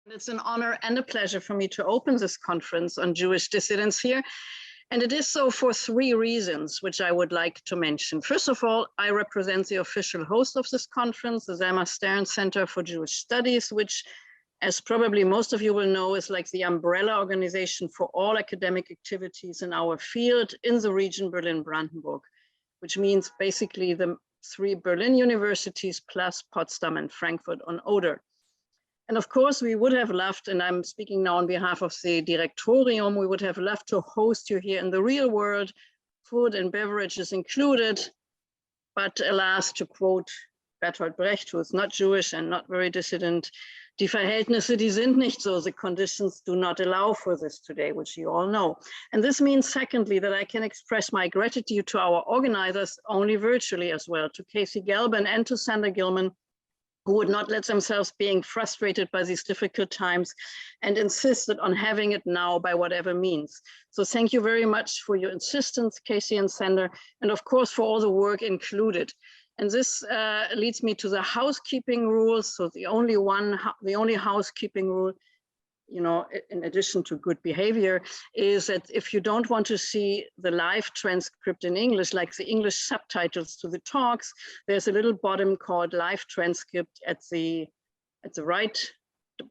It's an honor and a pleasure for me to open this conference on Jewish dissidents here. And it is so for three reasons, which I would like to mention. First of all, I represent the official host of this conference, the Zalman Stern Center for Jewish Studies, which, as probably most of you will know, is like the umbrella organization for all academic activities in our field in the region Berlin-Brandenburg, which means basically the three Berlin universities plus Potsdam and Frankfurt on Oder. And of course, we would have loved, and I'm speaking now on behalf of the Directorium, we would have loved to host you here in the real world, food and beverages included. But alas, to quote Bertolt Brecht, who is not Jewish and not very dissident, die Verhältnisse, die sind nicht so, the conditions do not allow for this today, which you all know. And this means, secondly, that I can express my gratitude to our organizers only virtually as well, to Casey Gelban and to Sander Gilman, who would not let themselves being frustrated by these difficult times and insisted on having it now by whatever means. So thank you very much for your insistence, Casey and Sander, and of course for all the work included. And this leads me to the housekeeping rules. So the only housekeeping rule, you know, in addition to good behavior, is that if you don't want to see the live transcript in English, like the English subtitles to the talks, there's a little bottom called live transcript at the right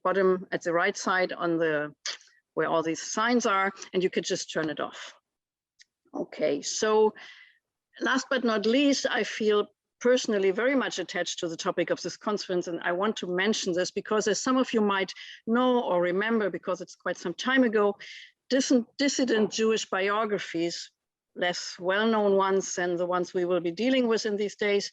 bottom, at the right side on the where all these signs are, and you could just turn it off. Okay, so last but not least, I feel personally very much attached to the topic of this conference, and I want to mention this because, as some of you might know or remember, because it's quite some time ago, dissident Jewish biographies, less well-known ones than the ones we will be dealing with in these days,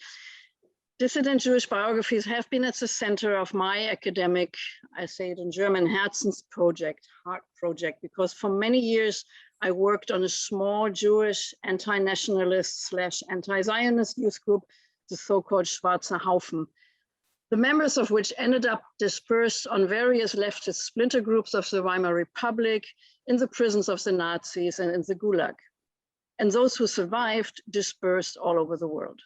dissident Jewish biographies have been at the center of my academic, I say it in German, Herzensproject, heart project, because for many years I worked on a small Jewish anti-nationalist / anti-Zionist youth group, the so-called Schwarzer Haufen, the members of which ended up dispersed on various leftist splinter groups of the Weimar Republic, in the prisons of the Nazis and in the Gulag. And those who survived dispersed all over the world.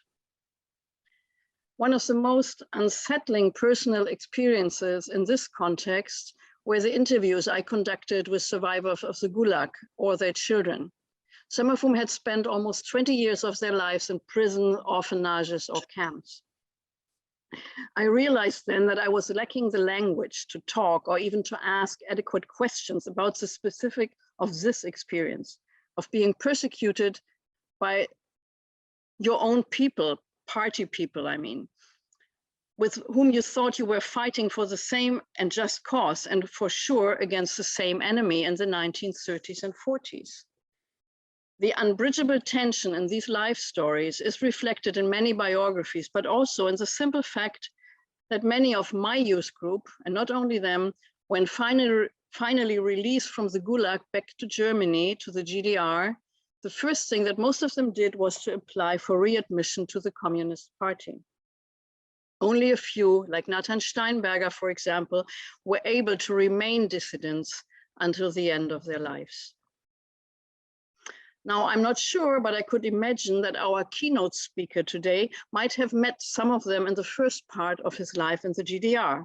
One of the most unsettling personal experiences in this context were the interviews I conducted with survivors of the Gulag or their children, some of whom had spent almost 20 years of their lives in prison, orphanages, or camps. I realized then that I was lacking the language to talk or even to ask adequate questions about the specific of this experience, of being persecuted by your own people, party people, I mean, with whom you thought you were fighting for the same and just cause, and for sure against the same enemy in the 1930s and 40s. The unbridgeable tension in these life stories is reflected in many biographies, but also in the simple fact that many of my youth group, and not only them, when finally released from the Gulag back to Germany, to the GDR, the first thing that most of them did was to apply for readmission to the Communist Party. Only a few, like Nathan Steinberger, for example, were able to remain dissidents until the end of their lives. Now, I'm not sure, but I could imagine that our keynote speaker today might have met some of them in the first part of his life in the GDR.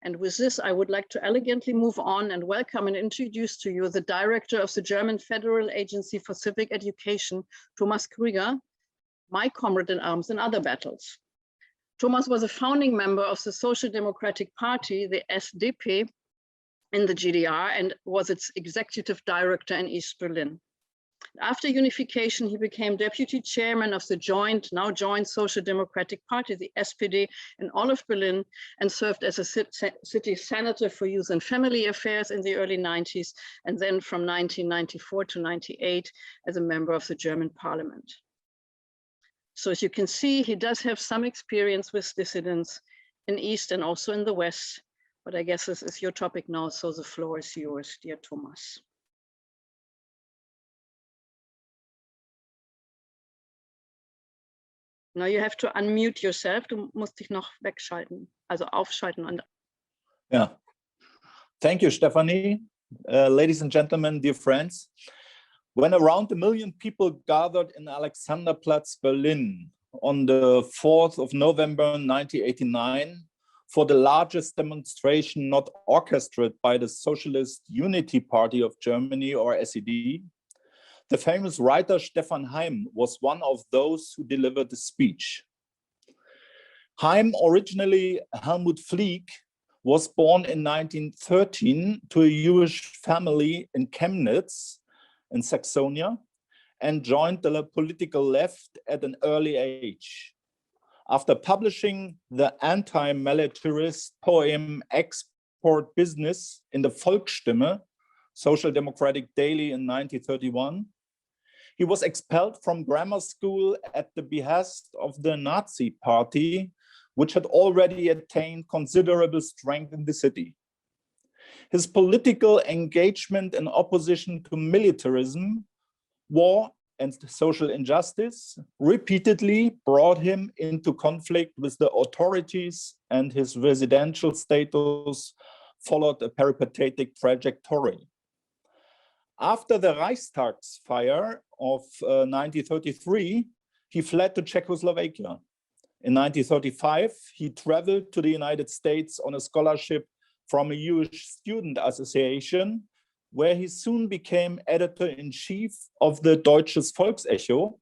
And with this, I would like to elegantly move on and welcome and introduce to you the director of the German Federal Agency for Civic Education, Thomas Krüger, my comrade in arms in other battles. Thomas was a founding member of the Social Democratic Party, the SDP, in the GDR, and was its executive director in East Berlin. After unification, he became deputy chairman of the now joint Social Democratic Party, the SPD, in all of Berlin, and served as a city senator for youth and family affairs in the early 90s, and then from 1994 to 98 as a member of the German parliament. So as you can see, he does have some experience with dissidents in East and also in the West, but I guess this is your topic now, so the floor is yours, dear Thomas. Now you have to unmute yourself. Du musst dich noch wegschalten, also aufschalten. Yeah. Thank you, Stephanie. Ladies and gentlemen, dear friends. When around 1 million people gathered in Alexanderplatz, Berlin on the 4th of November, 1989, for the largest demonstration not orchestrated by the Socialist Unity Party of Germany, or SED. The famous writer Stefan Heym was one of those who delivered the speech. Heym, originally Helmut Flieg, was born in 1913 to a Jewish family in Chemnitz in Saxonia and joined the political left at an early age. After publishing the anti-militarist poem Export Business in the Volksstimme, Social Democratic Daily in 1931, he was expelled from grammar school at the behest of the Nazi Party, which had already attained considerable strength in the city. His political engagement in opposition to militarism, war, and social injustice repeatedly brought him into conflict with the authorities, and his residential status followed a peripatetic trajectory. After the Reichstag's fire of 1933, he fled to Czechoslovakia. In 1935, he traveled to the United States on a scholarship from a Jewish student association, where he soon became editor-in-chief of the Deutsches Volksecho,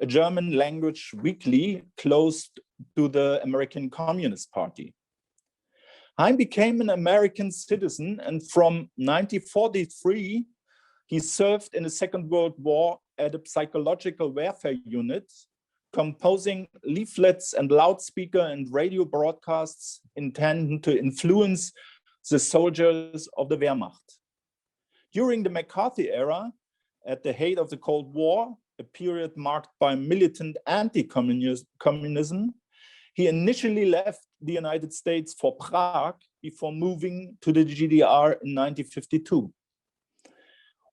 a German language weekly close to the American Communist Party. Heym became an American citizen, and from 1943, he served in the Second World War at a psychological warfare unit, composing leaflets and loudspeaker and radio broadcasts intended to influence the soldiers of the Wehrmacht. During the McCarthy era, at the height of the Cold War, a period marked by militant anti-communism, he initially left the United States for Prague before moving to the GDR in 1952.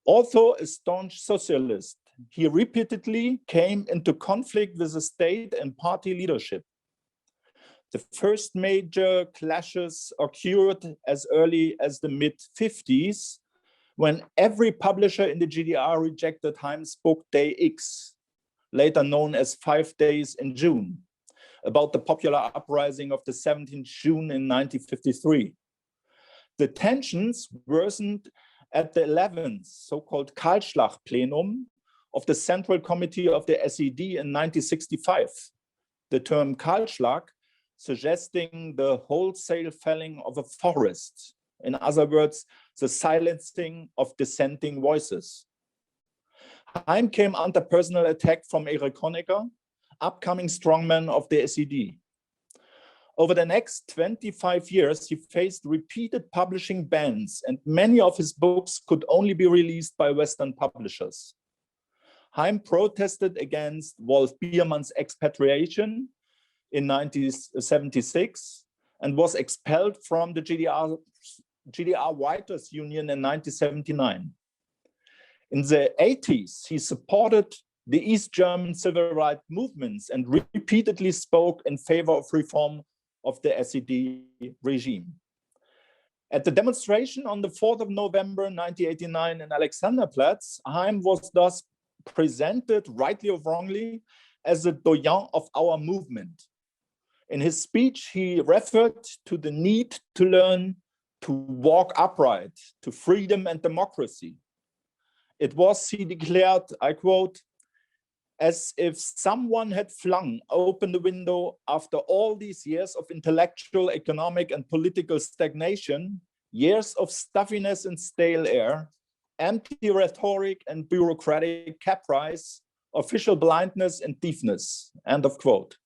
Although a staunch socialist, he repeatedly came into conflict with the state and party leadership. The first major clashes occurred as early as the mid-50s, when every publisher in the GDR rejected Heym's book Day X, later known as 5 Days in June, about the popular uprising of the 17th June in 1953. The tensions worsened at the 11th so-called Kahlschlag plenum of the Central Committee of the SED in 1965. The term Kahlschlag suggesting the wholesale felling of a forest. In other words, the silencing of dissenting voices. Heym came under personal attack from Erich Honecker, upcoming strongman of the SED. Over the next 25 years, he faced repeated publishing bans, and many of his books could only be released by Western publishers. Heym protested against Wolf Biermann's expatriation in 1976 and was expelled from the GDR Writers Union in 1979. In the 80s, he supported the East German civil rights movements and repeatedly spoke in favor of reform of the SED regime. At the demonstration on the 4th of November 1989 in Alexanderplatz, Heym was thus presented, rightly or wrongly, as a doyen of our movement. In his speech, he referred to the need to learn to walk upright, to freedom and democracy. It was, he declared, I quote, as if someone had flung open the window after all these years of intellectual, economic, and political stagnation, years of stuffiness and stale air, empty rhetoric and bureaucratic caprice, official blindness and deafness, end of quote.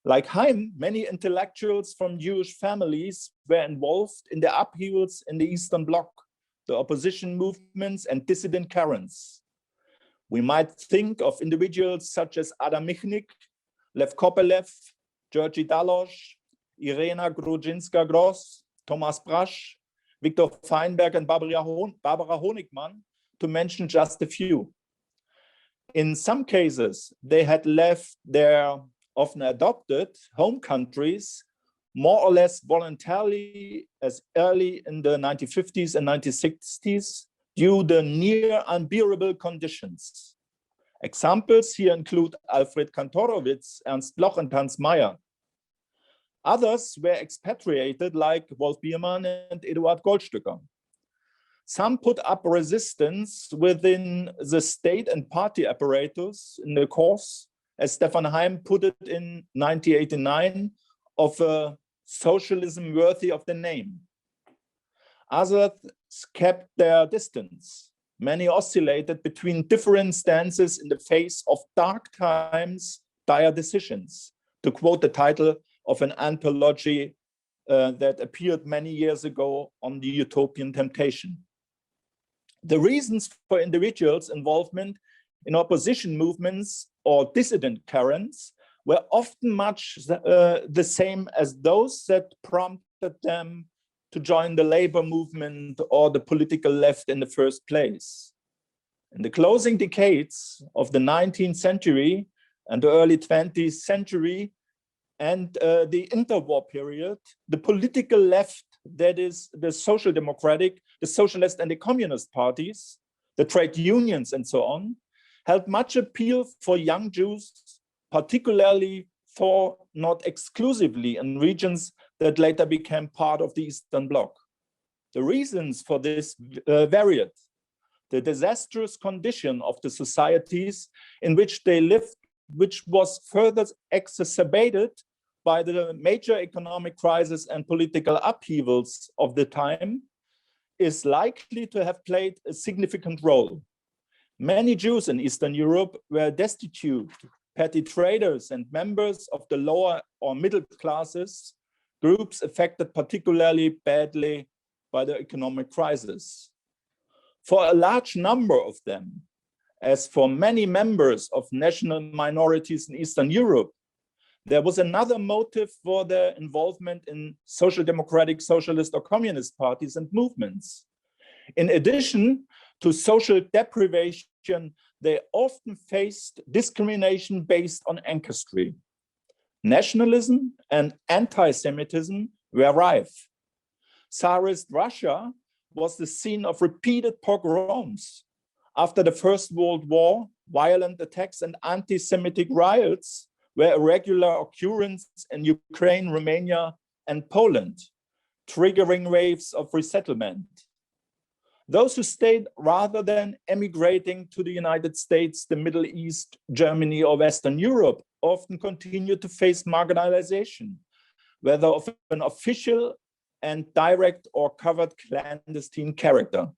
Like Heym, many intellectuals from Jewish families were involved in the upheavals in the Eastern Bloc, the opposition movements and dissident currents. We might think of individuals such as Adam Michnik, Lev Kopelev, Georgi Dalosh, Irena Grudzinska-Gross, Thomas Brasch, Viktor Feinberg, and Barbara Honigmann, to mention just a few. In some cases, they had left their often adopted home countries more or less voluntarily as early in the 1950s and 1960s due to near unbearable conditions. Examples here include Alfred Kantorowicz, Ernst Bloch, and Hans Meyer. Others were expatriated, like Wolf Biermann and Eduard Goldstücker. Some put up resistance within the state and party apparatus in the course, as Stefan Heim put it in 1989, of a socialism worthy of the name. Others kept their distance. Many oscillated between different stances in the face of dark times, dire decisions, to quote the title of an anthology that appeared many years ago on the utopian temptation. The reasons for individuals' involvement in opposition movements or dissident currents were often much the same as those that prompted them to join the labor movement or the political left in the first place. In the closing decades of the 19th century and the early 20th century and the interwar period, the political left, that is the social democratic, the socialist and the communist parties, the trade unions and so on, held much appeal for young Jews, particularly for, not exclusively, in regions that later became part of the Eastern Bloc. The reasons for this varied. The disastrous condition of the societies in which they lived, which was further exacerbated by the major economic crisis and political upheavals of the time, is likely to have played a significant role. Many Jews in Eastern Europe were destitute, petty traders and members of the lower or middle classes, groups affected particularly badly by the economic crisis. For a large number of them, as for many members of national minorities in Eastern Europe, there was another motive for their involvement in social democratic, socialist or communist parties and movements. In addition to social deprivation, they often faced discrimination based on ancestry. Nationalism and anti-Semitism were rife. Tsarist Russia was the scene of repeated pogroms. After the First World War, violent attacks and anti-Semitic riots were a regular occurrence in Ukraine, Romania, and Poland, triggering waves of resettlement. Those who stayed rather than emigrating to the United States, the Middle East, Germany, or Western Europe often continued to face marginalization, whether of an official and direct or covered clandestine character.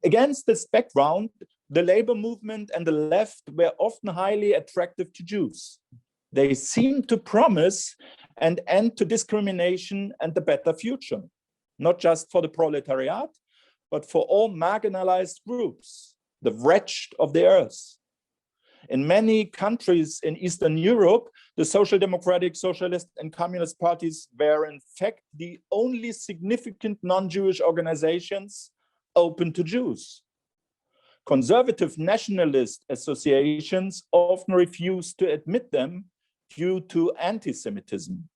Against this background, the labor movement and the left were often highly attractive to Jews. They seemed to promise an end to discrimination and a better future, not just for the proletariat, but for all marginalized groups, the wretched of the earth. In many countries in Eastern Europe, the social democratic, socialist, and communist parties were in fact the only significant non-Jewish organizations open to Jews. Conservative nationalist associations often refused to admit them due to anti-Semitism.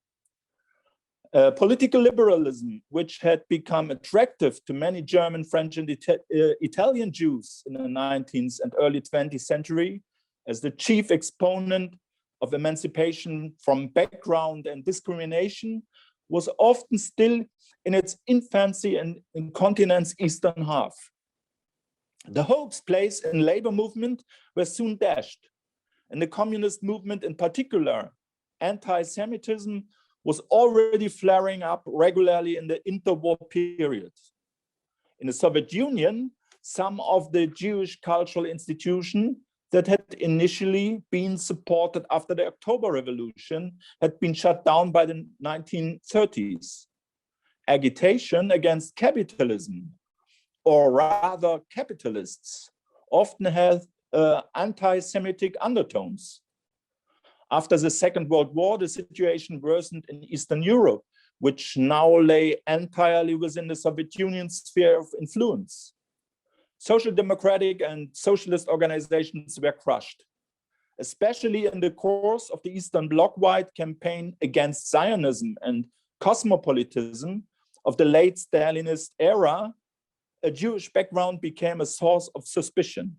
Political liberalism, which had become attractive to many German, French, and Italian Jews in the 19th and early 20th century, as the chief exponent of emancipation from background and discrimination, was often still in its infancy and in continent's eastern half. The hopes placed in labor movement were soon dashed. In the communist movement in particular, anti-Semitism was already flaring up regularly in the interwar period. In the Soviet Union, some of the Jewish cultural institutions that had initially been supported after the October Revolution had been shut down by the 1930s. Agitation against capitalism, or rather capitalists, often had anti-Semitic undertones. After the Second World War, the situation worsened in Eastern Europe, which now lay entirely within the Soviet Union's sphere of influence. Social democratic and socialist organizations were crushed, especially in the course of the Eastern Bloc-wide campaign against Zionism and cosmopolitanism of the late Stalinist era. A Jewish background became a source of suspicion.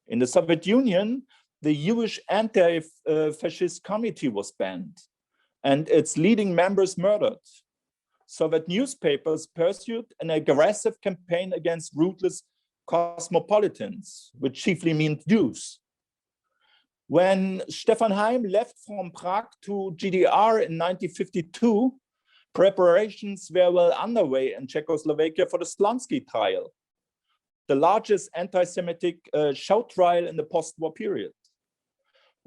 In the Soviet Union, the Jewish Anti-Fascist Committee was banned, and its leading members murdered. Soviet newspapers pursued an aggressive campaign against ruthless cosmopolitans, which chiefly meant Jews. When Stefan Heim left from Prague to GDR in 1952, preparations were well underway in Czechoslovakia for the Slonsky trial, the largest anti-Semitic show trial in the post-war period.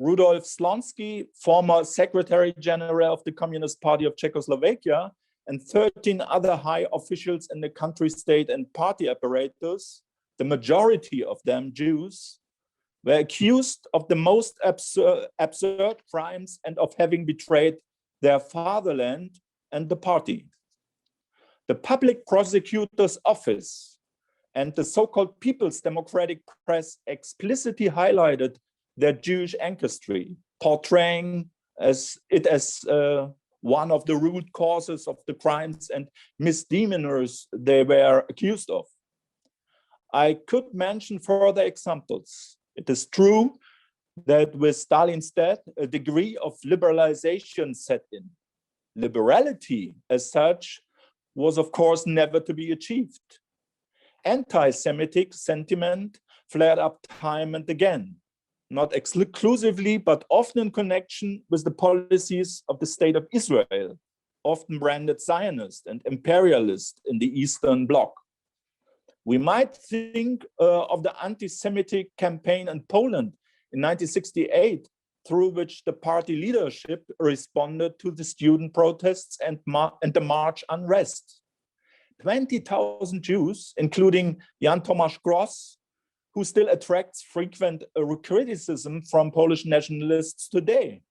Rudolf Slonsky, former Secretary General of the Communist Party of Czechoslovakia, and 13 other high officials in the country state and party apparatus, the majority of them Jews, were accused of the most absurd crimes and of having betrayed their fatherland and the party. The public prosecutor's office and the so-called People's Democratic Press explicitly highlighted their Jewish ancestry, portraying it as one of the root causes of the crimes and misdemeanors they were accused of. I could mention further examples. It is true that with Stalin's death, a degree of liberalization set in. Liberality as such was of course never to be achieved. Anti-Semitic sentiment flared up time and again, not exclusively, but often in connection with the policies of the State of Israel, often branded Zionist and imperialist in the Eastern Bloc. We might think of the anti-Semitic campaign in Poland in 1968, through which the party leadership responded to the student protests and the March unrest. 20,000 Jews, including Jan Tomasz Gross, who still attracts frequent criticism from Polish nationalists today.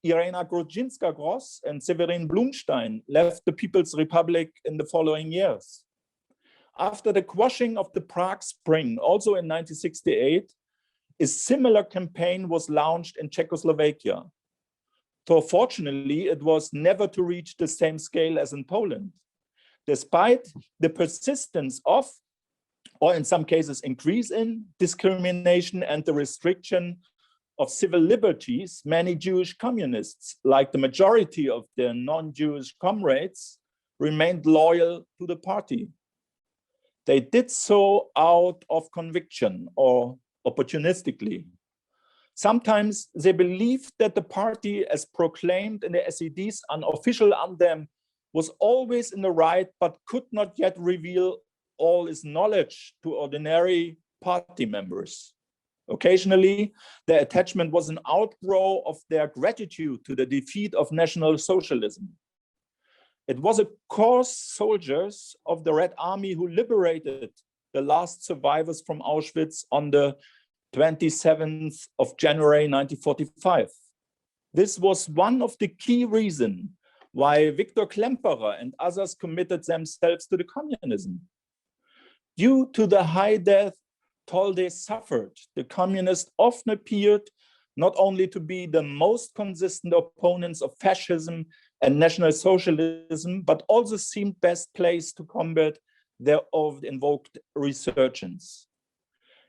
Irena Grudzinska-Gross and Severin Blumstein left the People's Republic in the following years. After the quashing of the Prague Spring, also in 1968, a similar campaign was launched in Czechoslovakia. Though fortunately, it was never to reach the same scale as in Poland. Despite the persistence of, or in some cases increase in, discrimination and the restriction of civil liberties, many Jewish communists, like the majority of their non-Jewish comrades, remained loyal to the party. They did so out of conviction or opportunistically. Sometimes they believed that the party, as proclaimed in the SED's unofficial anthem, was always in the right, but could not yet reveal all its knowledge to ordinary party members. Occasionally, their attachment was an outgrowth of their gratitude to the defeat of National Socialism. It was, of course, soldiers of the Red Army who liberated the last survivors from Auschwitz on the 27th of January 1945. This was one of the key reasons why Viktor Klemperer and others committed themselves to the communism. Due to the high death toll they suffered, the communists often appeared not only to be the most consistent opponents of fascism and National Socialism, but also seemed best placed to combat their oft-invoked resurgence.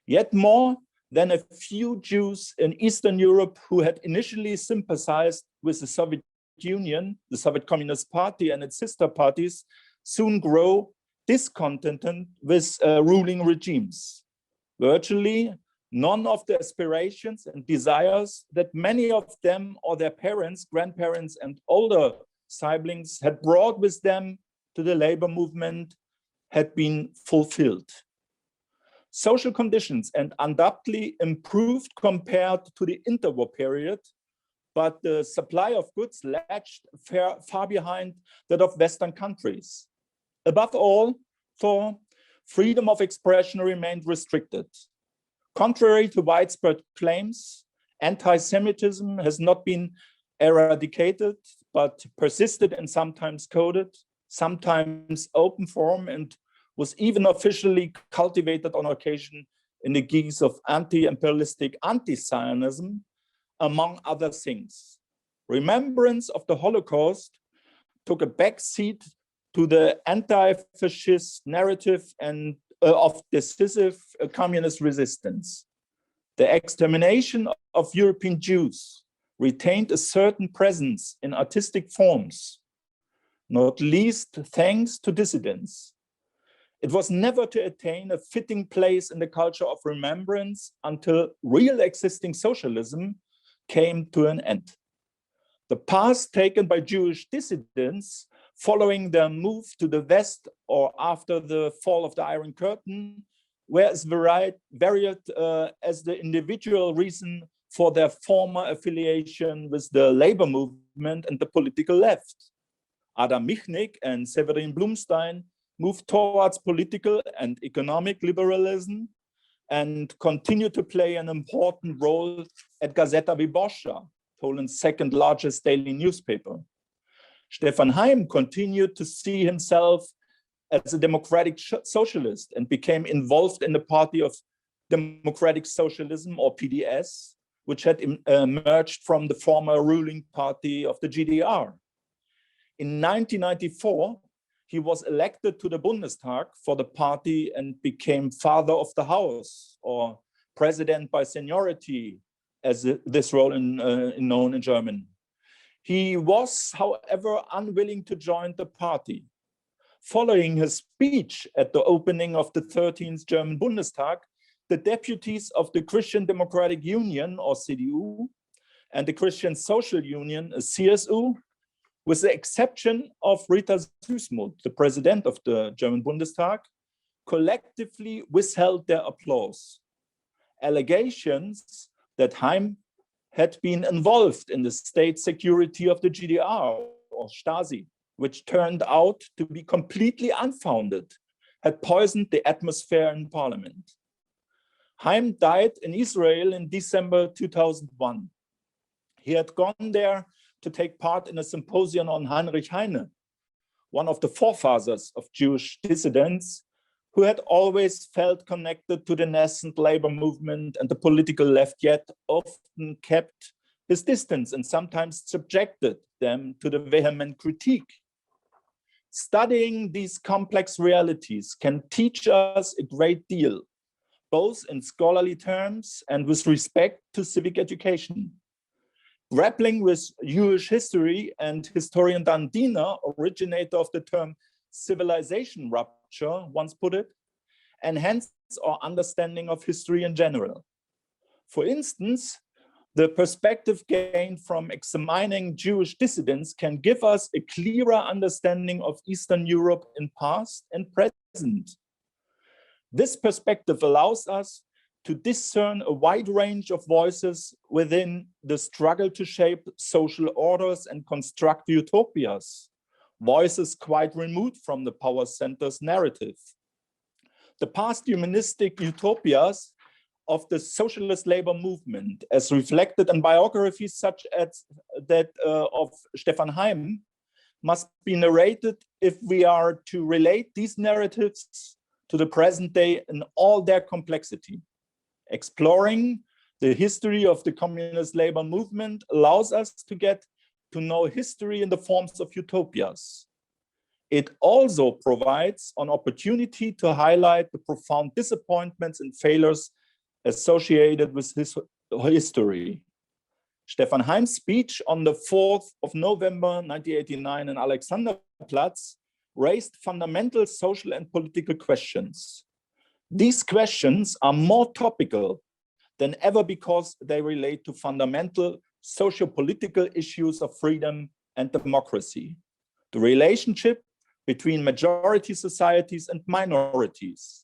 Yet more than a few Jews in Eastern Europe who had initially sympathized with the Soviet Union, the Soviet Communist Party and its sister parties, soon grow discontented with ruling regimes. Virtually none of the aspirations and desires that many of them or their parents, grandparents, and older siblings had brought with them to the labor movement had been fulfilled. Social conditions and undoubtedly improved compared to the interwar period, but the supply of goods lagged far behind that of Western countries. Above all, for freedom of expression remained restricted. Contrary to widespread claims, anti-Semitism has not been eradicated, but persisted and sometimes coded, sometimes open form, and was even officially cultivated on occasion in the guise of anti-imperialistic anti-Zionism, among other things. Remembrance of the Holocaust took a backseat to the anti-fascist narrative and of decisive communist resistance. The extermination of European Jews retained a certain presence in artistic forms, not least thanks to dissidents. It was never to attain a fitting place in the culture of remembrance until real existing socialism came to an end. The path taken by Jewish dissidents following their move to the West or after the fall of the Iron Curtain were as varied as the individual reason for their former affiliation with the labor movement and the political left. Adam Michnik and Severin Blumstein moved towards political and economic liberalism and continued to play an important role at Gazeta Wyborcza, Poland's second largest daily newspaper. Stefan Heim continued to see himself as a democratic socialist and became involved in the Party of Democratic Socialism, or PDS, which had emerged from the former ruling party of the GDR. In 1994, he was elected to the Bundestag for the party and became father of the house, or president by seniority, as this role is known in German. He was, however, unwilling to join the party. Following his speech at the opening of the 13th German Bundestag, the deputies of the Christian Democratic Union, or CDU, and the Christian Social Union, CSU, with the exception of Rita Süssmuth, the president of the German Bundestag, collectively withheld their applause. Allegations that Heim had been involved in the state security of the GDR, or Stasi, which turned out to be completely unfounded, had poisoned the atmosphere in parliament. Heim died in Israel in December 2001. He had gone there to take part in a symposium on Heinrich Heine, one of the forefathers of Jewish dissidents, who had always felt connected to the nascent labor movement and the political left, yet often kept his distance and sometimes subjected them to the vehement critique. Studying these complex realities can teach us a great deal, both in scholarly terms and with respect to civic education. Grappling with Jewish history, and historian Dan Diener, originator of the term civilization rupture, once put it, enhance our understanding of history in general. For instance, the perspective gained from examining Jewish dissidents can give us a clearer understanding of Eastern Europe in past and present. This perspective allows us to discern a wide range of voices within the struggle to shape social orders and construct utopias, voices quite removed from the power center's narrative. The past humanistic utopias of the socialist labor movement, as reflected in biographies such as that of Stefan Heim, must be narrated if we are to relate these narratives to the present day in all their complexity. Exploring the history of the communist labor movement allows us to get to know history in the forms of utopias. It also provides an opportunity to highlight the profound disappointments and failures associated with his history. Stefan Heim's speech on the 4th of November 1989 in Alexanderplatz raised fundamental social and political questions. These questions are more topical than ever because they relate to fundamental socio-political issues of freedom and democracy, the relationship between majority societies and minorities,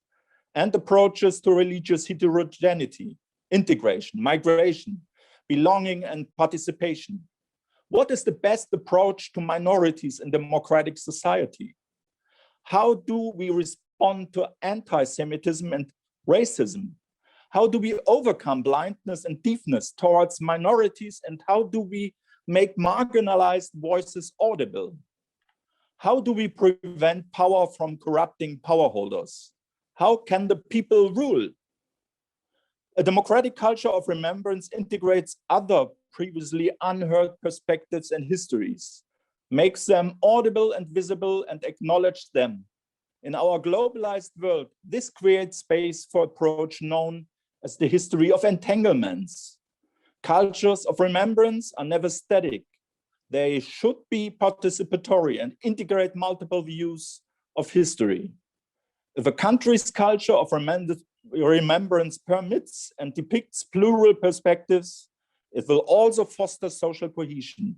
and approaches to religious heterogeneity, integration, migration, belonging, and participation. What is the best approach to minorities in democratic society? How do we respond to anti-Semitism and racism? How do we overcome blindness and deafness towards minorities? And how do we make marginalized voices audible? How do we prevent power from corrupting power holders? How can the people rule? A democratic culture of remembrance integrates other previously unheard perspectives and histories, makes them audible and visible, and acknowledges them. In our globalized world, this creates space for approach known as the history of entanglements. Cultures of remembrance are never static. They should be participatory and integrate multiple views of history. If a country's culture of remembrance permits and depicts plural perspectives, it will also foster social cohesion.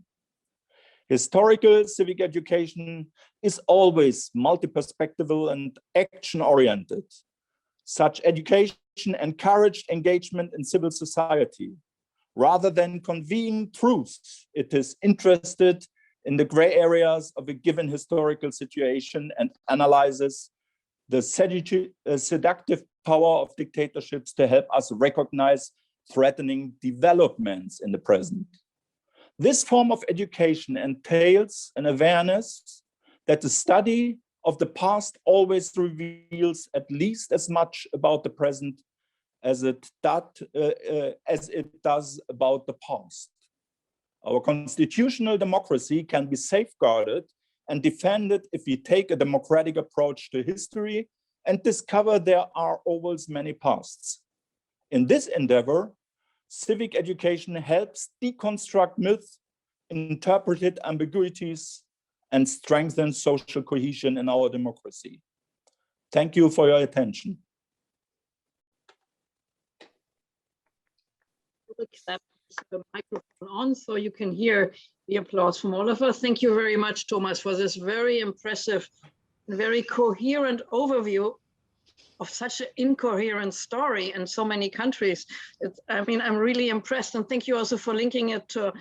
Historical civic education is always multi-perspectival and action-oriented. Such education encouraged engagement in civil society. Rather than conveying truths, it is interested in the gray areas of a given historical situation and analyzes the seductive power of dictatorships to help us recognize threatening developments in the present. This form of education entails an awareness that the study of the past always reveals at least as much about the present as it does about the past. Our constitutional democracy can be safeguarded and defended if we take a democratic approach to history and discover there are always many pasts. In this endeavor, civic education helps deconstruct myths, interpret ambiguities, and strengthen social cohesion in our democracy. Thank you for your attention. The microphone on so you can hear the applause from all of us. Thank you very much, Thomas, for this very impressive and very coherent overview of such an incoherent story in so many countries. I mean, I'm really impressed, and thank you also for linking it to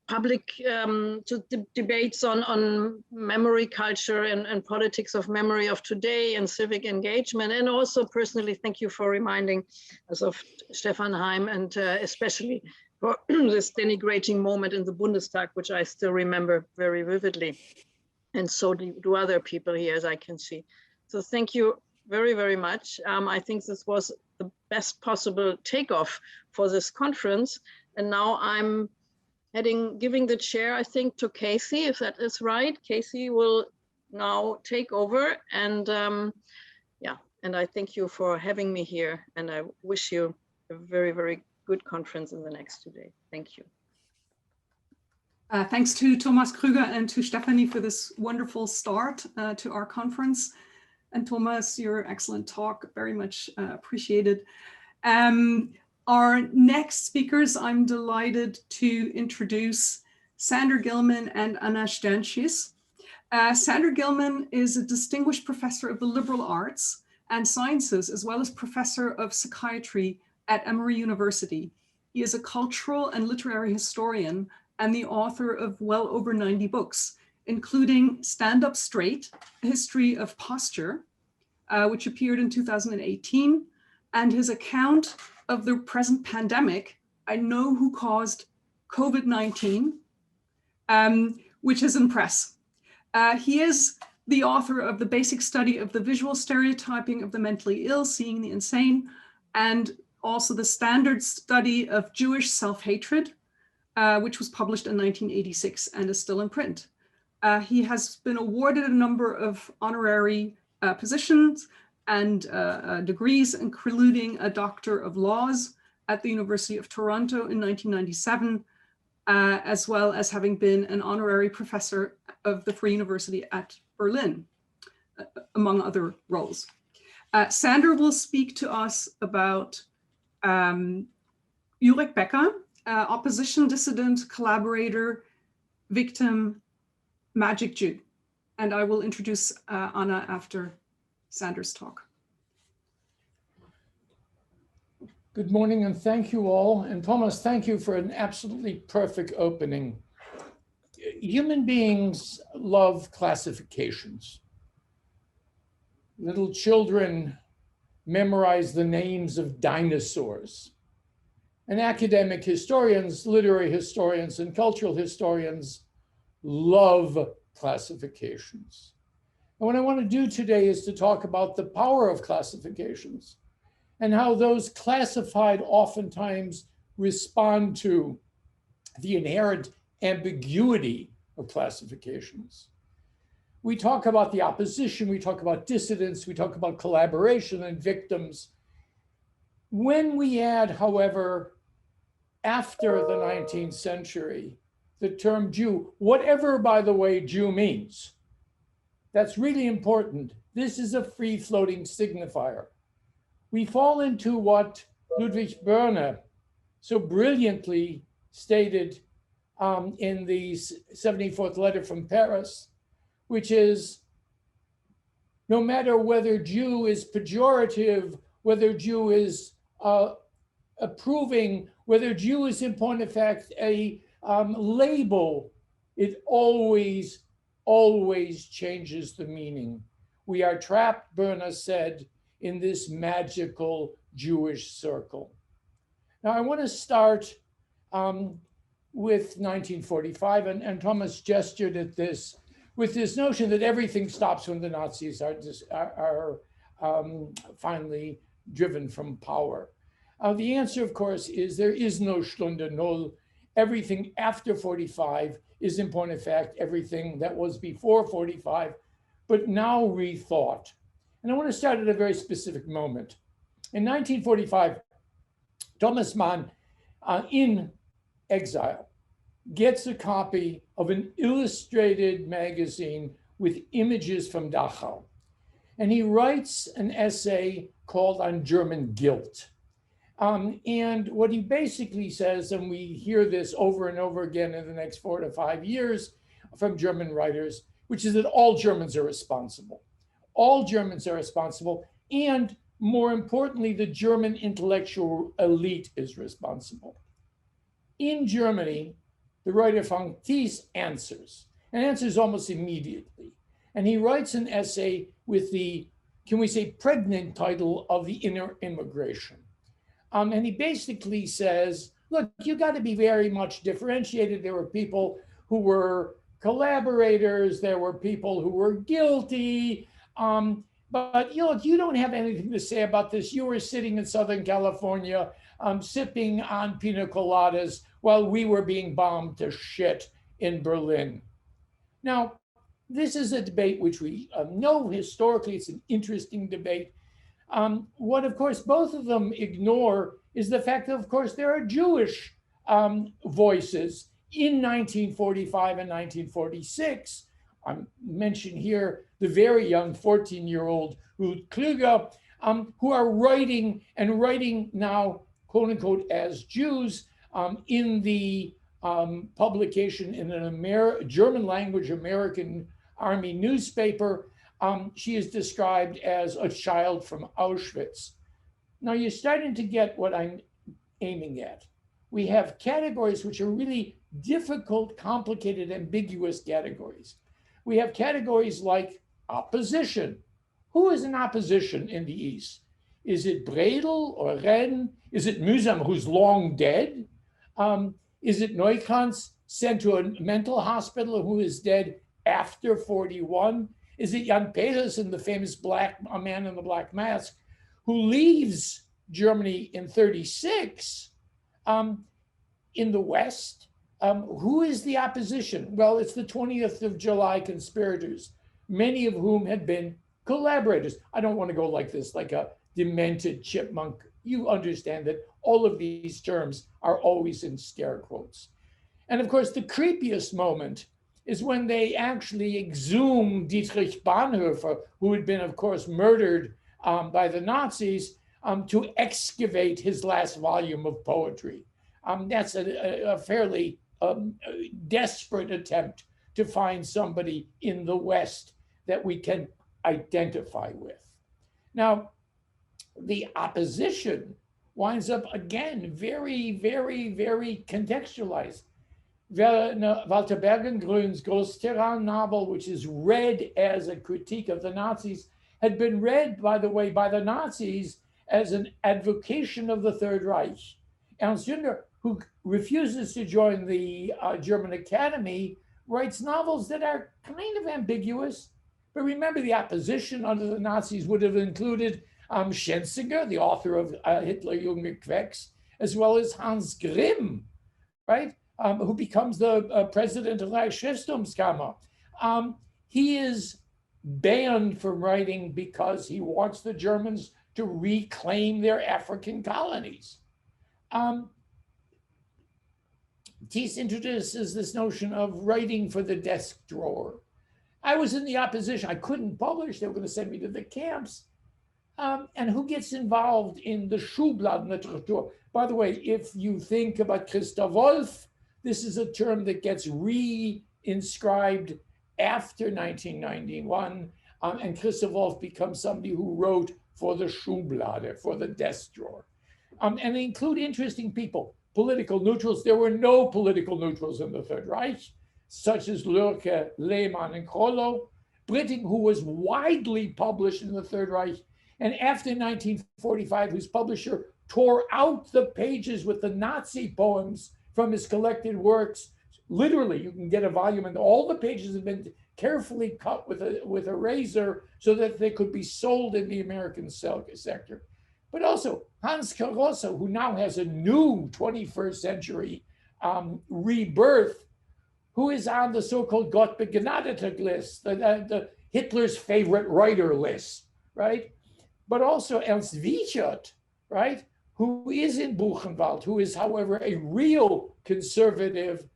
public debates on memory culture and politics of memory of today and civic engagement. And also personally, thank you for reminding us of Stefan Heim and especially for this denigrating moment in the Bundestag, which I still remember very vividly. And so do other people here, as I can see. So thank you very, very much. I think this was the best possible takeoff for this conference. And now I'm giving the chair, I think, to Casey, if that is right. Casey will now take over, and yeah, and I thank you for having me here, and I wish you a very, very good conference in the next 2 days. Thank you. Thanks to Thomas Krüger and to Stephanie for this wonderful start to our conference. And Thomas, your excellent talk, very much appreciated. Our next speakers, I'm delighted to introduce Sander Gilman and Anna Shternshis. Sander Gilman is a distinguished professor of the liberal arts and sciences, as well as professor of psychiatry at Emory University. He is a cultural and literary historian and the author of well over 90 books, including Stand Up Straight, A History of Posture, which appeared in 2018, and his account of the present pandemic, I Know Who Caused COVID-19, which is in press. He is the author of the basic study of the visual stereotyping of the mentally ill, Seeing the Insane, and also the standard study of Jewish self-hatred, which was published in 1986 and is still in print. He has been awarded a number of honorary positions and degrees, including a Doctor of Laws at the University of Toronto in 1997, as well as having been an honorary professor of the Free University at Berlin, among other roles. Sander will speak to us about Jurek Becker, opposition dissident, collaborator, victim, magic Jew. And I will introduce Anna after Sander's talk. Good morning and thank you all. And Thomas, thank you for an absolutely perfect opening. Human beings love classifications. Little children memorize the names of dinosaurs. And academic historians, literary historians, and cultural historians love classifications. And what I want to do today is to talk about the power of classifications and how those classified oftentimes respond to the inherent ambiguity of classifications. We talk about the opposition, we talk about dissidents, we talk about collaboration and victims. When we add, however, after the 19th century, the term Jew, whatever, by the way, Jew means, that's really important. This is a free-floating signifier. We fall into what Ludwig Börne so brilliantly stated in the 74th letter from Paris, which is, no matter whether Jew is pejorative, whether Jew is approving, whether Jew is in point of fact a label, it always changes the meaning. We are trapped, Börne said, in this magical Jewish circle. Now I want to start with 1945, and Thomas gestured at this, with this notion that everything stops when the Nazis are finally driven from power. The answer, of course, is there is no Stunde Null. Everything after 45 is, in point of fact, everything that was before 45, but now rethought. And I want to start at a very specific moment. In 1945, Thomas Mann, in exile, gets a copy of an illustrated magazine with images from Dachau. And he writes an essay called On German Guilt. And what he basically says, and we hear this over and over again in the next 4 to 5 years from German writers, which is that all Germans are responsible. All Germans are responsible. And more importantly, the German intellectual elite is responsible. In Germany, the writer von Thies answers, and answers almost immediately. And he writes an essay with the, can we say, pregnant title of The Inner Immigration. And he basically says, look, you got to be very much differentiated. There were people who were collaborators. There were people who were guilty. But you don't have anything to say about this. You were sitting in Southern California, sipping on pina coladas while we were being bombed to shit in Berlin. Now, this is a debate which we know historically. It's an interesting debate. What, of course, both of them ignore is the fact that, of course, there are Jewish voices in 1945 and 1946. I mention here the very young 14-year-old Ruth Kluger, who are writing now, quote unquote, as Jews in the publication in an German language American Army newspaper. She is described as a child from Auschwitz. Now you're starting to get what I'm aiming at. We have categories which are really difficult, complicated, ambiguous categories. We have categories like opposition. Who is in opposition in the East? Is it Bredel or Renn? Is it Mühsam, who's long dead? Is it Neukrantz, sent to a mental hospital, who is dead after 41? Is it Jan Petersen, the famous man in the black mask, who leaves Germany in 36 in the West? Who is the opposition? Well, it's the 20th of July conspirators, many of whom had been collaborators. I don't want to go like this, like a demented chipmunk. You understand that all of these terms are always in scare quotes. And of course, the creepiest moment is when they actually exhume Dietrich Bonhoeffer, who had been, of course, murdered by the Nazis, to excavate his last volume of poetry. That's a fairly desperate attempt to find somebody in the West that we can identify with. Now, the opposition winds up, again, very, very, very contextualized. Walter Bergengrun's Großterrain novel, which is read as a critique of the Nazis, had been read, by the way, by the Nazis as an advocation of the Third Reich. Ernst Jünger, who refuses to join the German Academy, writes novels that are kind of ambiguous. But remember, the opposition under the Nazis would have included Schenzinger, the author of Hitler Junge Quecks, as well as Hans Grimm, right? Who becomes the president of the Reichsschiftstumskammer. He is banned from writing because he wants the Germans to reclaim their African colonies. Thies introduces this notion of writing for the desk drawer. I was in the opposition. I couldn't publish. They were going to send me to the camps. And who gets involved in the Schubladenliteratur? By the way, if you think about Christa Wolf, this is a term that gets re-inscribed after 1991. And Christa Wolf becomes somebody who wrote for the Schublade, for the desk drawer. And they include interesting people, political neutrals. There were no political neutrals in the Third Reich, such as Lürke, Lehmann, and Krollo. Britting, who was widely published in the Third Reich, and after 1945, whose publisher tore out the pages with the Nazi poems from his collected works. Literally, you can get a volume, and all the pages have been carefully cut with a razor so that they could be sold in the American sector. But also Hans Carossa, who now has a new 21st century rebirth, who is on the so-called Gott begnadeter list, the Hitler's favorite writer list, right? But also Ernst Wiechert, right? Who is in Buchenwald, who is, however, a real conservative,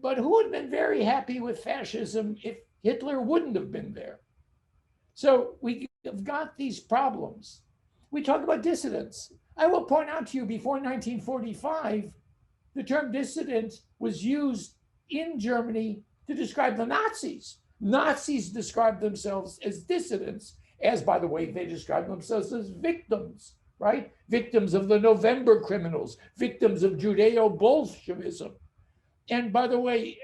but who would have been very happy with fascism if Hitler wouldn't have been there. So we have got these problems. We talk about dissidents. I will point out to you, before 1945, the term dissident was used in Germany to describe the Nazis. Nazis described themselves as dissidents, as, by the way, they describe themselves as victims, right? Victims of the November criminals, victims of Judeo-Bolshevism. And by the way,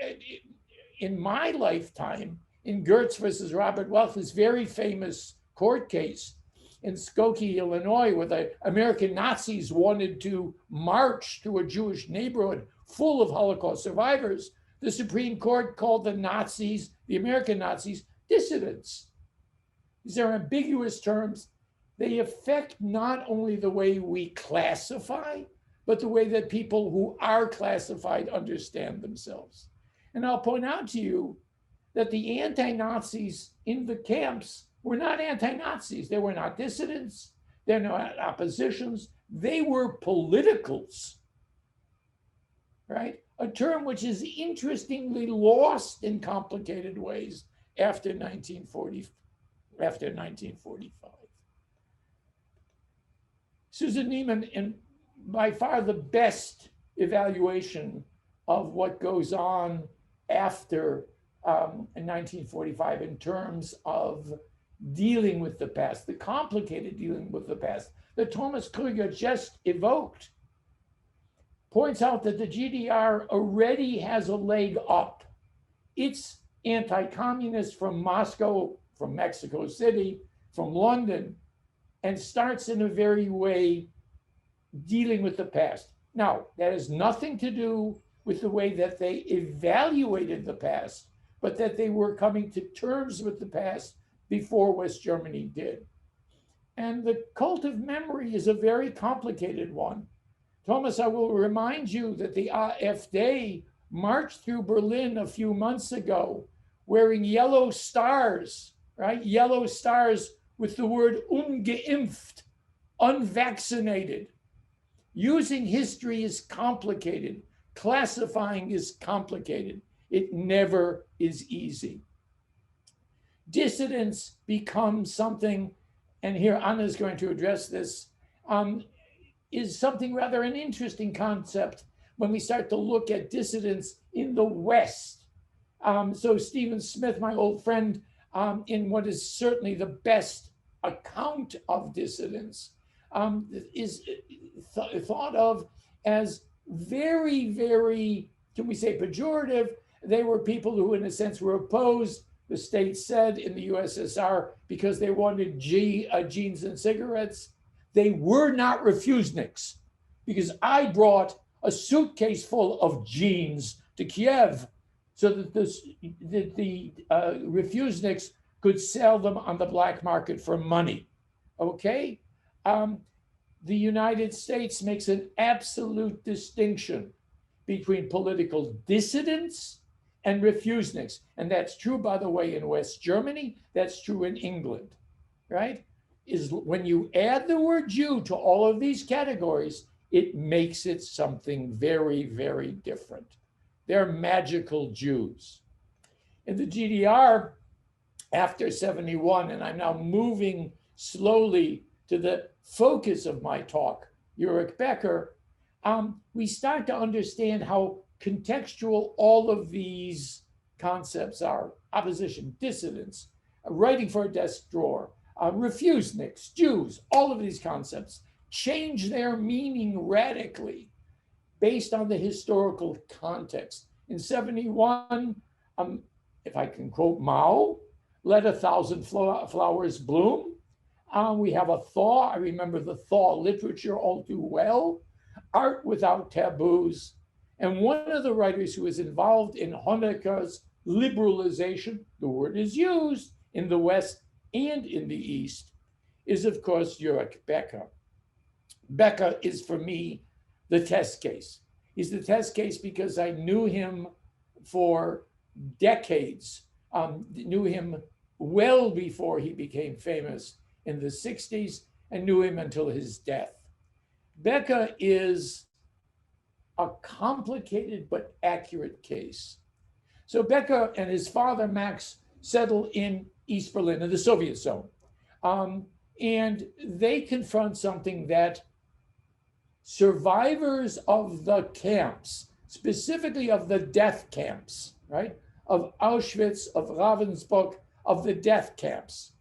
in my lifetime, in Gertz versus Robert Welch, this very famous court case in Skokie, Illinois, where the American Nazis wanted to march to a Jewish neighborhood full of Holocaust survivors, the Supreme Court called the Nazis, the American Nazis, dissidents. These are ambiguous terms. They affect not only the way we classify, but the way that people who are classified understand themselves. And I'll point out to you that the anti-Nazis in the camps were not anti-Nazis. They were not dissidents. They're not oppositions. They were politicals, right? A term which is interestingly lost in complicated ways after 1945. Susan Neiman, in by far the best evaluation of what goes on after 1945 in terms of dealing with the past, the complicated dealing with the past that Thomas Krüger just evoked, points out that the GDR already has a leg up. It's anti-communist from Moscow, from Mexico City, from London, and starts in a very way dealing with the past. Now, that has nothing to do with the way that they evaluated the past, but that they were coming to terms with the past before West Germany did. And the cult of memory is a very complicated one. Thomas, I will remind you that the AfD marched through Berlin a few months ago wearing yellow stars, right? Yellow stars with the word ungeimpft, unvaccinated. Using history is complicated. Classifying is complicated. It never is easy. Dissidents become something, and here Anna is going to address this, is something rather an interesting concept when we start to look at dissidents in the West. So Stephen Smith, my old friend, in what is certainly the best account of dissidents, is thought of as very, very, can we say pejorative? They were people who, in a sense, were opposed, the state said, in the USSR because they wanted jeans and cigarettes. They were not refuseniks, because I brought a suitcase full of jeans to Kiev so that the refuseniks could sell them on the black market for money, okay? The United States makes an absolute distinction between political dissidents and refuseniks. And that's true, by the way, in West Germany, that's true in England, right? Is when you add the word Jew to all of these categories, it makes it something very, very different. They're magical Jews. In the GDR, after 71, and I'm now moving slowly to the focus of my talk, Jurek Becker, we start to understand how contextual all of these concepts are. Opposition, dissidents, writing for a desk drawer, refuseniks, Jews, all of these concepts change their meaning radically based on the historical context. In 71, if I can quote Mao, let 1,000 flowers bloom. We have a Thaw. I remember the Thaw literature all too well. Art without taboos. And one of the writers who is involved in Honecker's liberalization, the word is used in the West and in the East, is of course Jurek Becker. Becker is for me the test case. He's the test case because I knew him for decades, knew him well before he became famous in the 60s and knew him until his death. Becker is a complicated but accurate case. So Becker and his father, Max, settle in East Berlin, in the Soviet zone. And they confront something that survivors of the camps, specifically of the death camps, right? Of Auschwitz, of Ravensbrück, of the death camps,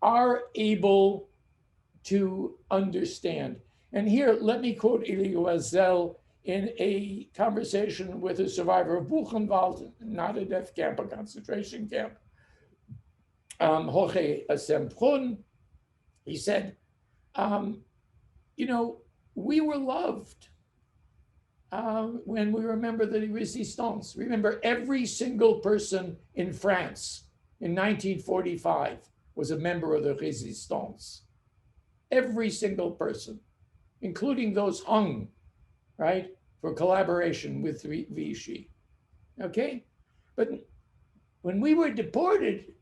are able to understand. And here, let me quote Elie Wiesel in a conversation with a survivor of Buchenwald, not a death camp, a concentration camp, Jorge Semprún. He said, you know, we were loved when we remember the resistance. Remember, every single person in France in 1945 was a member of the resistance. Every single person, including those hung, right, for collaboration with Vichy. Okay? But when we were deported,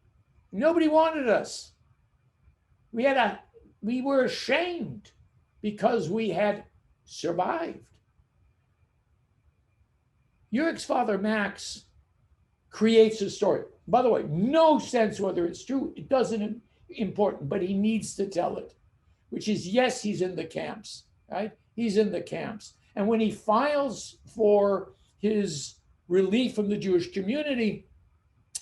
nobody wanted us. We were ashamed because we had survived. Jurek's father, Max, creates a story. By the way, no sense whether it's true, it doesn't important, but he needs to tell it, which is, yes, he's in the camps, right? He's in the camps. And when he files for his relief from the Jewish community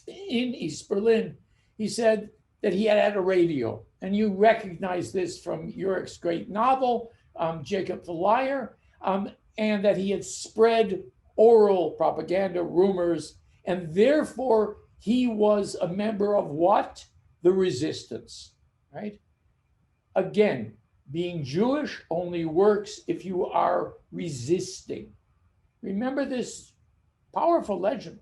in East Berlin, he said that he had a radio. And you recognize this from Jurek's great novel, Jacob the Liar, and that he had spread oral propaganda, rumors, and therefore he was a member of what? The resistance, right? Again, being Jewish only works if you are resisting. Remember this powerful legend,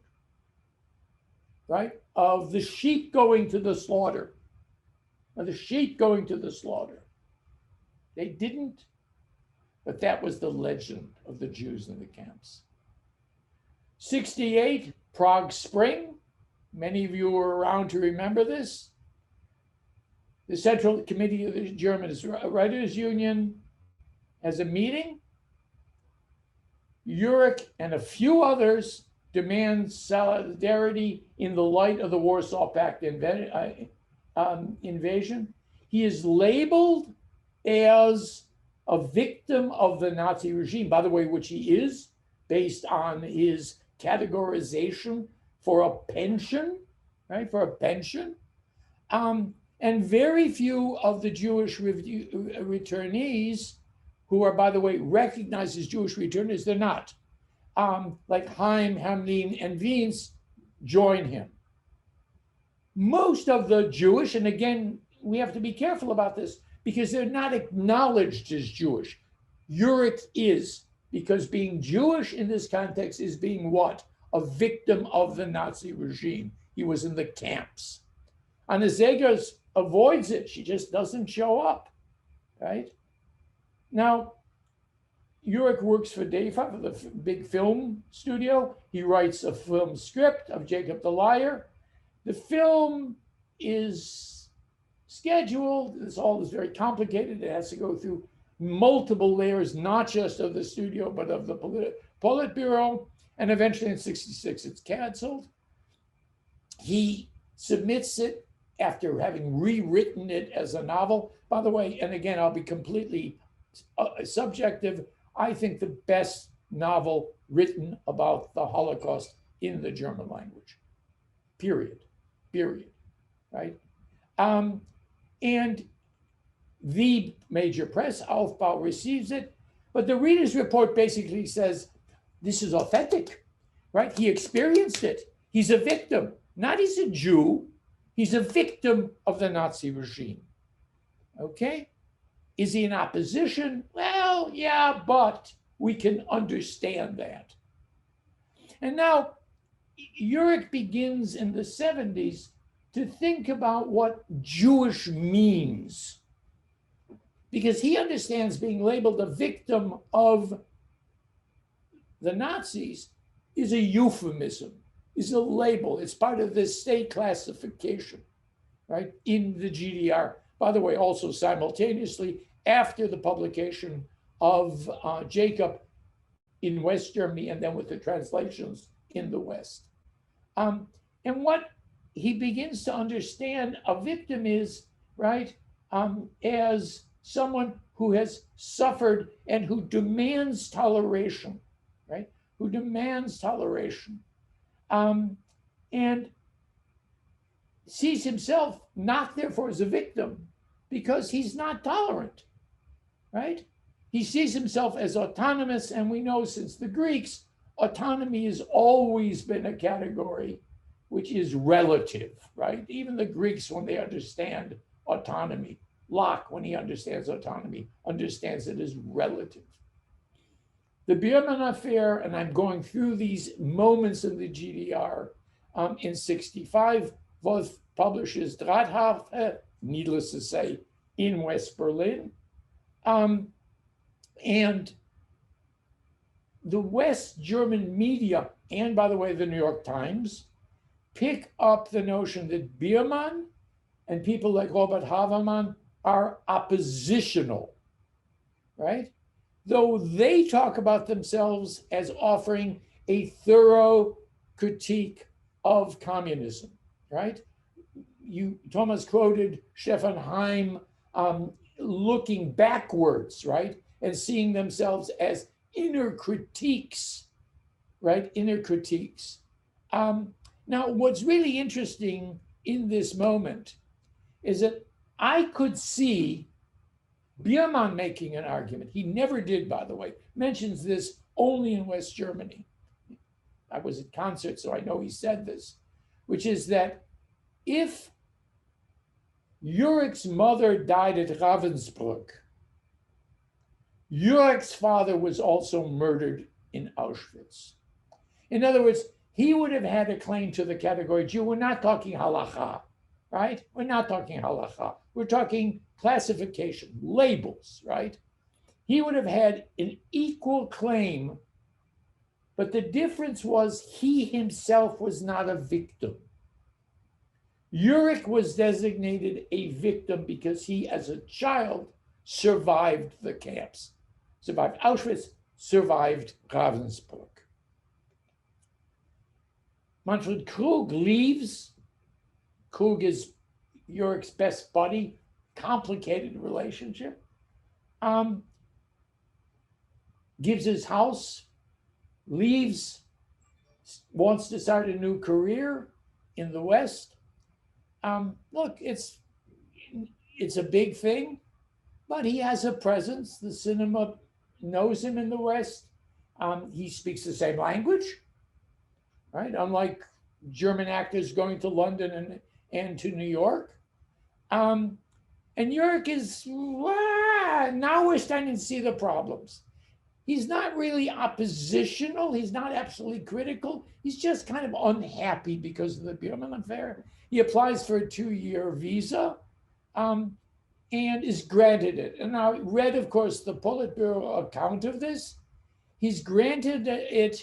right? Of the sheep going to the slaughter. Of the sheep going to the slaughter. They didn't, but that was the legend of the Jews in the camps. 68, Prague Spring. Many of you were around to remember this. The Central Committee of the German Writers' Union has a meeting. Jurek and a few others demand solidarity in the light of the Warsaw Pact invasion. He is labeled as a victim of the Nazi regime, by the way, which he is, based on his categorization for a pension, right? For a pension. And very few of the Jewish returnees, who are, by the way, recognized as Jewish returnees, they're not, like Haim, Hamlin, and Wiens, join him. Most of the Jewish, and again, we have to be careful about this because they're not acknowledged as Jewish. Jurek is, because being Jewish in this context is being what? A victim of the Nazi regime. He was in the camps. Anna Zegers avoids it. She just doesn't show up, right? Now, Jurek works for DEFA, for the big film studio. He writes a film script of Jacob the Liar. The film is scheduled. This all is very complicated. It has to go through multiple layers, not just of the studio, but of the Politburo. And eventually in 66, it's canceled. He submits it after having rewritten it as a novel. By the way, and again, I'll be completely subjective. I think the best novel written about the Holocaust in the German language, period, right? And the major press, Aufbau, receives it, but the reader's report basically says, this is authentic, right? He experienced it. He's a victim. Not he's a Jew, he's a victim of the Nazi regime, okay? Is he in opposition? Well, yeah, but we can understand that. And now, Jurek begins in the 70s to think about what Jewish means, because he understands being labeled a victim of the Nazis is a euphemism, is a label. It's part of this state classification, right, in the GDR. By the way, also simultaneously, after the publication of Jacob in West Germany, and then with the translations in the West. And what he begins to understand a victim is, right, as someone who has suffered and who demands toleration, right, who demands toleration, and sees himself not therefore as a victim because he's not tolerant, right? He sees himself as autonomous, and we know since the Greeks, autonomy has always been a category which is relative, right? Even the Greeks, when they understand autonomy, Locke, when he understands autonomy, understands it as relative. The Biermann affair, and I'm going through these moments in the GDR, in 65, Wolf publishes Drahthafe, needless to say, in West Berlin. And the West German media, and by the way, the New York Times, pick up the notion that Biermann and people like Robert Habermann are oppositional, right? Though they talk about themselves as offering a thorough critique of communism, right? Thomas quoted Stefan Heim looking backwards, right? And seeing themselves as inner critiques, right? Inner critiques. Now, what's really interesting in this moment is that I could see Biermann making an argument. He never did, by the way, mentions this only in West Germany. I was at concert, so I know he said this, which is that if Jurek's mother died at Ravensbrück, Jurek's father was also murdered in Auschwitz. In other words, he would have had a claim to the category Jew. We're not talking halacha, right? We're not talking halacha. We're talking classification, labels, right? He would have had an equal claim, but the difference was he himself was not a victim. Jurek was designated a victim because he, as a child, survived the camps, survived Auschwitz, survived Ravensbrück. Manfred Krug leaves. Krug is Jurek's best buddy, complicated relationship. Gives his house, leaves, wants to start a new career in the West. Look, it's a big thing, but he has a presence. The cinema knows him in the West. He speaks the same language, right? Unlike German actors going to London and to New York. And Jurek is, now we're starting to see the problems. He's not really oppositional. He's not absolutely critical. He's just kind of unhappy because of the Biermann affair. He applies for a 2-year visa and is granted it. And I read, of course, the Politburo account of this. He's granted it,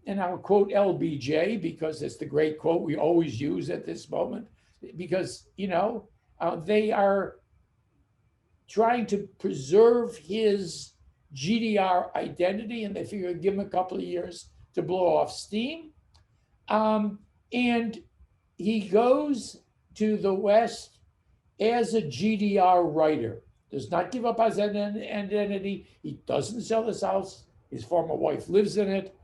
and I'll quote LBJ because it's the great quote we always use at this moment, because, you know, they are trying to preserve his GDR identity, and they figured give him a couple of years to blow off steam. And he goes to the West as a GDR writer, does not give up his identity. He doesn't sell his house. His former wife lives in it.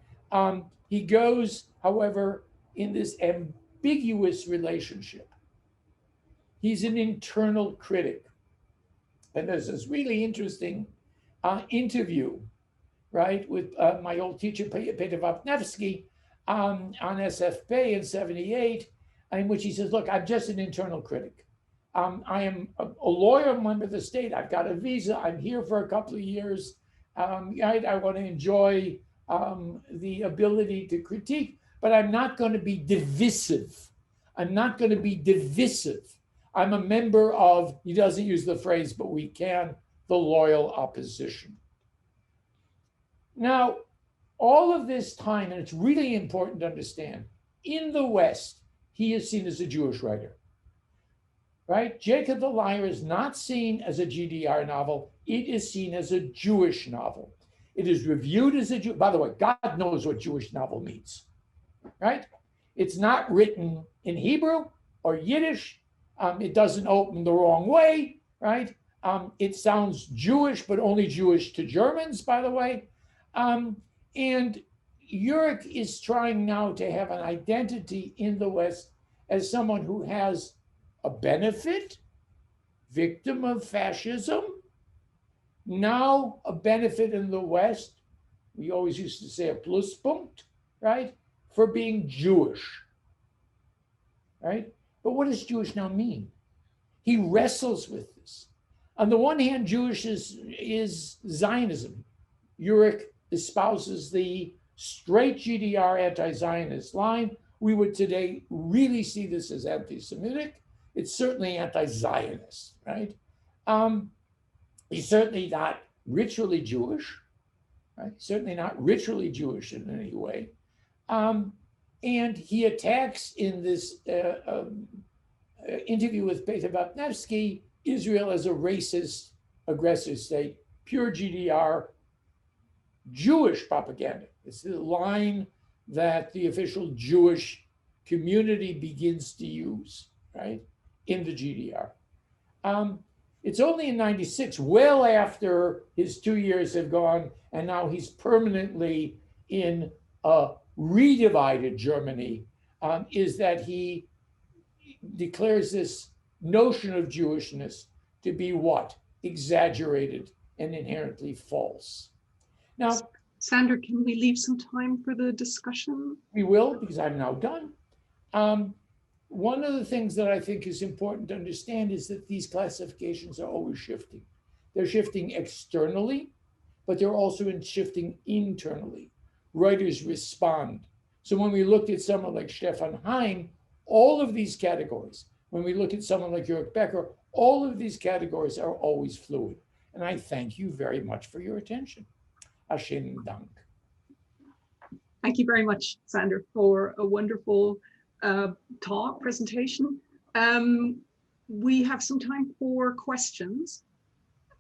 He goes, however, in this ambiguous relationship. He's an internal critic. And there's this really interesting interview, right, with my old teacher, Peter Wapniewski, on SFP in '78, in which he says, look, I'm just an internal critic. I am a lawyer member of the state. I've got a visa. I'm here for a couple of years. Right? I want to enjoy the ability to critique, but I'm not going to be divisive. I'm not going to be divisive. I'm a member of, he doesn't use the phrase, but we can, the loyal opposition. Now, all of this time, and it's really important to understand, in the West, he is seen as a Jewish writer, right? Jacob the Liar is not seen as a GDR novel. It is seen as a Jewish novel. It is reviewed as a Jew. By the way, God knows what Jewish novel means, right? It's not written in Hebrew or Yiddish. It doesn't open the wrong way, right? It sounds Jewish, but only Jewish to Germans, by the way. And Jurek is trying now to have an identity in the West as someone who has a benefit, victim of fascism, now a benefit in the West. We always used to say a pluspunkt, right? For being Jewish, right? But what does Jewish now mean? He wrestles with this. On the one hand, Jewish is Zionism. Jurek espouses the straight GDR anti-Zionist line. We would today really see this as anti-Semitic. It's certainly anti-Zionist, right? He's certainly not ritually Jewish, right? Certainly not ritually Jewish in any way. And he attacks in this interview with Peter Wapniewski, Israel as a racist, aggressive state, pure GDR, Jewish propaganda. It's the line that the official Jewish community begins to use, right, in the GDR. It's only in '96, well after his 2 years have gone, and now he's permanently in a redivided Germany, is that he declares this notion of Jewishness to be what? Exaggerated and inherently false. Now, Sandra, can we leave some time for the discussion? We will, because I'm now done. One of the things that I think is important to understand is that these classifications are always shifting. They're shifting externally, but they're also shifting internally. Writers respond. So when we looked at someone like Stefan Heim, all of these categories, when we look at someone like Jurek Becker, all of these categories are always fluid. And I thank you very much for your attention. Hashem Dank. Thank you very much, Sandra, for a wonderful presentation. We have some time for questions.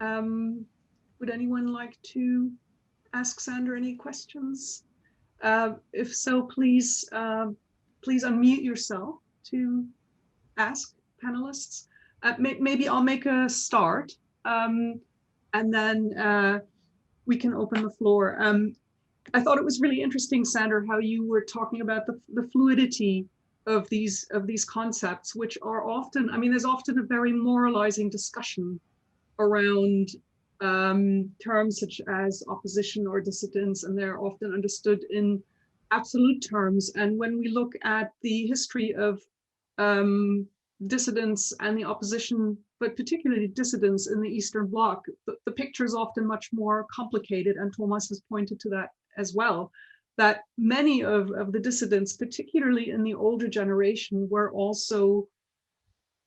Would anyone like to ask Sandra any questions? If so, please unmute yourself to ask panelists. Maybe I'll make a start, and then we can open the floor. I thought it was really interesting, Sandra, how you were talking about the fluidity of these concepts, which are often, I mean, there's often a very moralizing discussion around terms such as opposition or dissidents, and they're often understood in absolute terms. And when we look at the history of dissidents and the opposition, but particularly dissidents in the Eastern Bloc, the picture is often much more complicated, and Thomas has pointed to that as well, that many of the dissidents, particularly in the older generation, were also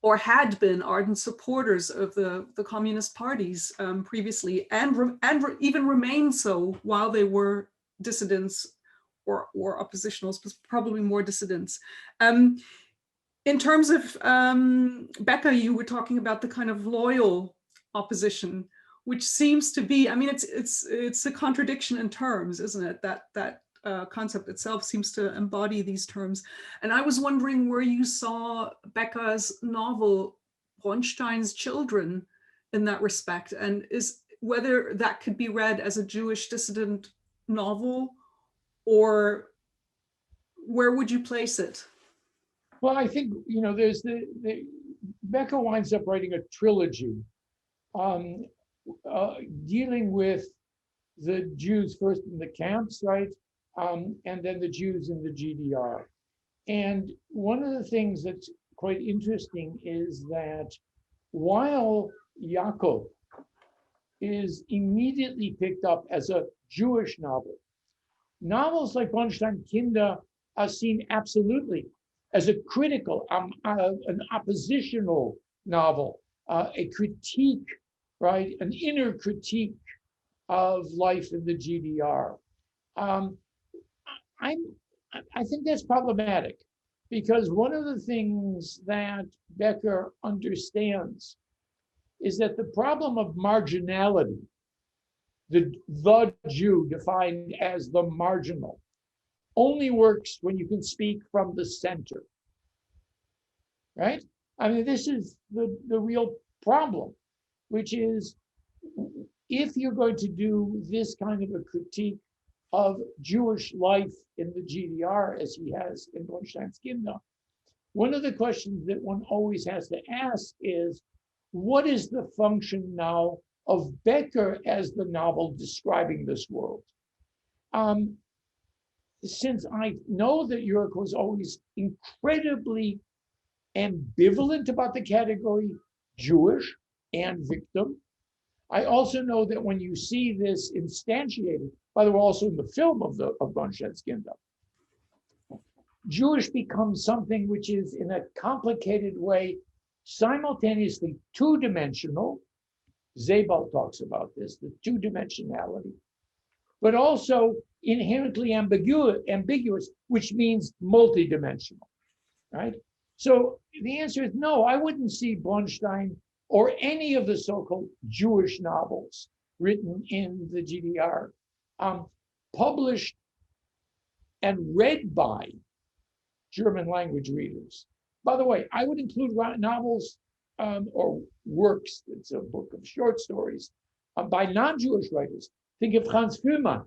or had been ardent supporters of the communist parties previously, and even remain so while they were dissidents or oppositionals, but probably more dissidents. In terms of Becker, you were talking about the kind of loyal opposition, which seems to be, I mean, it's a contradiction in terms, isn't it? That concept itself seems to embody these terms. And I was wondering where you saw Becker's novel Bronstein's Children in that respect, and whether that could be read as a Jewish dissident novel, or where would you place it? Well, I think, there's Becker winds up writing a trilogy dealing with the Jews first in the camps, right? And then the Jews in the GDR. And one of the things that's quite interesting is that while Yaakov is immediately picked up as a Jewish novel, novels like Bronstein Kinder are seen absolutely as a critical, an oppositional novel, a critique, right? An inner critique of life in the GDR. I think that's problematic, because one of the things that Becker understands is that the problem of marginality, the Jew defined as the marginal, only works when you can speak from the center, right? I mean, this is the real problem, which is if you're going to do this kind of a critique of Jewish life in the GDR, as he has in Bronstein's Kinder, one of the questions that one always has to ask is, what is the function now of Becker as the novel describing this world? Since I know that Jurek was always incredibly ambivalent about the category Jewish and victim, I also know that when you see this instantiated, by the way, also in the film of Bronstein's Kinder, Jewish becomes something which is in a complicated way simultaneously two-dimensional. Zabel talks about this, the two-dimensionality, but also inherently ambiguous, which means multidimensional, right? So the answer is no, I wouldn't see Bronstein or any of the so-called Jewish novels written in the GDR published and read by German language readers. By the way, I would include novels or works, it's a book of short stories, by non-Jewish writers. Think of Franz Fuhrmann,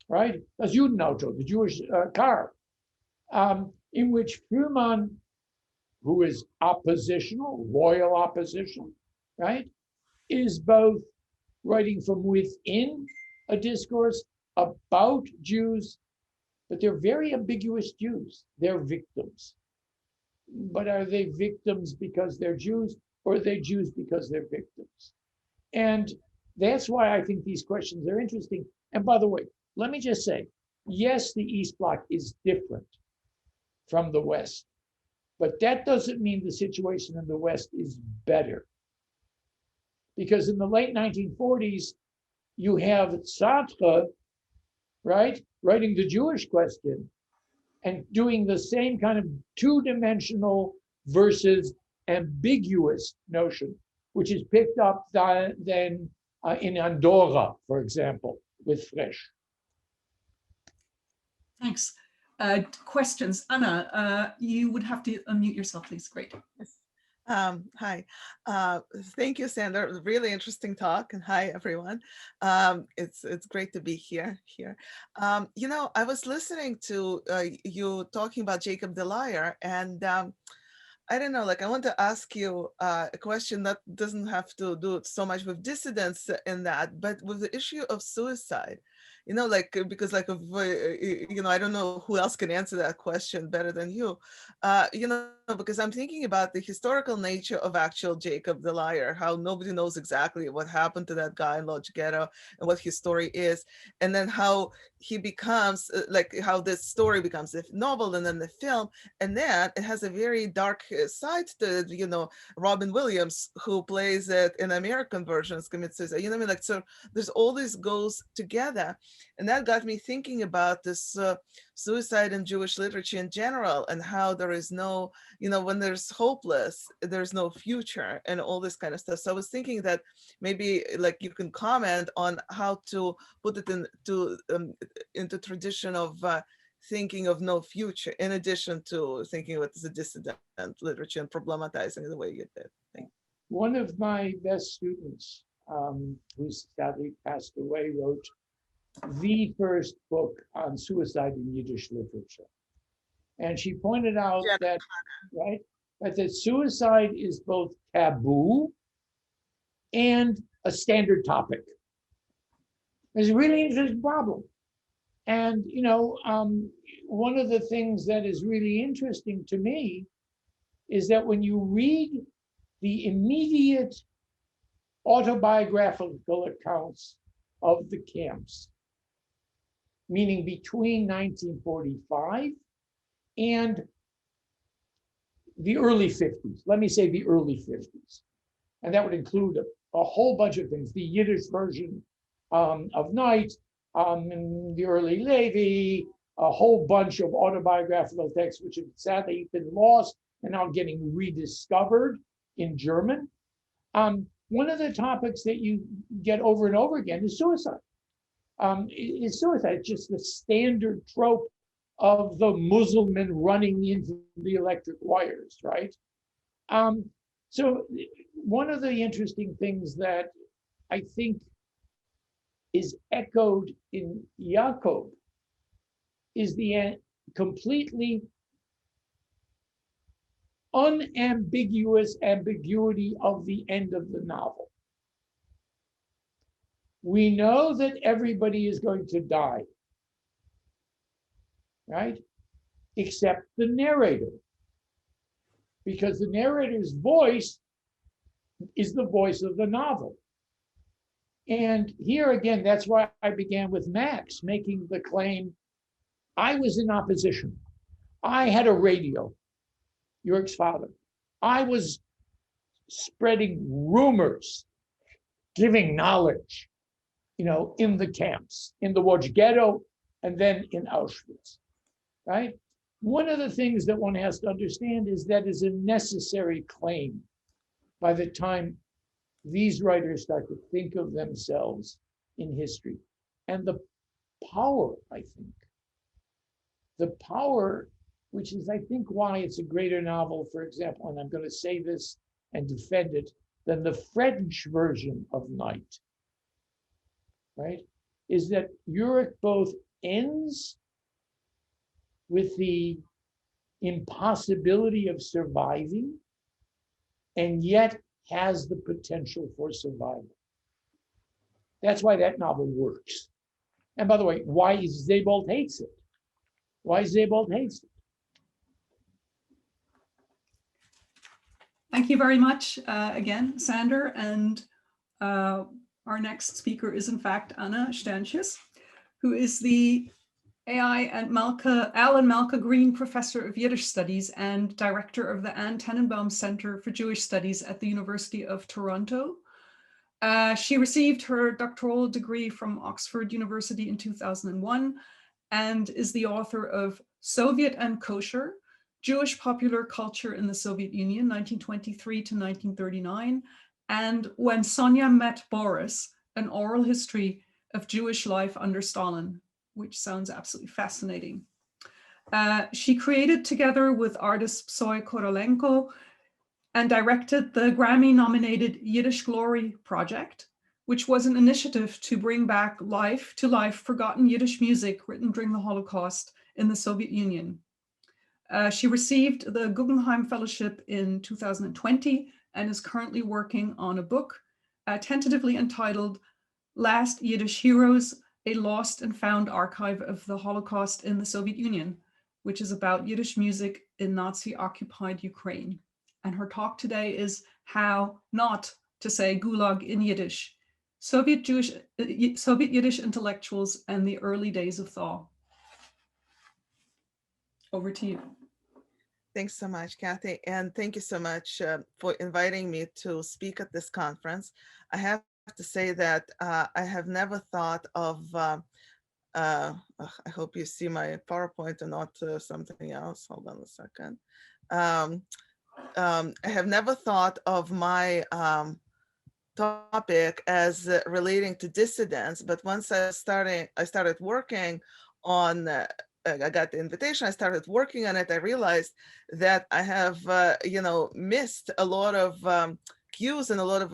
right? Das Judenauto, the Jewish car, in which Fuhrmann, who is oppositional, loyal opposition, right, is both writing from within a discourse about Jews, but they're very ambiguous Jews. They're victims. But are they victims because they're Jews, or are they Jews because they're victims? And that's why I think these questions are interesting. And by the way, let me just say, yes, the East Bloc is different from the West, but that doesn't mean the situation in the West is better. Because in the late 1940s, you have Sartre, right, writing the Jewish question and doing the same kind of two-dimensional versus ambiguous notion, which is picked up then in Andorra, for example, with Fresh. Thanks. Questions? Anna, you would have to unmute yourself, please. Great. Yes. Hi. Thank you, Sandra. Really interesting talk. And hi, everyone. It's great to be here. I was listening to you talking about Jacob the Liar, and I don't know, I want to ask you a question that doesn't have to do so much with dissidents in that, but with the issue of suicide. Because I don't know who else can answer that question better than you, because I'm thinking about the historical nature of actual Jacob the Liar, how nobody knows exactly what happened to that guy in Lodz Ghetto and what his story is. And then how he becomes, how this story becomes a novel and then the film. And then it has a very dark side to it. Robin Williams, who plays it in American versions, commits suicide. So there's all this goes together. media. And that got me thinking about this suicide in Jewish literature in general, and how there is no, when there's hopeless, there's no future and all this kind of stuff. So I was thinking that maybe like you can comment on how to put it into tradition of thinking of no future, in addition to thinking about the dissident literature and problematizing the way you did. Thank you. One of my best students, who sadly passed away, wrote the first book on suicide in Yiddish literature. And she pointed out that, right, that suicide is both taboo and a standard topic. It's a really interesting problem. And, one of the things that is really interesting to me is that when you read the immediate autobiographical accounts of the camps, meaning between 1945 and the early 50s, let me say the early 50s. And that would include a whole bunch of things, the Yiddish version of Night, in the early Levi, a whole bunch of autobiographical texts, which have sadly been lost and now getting rediscovered in German. One of the topics that you get over and over again is suicide. It's just the standard trope of the Muslim running into the electric wires, right? So one of the interesting things that I think is echoed in Jakob is the completely unambiguous ambiguity of the end of the novel. We know that everybody is going to die, right? Except the narrator, because the narrator's voice is the voice of the novel. And here again, that's why I began with Max making the claim, I was in opposition. I had a radio, Jurek's father. I was spreading rumors, giving knowledge, in the camps, in the Łódź ghetto, and then in Auschwitz, right? One of the things that one has to understand is that is a necessary claim by the time these writers start to think of themselves in history. And the power, I think, which is, I think, why it's a greater novel, for example, and I'm going to say this and defend it, than the French version of Night, right? Is that Jurek both ends with the impossibility of surviving and yet has the potential for survival. That's why that novel works. And by the way, why Sebald hates it. Why Sebald hates it. Thank you very much again, Sander. And our next speaker is in fact Anna Shternshis, who is the A.I. and Alan Malka Green Professor of Yiddish Studies and Director of the Anne Tenenbaum Center for Jewish Studies at the University of Toronto. She received her doctoral degree from Oxford University in 2001 and is the author of Soviet and Kosher, Jewish Popular Culture in the Soviet Union, 1923 to 1939, and When Sonia Met Boris, an oral history of Jewish life under Stalin, which sounds absolutely fascinating. She created, together with artist Psoy Korolenko, and directed the Grammy-nominated Yiddish Glory Project, which was an initiative to bring back to life forgotten Yiddish music written during the Holocaust in the Soviet Union. She received the Guggenheim Fellowship in 2020 and is currently working on a book tentatively entitled Last Yiddish Heroes, a Lost and Found Archive of the Holocaust in the Soviet Union, which is about Yiddish music in Nazi-occupied Ukraine. And her talk today is How Not to Say Gulag in Yiddish, Soviet Yiddish Intellectuals and the Early Days of Thaw. Over to you. Thanks so much, Kathy. And thank you so much for inviting me to speak at this conference. I have to say that I have never thought of I hope you see my PowerPoint and not something else. Hold on a second. I have never thought of my topic as relating to dissidents, but once I started working on, I got the invitation, I started working on it, I realized that I have, missed a lot of cues and a lot of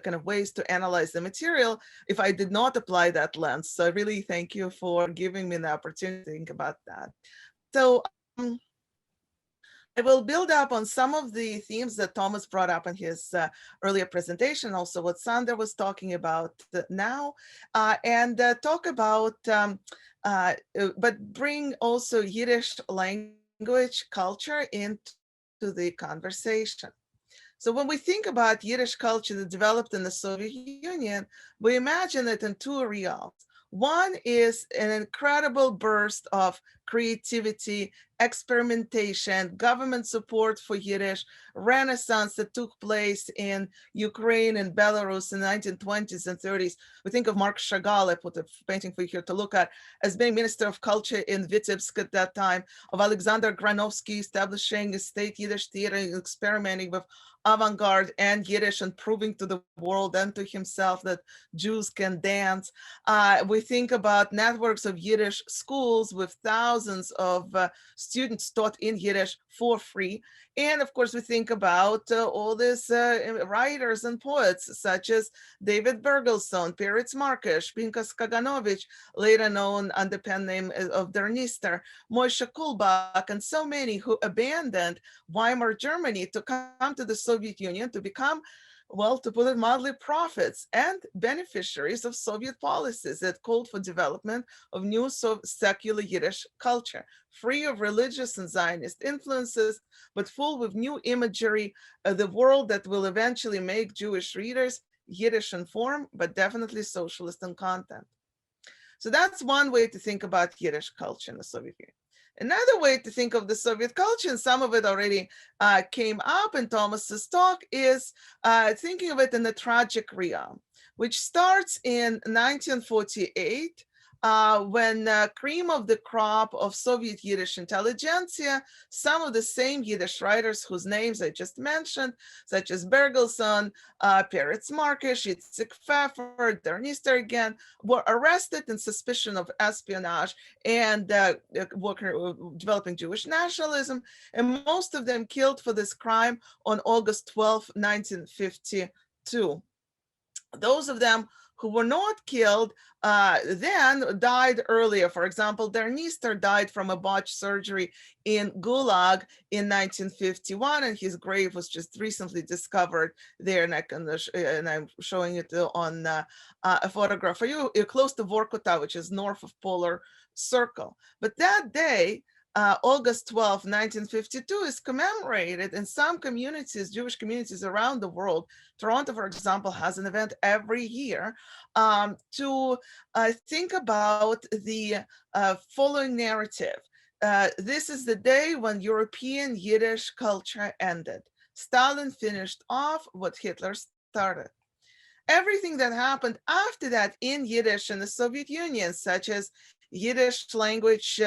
kind of ways to analyze the material if I did not apply that lens. So I really thank you for giving me the opportunity to think about that. So I will build up on some of the themes that Thomas brought up in his earlier presentation, also what Sander was talking about now, and talk about, but bring also Yiddish language culture into the conversation. So when we think about Yiddish culture that developed in the Soviet Union, we imagine it in two realms. One is an incredible burst of creativity, experimentation, government support for Yiddish, renaissance that took place in Ukraine and Belarus in the 1920s and 30s. We think of Mark Chagall, I put a painting for you here to look at, as being Minister of Culture in Vitebsk at that time, of Alexander Granovsky establishing a state Yiddish theater and experimenting with avant-garde and Yiddish and proving to the world and to himself that Jews can dance. We think about networks of Yiddish schools with thousands of students taught in Yiddish for free. And of course, we think about all these writers and poets such as David Bergelson, Peretz Markish, Pinkas Kaganovich, later known under the pen name of Dernister, Moshe Kulbach, and so many who abandoned Weimar Germany to come to the Soviet Union to become, well, to put it mildly, prophets and beneficiaries of Soviet policies that called for development of new secular Yiddish culture, free of religious and Zionist influences, but full with new imagery of the world that will eventually make Jewish readers Yiddish in form, but definitely socialist in content. So that's one way to think about Yiddish culture in the Soviet Union. Another way to think of the Soviet culture, and some of it already came up in Thomas's talk, is thinking of it in the tragic realm, which starts in 1948, when cream of the crop of Soviet Yiddish intelligentsia, some of the same Yiddish writers whose names I just mentioned, such as Bergelson, Peretz Markish, Yitzhak Pfeffer, Dernister again, were arrested in suspicion of espionage and developing Jewish nationalism, and most of them killed for this crime on August 12, 1952. Those of them who were not killed then died earlier. For example, Dernister died from a botched surgery in Gulag in 1951, and his grave was just recently discovered there, and I'm showing it on a photograph for you. You're close to Vorkuta, which is north of Polar Circle. But that day, August 12, 1952, is commemorated in some communities, Jewish communities around the world. Toronto, for example, has an event every year to think about the following narrative. This is the day when European Yiddish culture ended. Stalin finished off what Hitler started. Everything that happened after that in Yiddish in the Soviet Union, such as Yiddish language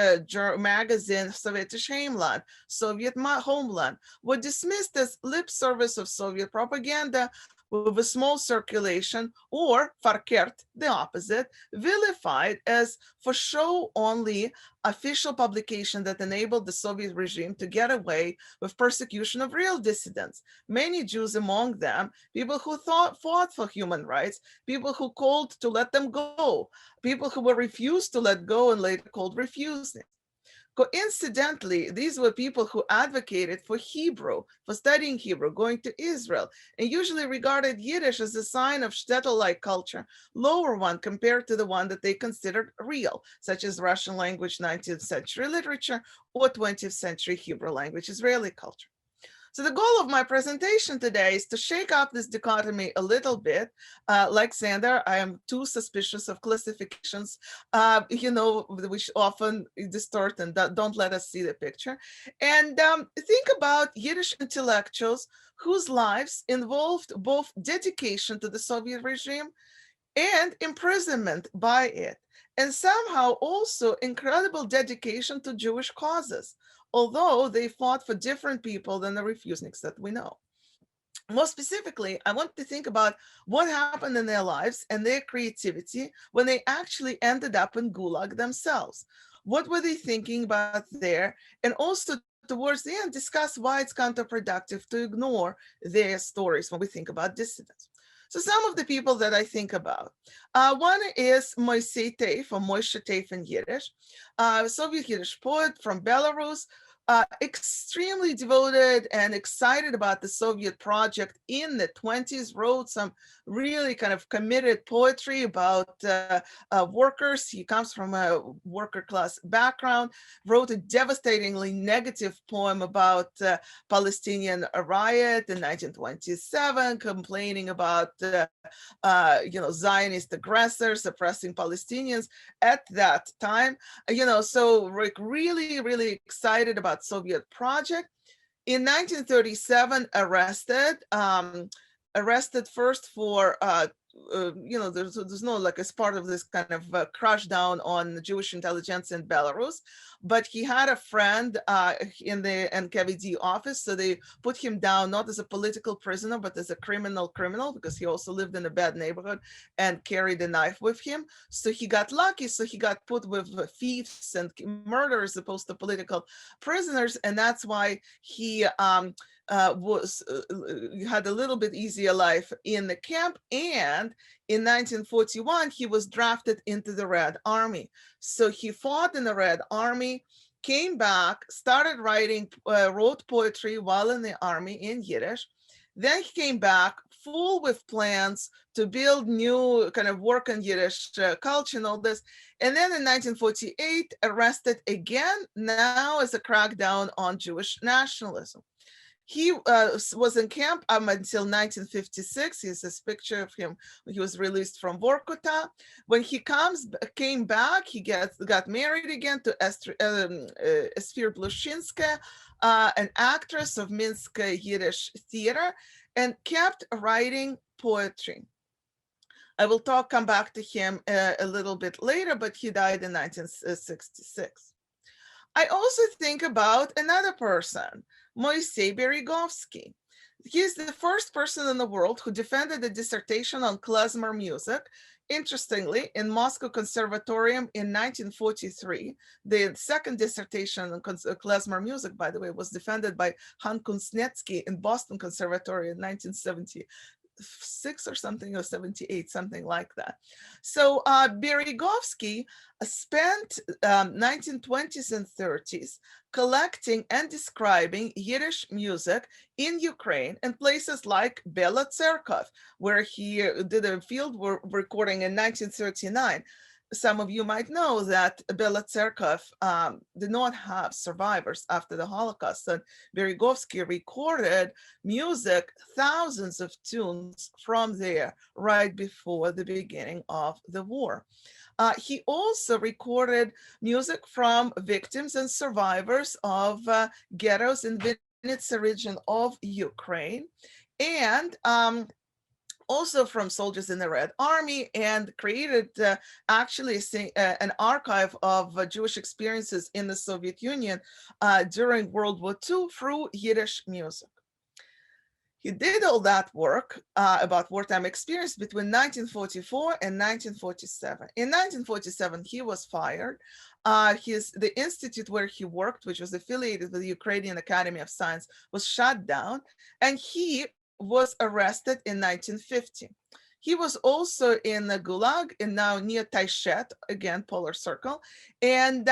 magazine, Sovetish Heimland, Soviet Homeland, were dismissed as lip service of Soviet propaganda with a small circulation, or verkehrt, the opposite, vilified as for show only official publication that enabled the Soviet regime to get away with persecution of real dissidents. Many Jews among them, people who fought for human rights, people who called to let them go, people who were refused to let go and later called refusing. Coincidentally, these were people who advocated for Hebrew, for studying Hebrew, going to Israel, and usually regarded Yiddish as a sign of shtetl-like culture, lower one compared to the one that they considered real, such as Russian language 19th century literature or 20th century Hebrew language Israeli culture. So the goal of my presentation today is to shake up this dichotomy a little bit. Like Sander, I am too suspicious of classifications, which often distort and don't let us see the picture. And think about Yiddish intellectuals whose lives involved both dedication to the Soviet regime and imprisonment by it, and somehow also incredible dedication to Jewish causes, although they fought for different people than the refuseniks that we know. More specifically, I want to think about what happened in their lives and their creativity when they actually ended up in Gulag themselves. What were they thinking about there? And also towards the end, discuss why it's counterproductive to ignore their stories when we think about dissidents. So some of the people that I think about. One is Moisei Teif, or Moshe Teif in Yiddish, Soviet Yiddish poet from Belarus, extremely devoted and excited about the Soviet project in the 20s, wrote some really kind of committed poetry about workers. He comes from a worker class background, wrote a devastatingly negative poem about Palestinian riot in 1927, complaining about Zionist aggressors oppressing Palestinians at that time. So Rick really, really excited about Soviet project. In 1937, arrested first for there's no, like, as part of this kind of crash down on the Jewish intelligence in Belarus, but he had a friend in the NKVD office, so they put him down not as a political prisoner, but as a criminal, because he also lived in a bad neighborhood and carried a knife with him. So he got lucky, so he got put with thieves and murderers as opposed to political prisoners, and that's why he had a little bit easier life in the camp. And in 1941, he was drafted into the Red Army. So he fought in the Red Army, came back, started writing, wrote poetry while in the army in Yiddish. Then he came back full with plans to build new kind of work in Yiddish culture and all this. And then in 1948, arrested again, now as a crackdown on Jewish nationalism. He was in camp until 1956. Here's this picture of him when he was released from Vorkuta. When he came back, he got married again to Esther Blushinska, an actress of Minsk Yiddish theater, and kept writing poetry. I will come back to him a little bit later, but he died in 1966. I also think about another person, Moisei Beregovsky. He's the first person in the world who defended a dissertation on klezmer music, interestingly, in Moscow Conservatorium in 1943. The second dissertation on klezmer music, by the way, was defended by Han Kuznetsky in Boston Conservatory in 1976 or something, or 78, something like that. So Beregovsky spent 1920s and 30s collecting and describing Yiddish music in Ukraine and places like Bela Tserkov, where he did a field recording in 1939. Some of you might know that Bela Tserkov did not have survivors after the Holocaust, and Beregovsky recorded music, thousands of tunes from there right before the beginning of the war. He also recorded music from victims and survivors of ghettos in Vinnytsia region of Ukraine, and also from soldiers in the Red Army, and created actually an archive of Jewish experiences in the Soviet Union during World War II through Yiddish music. He did all that work about wartime experience between 1944 and 1947. In 1947, he was fired. The institute where he worked, which was affiliated with the Ukrainian Academy of Science, was shut down, and he was arrested in 1950. He was also in the Gulag, and now near Taishet, again, polar circle, and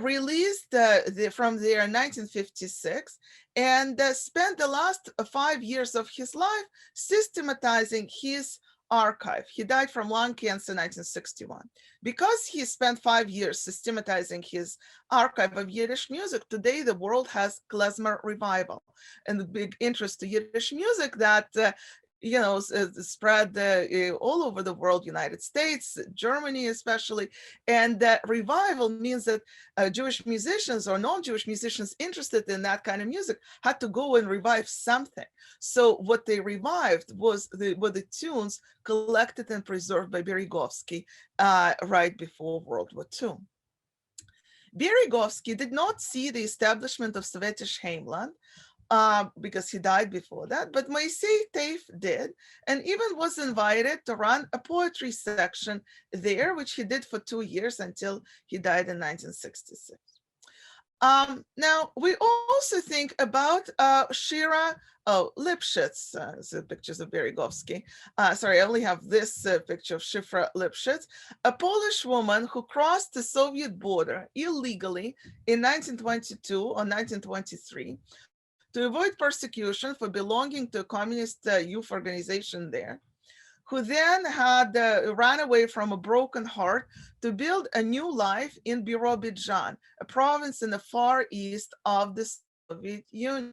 released from there in 1956, and spent the last 5 years of his life systematizing his archive. He died from lung cancer in 1961. Because he spent 5 years systematizing his archive of Yiddish music, today the world has klezmer revival and the big interest to Yiddish music that spread all over the world, United States, Germany especially. And that revival means that Jewish musicians or non-Jewish musicians interested in that kind of music had to go and revive something. So what they revived were the tunes collected and preserved by Berezovsky right before World War II. Berezovsky did not see the establishment of Sovetish Heimland, because he died before that, but Moisei Teif did, and even was invited to run a poetry section there, which he did for 2 years until he died in 1966. Now, we also think about Shira Lipschitz. So pictures of Berezovsky. Sorry, I only have this picture of Shifra Lipschitz, a Polish woman who crossed the Soviet border illegally in 1922 or 1923 to avoid persecution for belonging to a communist youth organization there, who then had ran away from a broken heart to build a new life in Birobidzhan, a province in the far east of the Soviet Union.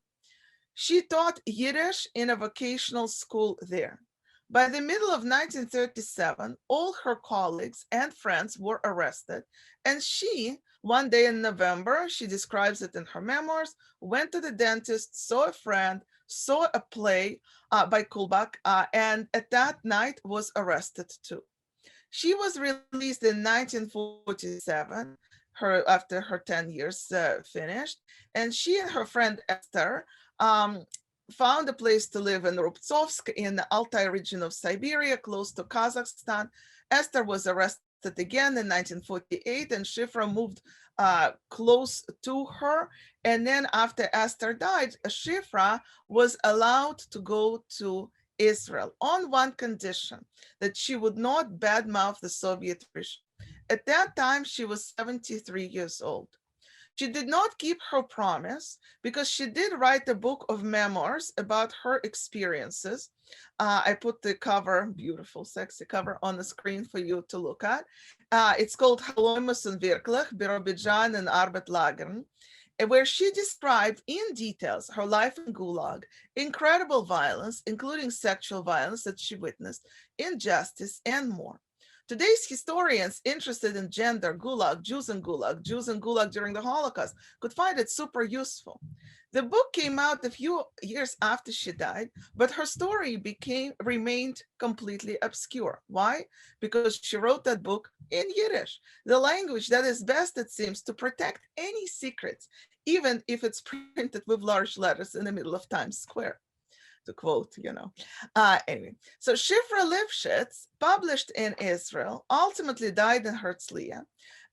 She taught Yiddish in a vocational school there. By the middle of 1937, all her colleagues and friends were arrested, and she, one day in November, she describes it in her memoirs, went to the dentist, saw a friend, saw a play by Gulag, and at that night was arrested too. She was released in 1947, after her 10 years finished, and she and her friend Esther found a place to live in Rubtsovsk in the Altai region of Siberia, close to Kazakhstan. Esther was arrested again in 1948, and Shifra moved close to her. And then after Esther died, Shifra was allowed to go to Israel on one condition, that she would not badmouth the Soviet regime. At that time, she was 73 years old. She did not keep her promise because she did write a book of memoirs about her experiences. I put the cover, beautiful, sexy cover, on the screen for you to look at. It's called Halomus und Virklich, Birobidzhan and Arbeitslagern, where she described in details her life in Gulag, incredible violence, including sexual violence that she witnessed, injustice, and more. Today's historians interested in gender, Gulag, Jews and Gulag during the Holocaust could find it super useful. The book came out a few years after she died, but her story remained completely obscure. Why? Because she wrote that book in Yiddish, the language that is best, it seems, to protect any secrets, even if it's printed with large letters in the middle of Times Square. To quote, anyway. So Shifra Lipschitz, published in Israel, ultimately died in Herzliya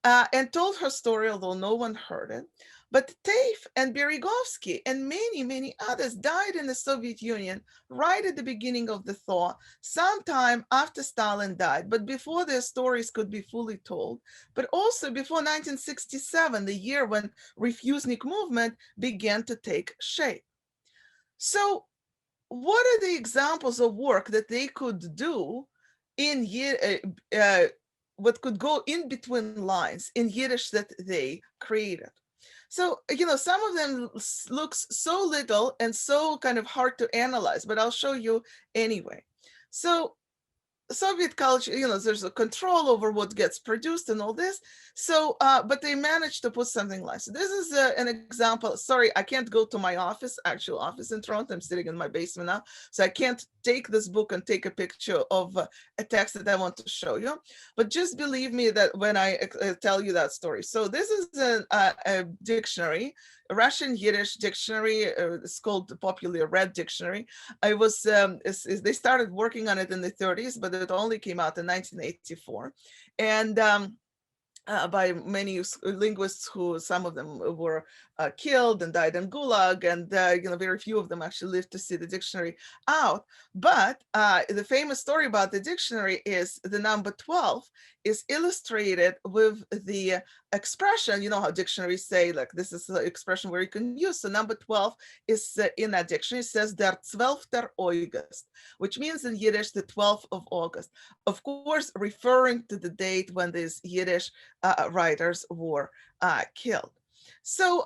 and told her story, although no one heard it. But Teif and Berezovsky and many, many others died in the Soviet Union right at the beginning of the Thaw, sometime after Stalin died, but before their stories could be fully told, but also before 1967, the year when Refusnik movement began to take shape. So what are the examples of work that they could do in what could go in between lines in Yiddish that they created? So, some of them looks so little and so kind of hard to analyze, but I'll show you anyway. So Soviet culture, there's a control over what gets produced and all this. So, but they managed to put something like, so this is an example. Sorry, I can't go to my actual office in Toronto. I'm sitting in my basement now. So I can't take this book and take a picture of a text that I want to show you. But just believe me that when I tell you that story. So this is a dictionary, a Russian Yiddish dictionary. It's called the popularly Red Dictionary. I was, they started working on it in the 30s, but it only came out in 1984. And by many linguists who, some of them were killed and died in Gulag, and very few of them actually lived to see the dictionary out. But the famous story about the dictionary is the number 12 is illustrated with the expression, how dictionaries say, like, this is the expression where you can use. So number 12 is in that dictionary, it says der 12. August, which means in Yiddish, the 12th of August. Of course, referring to the date when these Yiddish writers were killed. So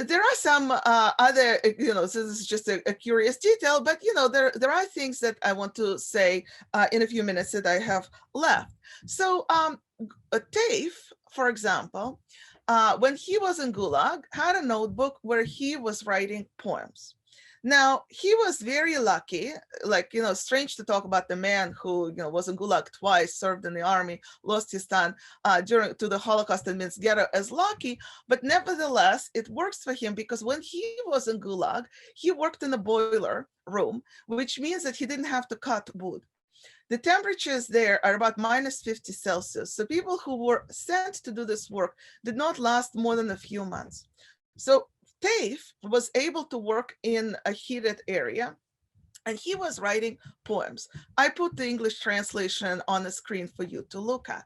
there are some other, so this is just a curious detail, but there are things that I want to say in a few minutes that I have left. So Thaw, for example, when he was in Gulag, had a notebook where he was writing poems. Now, he was very lucky, strange to talk about the man who, was in Gulag twice, served in the army, lost his son to the Holocaust and Minsk ghetto as lucky, but nevertheless, it works for him because when he was in Gulag, he worked in a boiler room, which means that he didn't have to cut wood. The temperatures there are about -50 Celsius. So people who were sent to do this work did not last more than a few months. So Thaw was able to work in a heated area, and he was writing poems. I put the English translation on the screen for you to look at.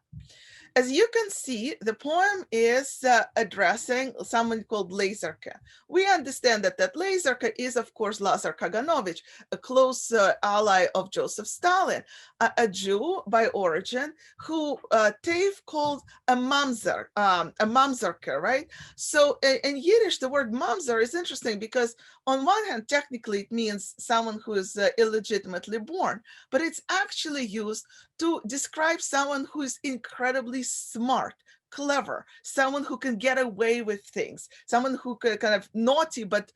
As you can see, the poem is addressing someone called Lazarka. We understand that Lazarka is, of course, Lazar Kaganovich, a close ally of Joseph Stalin, a Jew by origin who Thaw called a mamzerker, right? So in Yiddish, the word mamzer is interesting because on one hand, technically it means someone who is illegitimately born, but it's actually used to describe someone who is incredibly smart, clever, someone who can get away with things, someone who can kind of naughty, but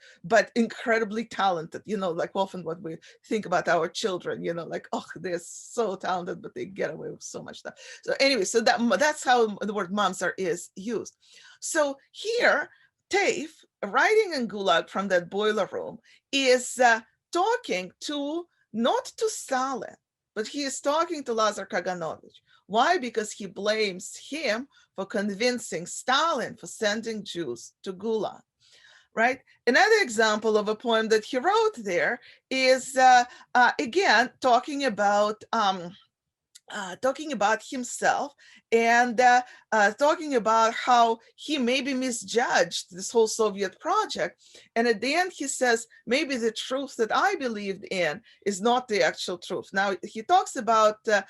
incredibly talented, like often what we think about our children, like, oh, they're so talented, but they get away with so much stuff. So anyway, so that's how the word mamzer is used. So here, Thaw, writing in Gulag from that boiler room, is talking not to Stalin, but he is talking to Lazar Kaganovich. Why? Because he blames him for convincing Stalin for sending Jews to Gulag, right? Another example of a poem that he wrote there is, again, talking about himself and talking about how he maybe misjudged this whole Soviet project. And at the end, he says, maybe the truth that I believed in is not the actual truth. Now, he talks about the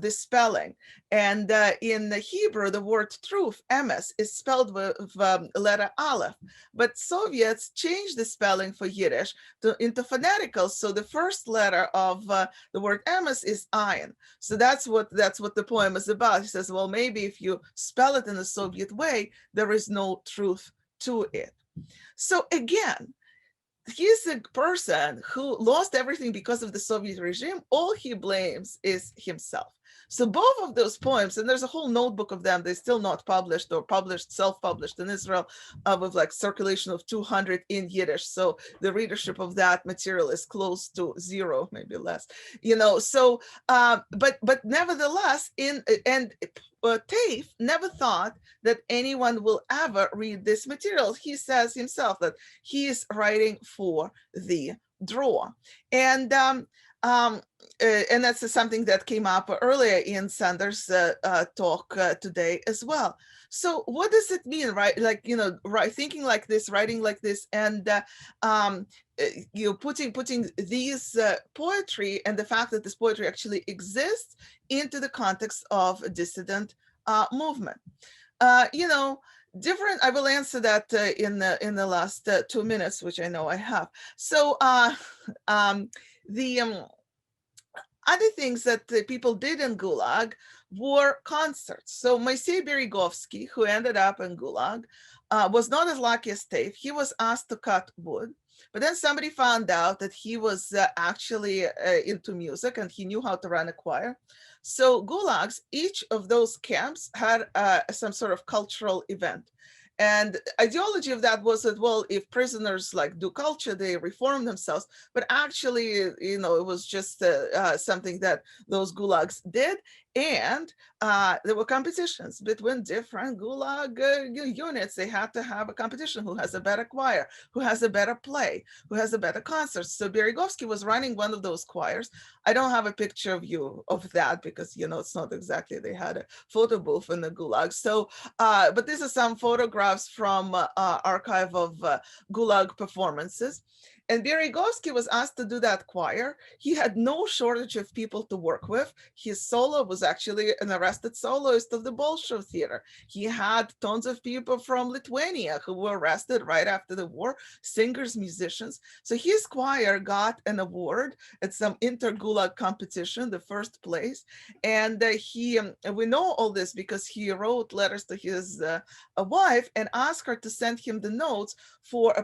spelling. And in the Hebrew, the word truth, emes, is spelled with letter aleph. But Soviets changed the spelling for Yiddish into phoneticals. So the first letter of the word emes is ayin. So that's what the poem is about. He says, well, maybe if you spell it in the Soviet way, there is no truth to it. So again, he's a person who lost everything because of the Soviet regime. All he blames is himself. So both of those poems, and there's a whole notebook of them, they're still not published or published, self-published in Israel, with like circulation of 200 in Yiddish. So the readership of that material is close to zero, maybe less, so, but nevertheless, Thaw never thought that anyone will ever read this material. He says himself that he is writing for the draw. And that's something that came up earlier in Sanders' talk today as well. So what does it mean, right? Like, thinking like this, writing like this, and putting these poetry and the fact that this poetry actually exists into the context of a dissident movement. Different. I will answer that in the last 2 minutes, which I know I have. So the other things that the people did in Gulag were concerts. So Moisei Berigovsky, who ended up in Gulag, was not as lucky as Thaw. He was asked to cut wood, but then somebody found out that he was actually into music and he knew how to run a choir. So gulags, each of those camps had some sort of cultural event. And ideology of that was that, well, if prisoners do culture, they reform themselves. But actually, it was just something that those gulags did. And there were competitions between different gulag units. They had to have a competition. Who has a better choir? Who has a better play? Who has a better concert? So Berigovsky was running one of those choirs. I don't have a picture of you of that because, it's not exactly, they had a photo booth in the gulag. So, but these are some photographs from archive of gulag performances. And Berezovsky was asked to do that choir. He had no shortage of people to work with. His solo was actually an arrested soloist of the Bolshoi theater. He had tons of people from Lithuania who were arrested right after the war, singers, musicians. So his choir got an award at some inter-Gulag competition, the first place. And we know all this because he wrote letters to his wife and asked her to send him the notes for a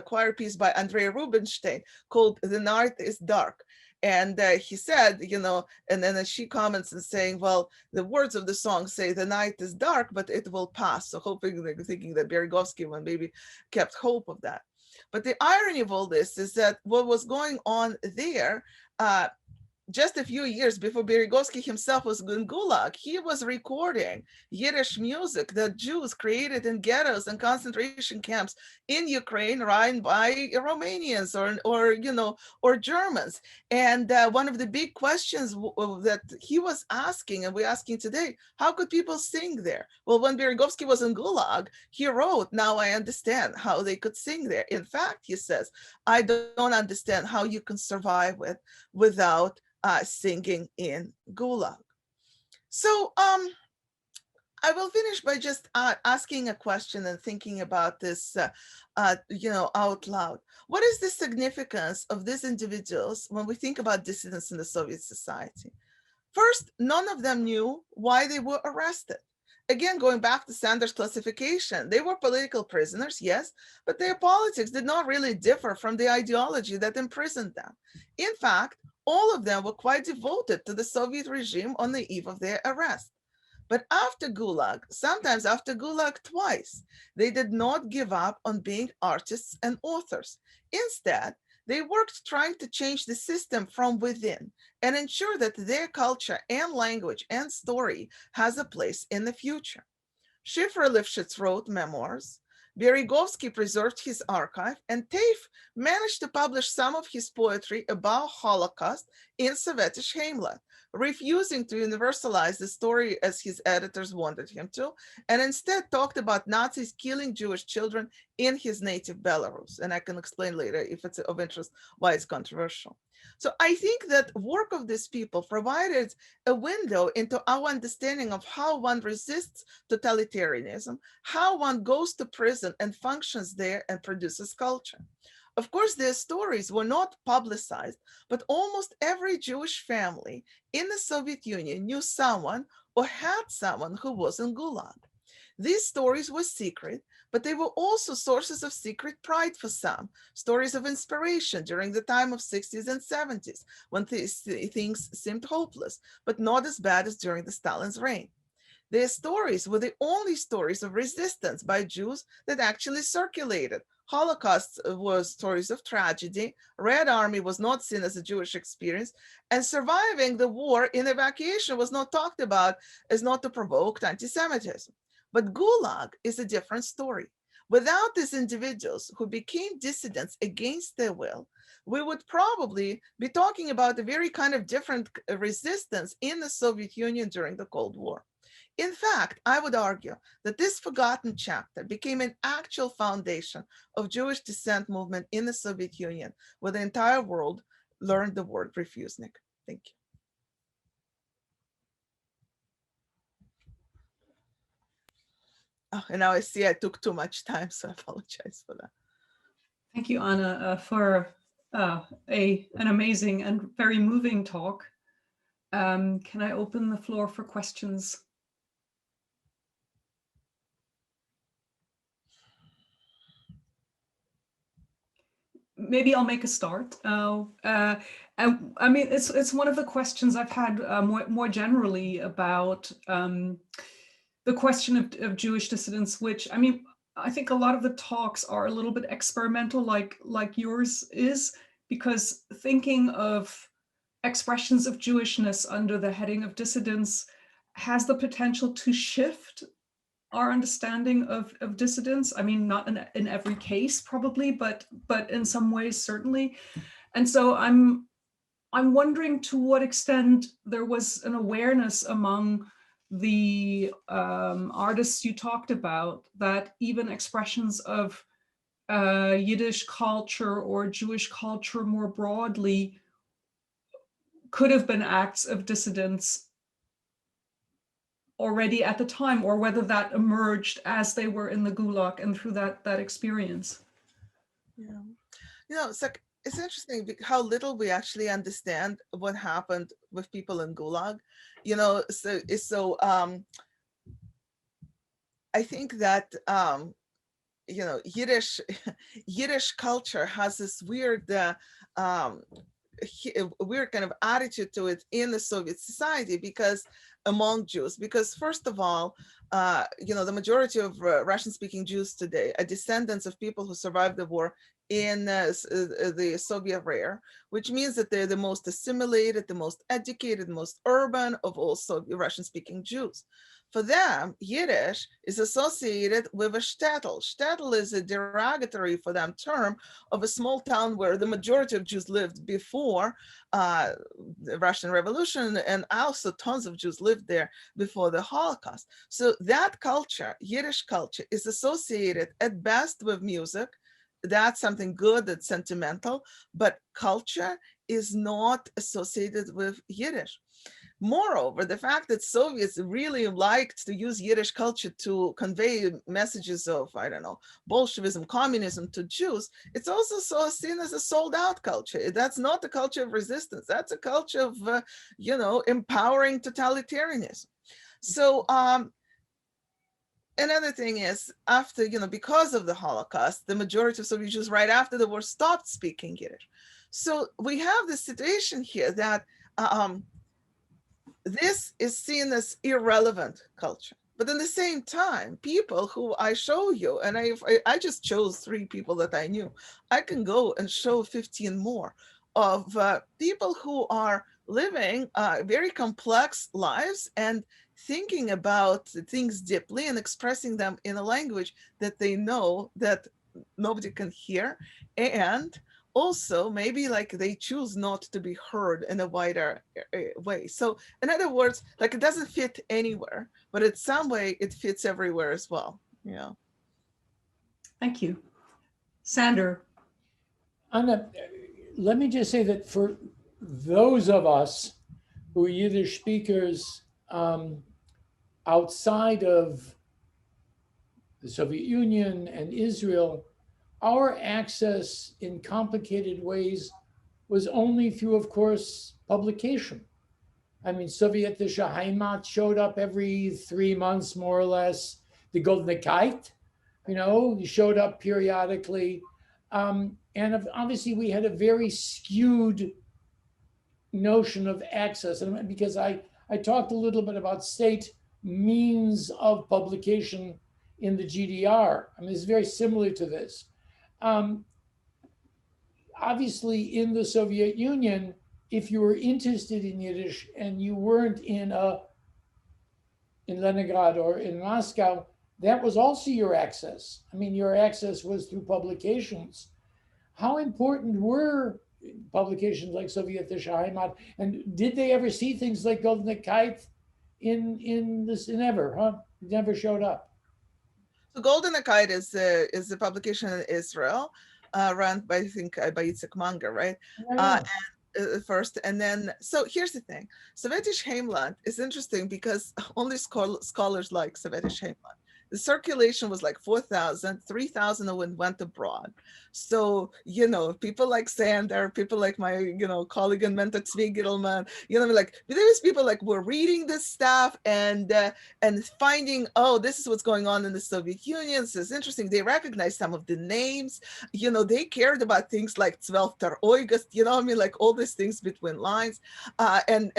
choir piece by Andrei Rubinstein called "The Night is Dark." And he said, you know, and then she comments and saying, well, the words of the song say the night is dark, but it will pass. So thinking that Berezovsky maybe kept hope of that. But the irony of all this is that what was going on there, just a few years before Berezovsky himself was in Gulag, he was recording Yiddish music that Jews created in ghettos and concentration camps in Ukraine, written by Romanians or Germans. And one of the big questions that he was asking, and we're asking today, how could people sing there? Well, when Berezovsky was in Gulag, he wrote, "Now I understand how they could sing there. In fact," he says, "I don't understand how you can survive without singing in Gulag." So I will finish by just asking a question and thinking about this, out loud. What is the significance of these individuals when we think about dissidents in the Soviet society? First, none of them knew why they were arrested. Again, going back to Sanders' classification, they were political prisoners, yes, but their politics did not really differ from the ideology that imprisoned them. In fact, all of them were quite devoted to the Soviet regime on the eve of their arrest. But after Gulag, sometimes after Gulag twice, they did not give up on being artists and authors. Instead, they worked trying to change the system from within and ensure that their culture and language and story has a place in the future. Shifra Lifshitz wrote memoirs. Berezovsky preserved his archive, and Thaw managed to publish some of his poetry about Holocaust in Sovetish Heimlet, refusing to universalize the story as his editors wanted him to, and instead talked about Nazis killing Jewish children in his native Belarus. And I can explain later, if it's of interest, why it's controversial. So I think that work of these people provided a window into our understanding of how one resists totalitarianism, how one goes to prison and functions there and produces culture. Of course, their stories were not publicized, but almost every Jewish family in the Soviet Union knew someone or had someone who was in Gulag. These stories were secret, but they were also sources of secret pride for some, stories of inspiration during the time of 60s and 70s, when things seemed hopeless, but not as bad as during the Stalin's reign. Their stories were the only stories of resistance by Jews that actually circulated. Holocaust was stories of tragedy, Red Army was not seen as a Jewish experience, and surviving the war in evacuation was not talked about as not to provoke anti-Semitism. But Gulag is a different story. Without these individuals who became dissidents against their will, we would probably be talking about a very kind of different resistance in the Soviet Union during the Cold War. In fact, I would argue that this forgotten chapter became an actual foundation of Jewish dissent movement in the Soviet Union, where the entire world learned the word refusnik. Thank you. Oh, and now I see I took too much time, so I apologize for that. Thank you, Anna, for an amazing and very moving talk. Can I open the floor for questions? Maybe I'll make a start. I mean, it's one of the questions I've had more generally about the question of Jewish dissidents, which, I mean, I think a lot of the talks are a little bit experimental, like yours is, because thinking of expressions of Jewishness under the heading of dissidents has the potential to shift our understanding of dissidents. I mean, not in every case probably, but in some ways certainly. And so I'm wondering to what extent there was an awareness among the artists you talked about that even expressions of Yiddish culture or Jewish culture more broadly could have been acts of dissidence already at the time, or whether that emerged as they were in the Gulag and through that experience. Yeah, it's like, it's interesting how little we actually understand what happened with people in Gulag. I think that Yiddish culture has this weird weird kind of attitude to it in the Soviet society, because among Jews, because first of all, the majority of Russian-speaking Jews today are descendants of people who survived the war in the Soviet era, which means that they're the most assimilated, the most educated, most urban of all Russian-speaking Jews. For them, Yiddish is associated with a shtetl. Shtetl is a derogatory for them term of a small town where the majority of Jews lived before the Russian Revolution, and also tons of Jews lived there before the Holocaust. So that culture, Yiddish culture, is associated at best with music. That's something good, that's sentimental, but culture is not associated with Yiddish. Moreover, the fact that Soviets really liked to use Yiddish culture to convey messages of, I don't know, Bolshevism, communism to Jews, it's also seen as a sold out culture. That's not a culture of resistance. That's a culture of, empowering totalitarianism. So, another thing is, after, because of the Holocaust, the majority of Soviet Jews right after the war stopped speaking Yiddish. So we have this situation here that this is seen as irrelevant culture. But in the same time, people who I show you, and I just chose 3 people that I knew, I can go and show 15 more of people who are living very complex lives and thinking about things deeply and expressing them in a language that they know that nobody can hear, and also maybe like they choose not to be heard in a wider way. So in other words, like it doesn't fit anywhere, but in some way it fits everywhere as well. Yeah. Thank you. Sander. Anna, let me just say that for those of us who are Yiddish speakers outside of the Soviet Union and Israel, our access in complicated ways was only through, of course, publication. I mean, Sovjetische Heimat showed up every 3 months, more or less. The Goldene Kite, showed up periodically. And obviously, we had a very skewed notion of access. And because I talked a little bit about state means of publication in the GDR. I mean, it's very similar to this. Obviously, in the Soviet Union, if you were interested in Yiddish and you weren't in Leningrad or in Moscow, that was also your access. I mean, your access was through publications. How important were publications like Sovjetische Heimat, and did they ever see things like Goldene Kite in this? Never, huh? It never showed up. So Goldene Kite is a publication in Israel, run by, I think, by Yitzhak Manger, right? Yeah. First, and then, so here's the thing. Sovjetisch Heimland is interesting because only scholars like Sovjetisch Heimland. The circulation was like 4,000, 3,000 went abroad. So, people like Sander, people like my, colleague and mentor Tzvi Gilman, like there was people like were reading this stuff and finding, oh, this is what's going on in the Soviet Union. This is interesting. They recognized some of the names, they cared about things like 12. August, like all these things between lines. And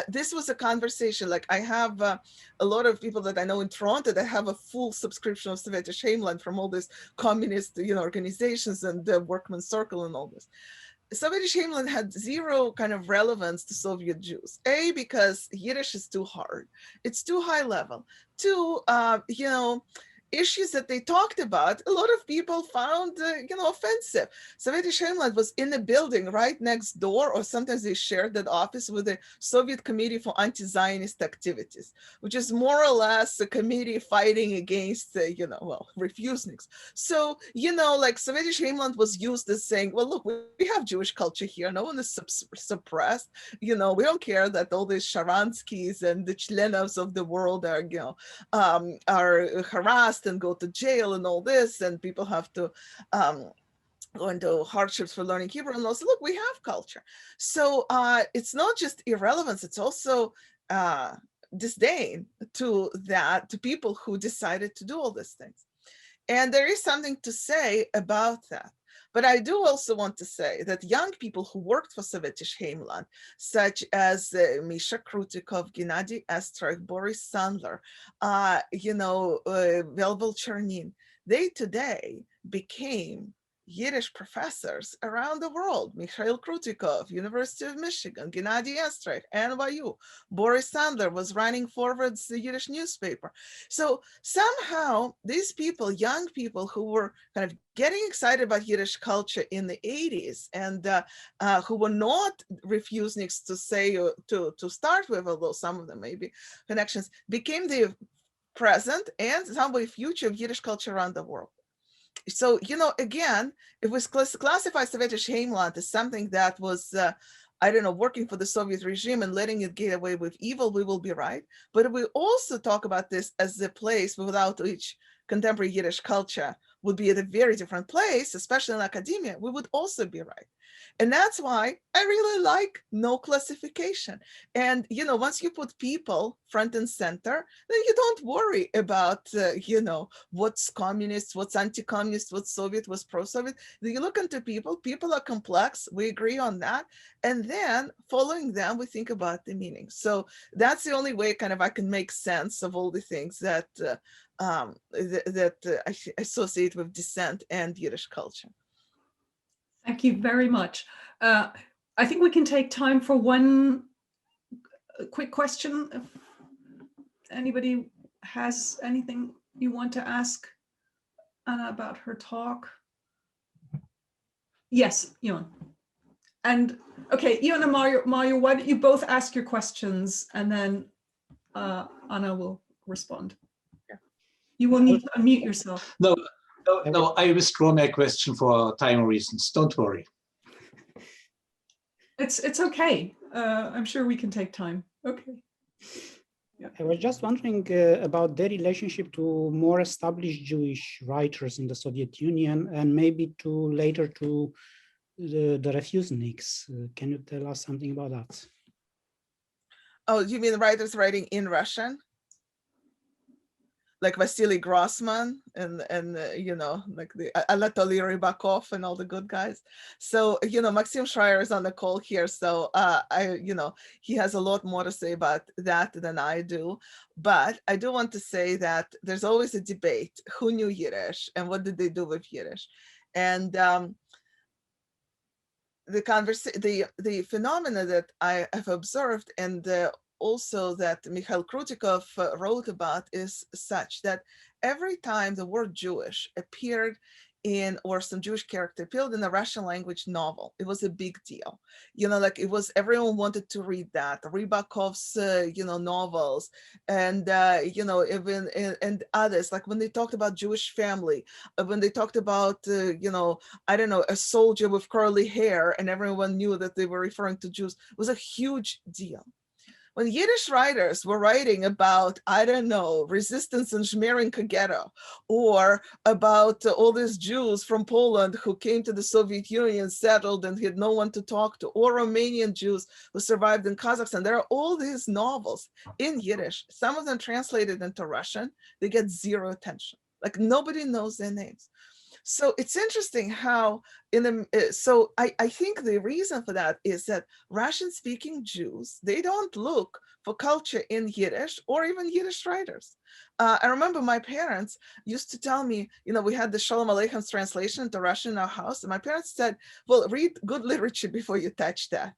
this was a conversation. Like I have a lot of people that I know in Toronto that have a full subscription of Sovjetisch Heimland from all these communist, organizations and the Workmen's Circle and all this. Sovjetisch Heimland had zero kind of relevance to Soviet Jews. A, because Yiddish is too hard. It's too high level. Two, issues that they talked about, a lot of people found, offensive. Sovietish Heimland was in a building right next door, or sometimes they shared that office with the Soviet Committee for Anti-Zionist Activities, which is more or less a committee fighting against, refuseniks. So, like Sovietish Heimland was used as saying, well, look, we have Jewish culture here. No one is suppressed. We don't care that all these Sharanskys and the Chlenovs of the world are, are harassed and go to jail and all this, and people have to go into hardships for learning Hebrew. And also, look, we have culture. So it's not just irrelevance, it's also disdain to people who decided to do all these things. And there is something to say about that. But I do also want to say that young people who worked for Sovietish Heimland, such as Misha Krutikov, Gennady Estrak, Boris Sandler, Velvel Chernin, they today became Yiddish professors around the world. Mikhail Krutikov, University of Michigan, Gennady Estrak, NYU. Boris Sandler was running Forward's Yiddish newspaper. So somehow these people, young people who were kind of getting excited about Yiddish culture in the 80s and who were not refuseniks to say, to start with, although some of them maybe connections, became the present and somehow future of Yiddish culture around the world. So, again, if we classify Sovietish Heimland as something that was, working for the Soviet regime and letting it get away with evil, we will be right. But if we also talk about this as the place without which contemporary Yiddish culture would be at a very different place, especially in academia, we would also be right. And that's why I really like no classification. And, once you put people front and center, then you don't worry about, what's communist, what's anti-communist, what's Soviet, what's pro-Soviet. You look into people are complex, we agree on that. And then following them, we think about the meaning. So that's the only way I can make sense of all the things that I associate with dissent and Yiddish culture. Thank you very much. I think we can take time for one quick question. If anybody has anything you want to ask Anna about her talk. Yes, Ion. And okay, Ion and Mario, why don't you both ask your questions and then Anna will respond. Yeah. You will need to unmute yourself. No, I withdraw my question for time reasons. Don't worry. It's okay. I'm sure we can take time. Okay. Yeah. I was just wondering about their relationship to more established Jewish writers in the Soviet Union and maybe later to the refuseniks. Can you tell us something about that? Oh, you mean writers writing in Russian? Like Vasily Grossman and like the Anatoly Rybakov and all the good guys. So, Maxim Schreier is on the call here. So he has a lot more to say about that than I do. But I do want to say that there's always a debate. Who knew Yiddish and what did they do with Yiddish? And the phenomena that I have observed and also that Mikhail Krutikov wrote about is such that every time the word Jewish appeared or some Jewish character appeared in a Russian language novel, it was a big deal. Everyone wanted to read that. Rybakov's, novels and, even and others, like when they talked about Jewish family, when they talked about, a soldier with curly hair and everyone knew that they were referring to Jews, it was a huge deal. When Yiddish writers were writing about, resistance in Żmierenka ghetto, or about all these Jews from Poland who came to the Soviet Union, settled and had no one to talk to, or Romanian Jews who survived in Kazakhstan, there are all these novels in Yiddish, some of them translated into Russian, they get zero attention. Like nobody knows their names. So it's interesting how I think the reason for that is that Russian-speaking Jews, they don't look for culture in Yiddish or even Yiddish writers. I remember my parents used to tell me, we had the Shalom Aleicham's translation into Russian in our house, and my parents said, well, read good literature before you touch that,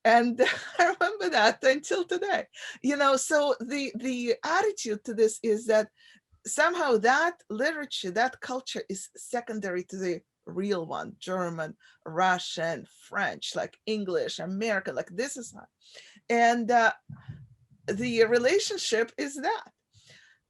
and I remember that until today, so the attitude to this is that somehow that literature, that culture is secondary to the real one, German, Russian, French, like English, American, like this is not. And the relationship is that.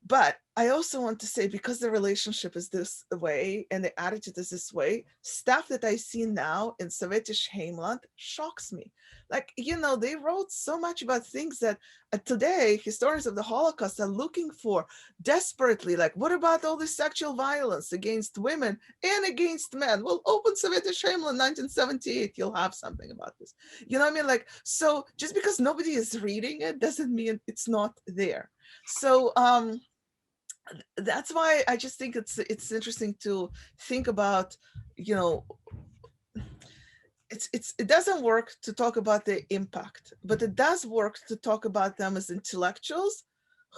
But I also want to say, because the relationship is this way and the attitude is this way, stuff that I see now in Sovetish Heimland shocks me. Like, you know, they wrote so much about things that today historians of the Holocaust are looking for desperately. Like, what about all the sexual violence against women and against men? Well, open Sovetish Heimland 1978, you'll have something about this. You know what I mean? Like, so just because nobody is reading it doesn't mean it's not there. So that's why I just think it's interesting to think about, you know, it doesn't work to talk about the impact, but it does work to talk about them as intellectuals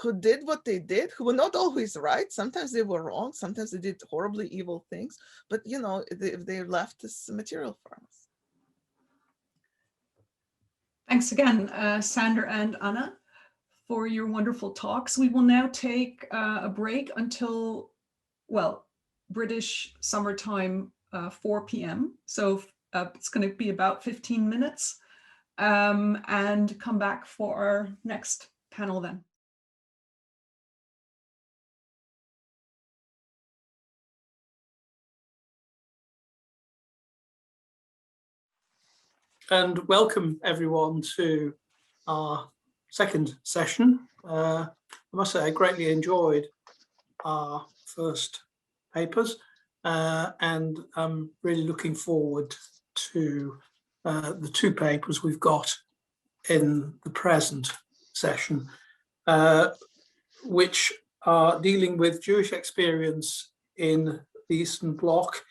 who did what they did, who were not always right. Sometimes they were wrong. Sometimes they did horribly evil things, but you know, they left this material for us. Thanks again, Sander and Anna, for your wonderful talks. We will now take a break until, well, British summertime, 4 p.m. So it's going to be about 15 minutes and come back for our next panel then. And welcome everyone to our second session. I must say I greatly enjoyed our first papers and I'm really looking forward to the two papers we've got in the present session, which are dealing with Jewish experience in the Eastern Bloc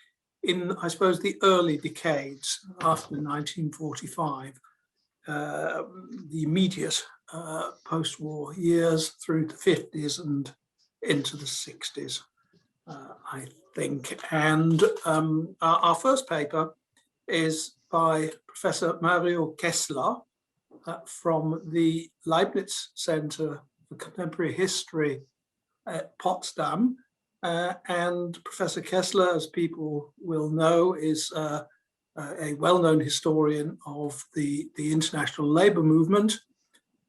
in, I suppose, the early decades after 1945, the immediate post-war years through the 50s and into the 60s, I think. And our first paper is by Professor Mario Keßler from the Leibniz Center for Contemporary History at Potsdam. And Professor Keßler, as people will know, is a well-known historian of the international labor movement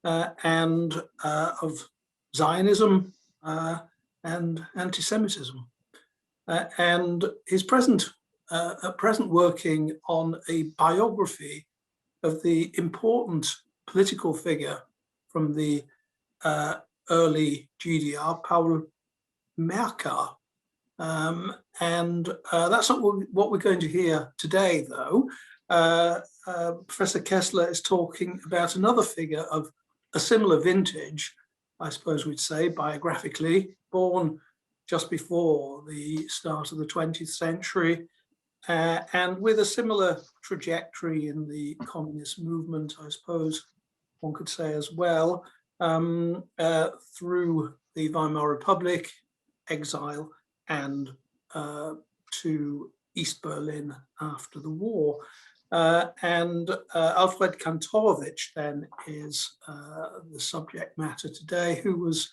and of Zionism and anti-Semitism. And his present working on a biography of the important political figure from the early GDR, Paul Merker. And that's not what we're going to hear today, though. Professor Keßler is talking about another figure of a similar vintage, I suppose we'd say, biographically, born just before the start of the 20th century, and with a similar trajectory in the communist movement, I suppose one could say as well, through the Weimar Republic, exile, and to East Berlin after the war. And Alfred Kantorowicz then is the subject matter today, who was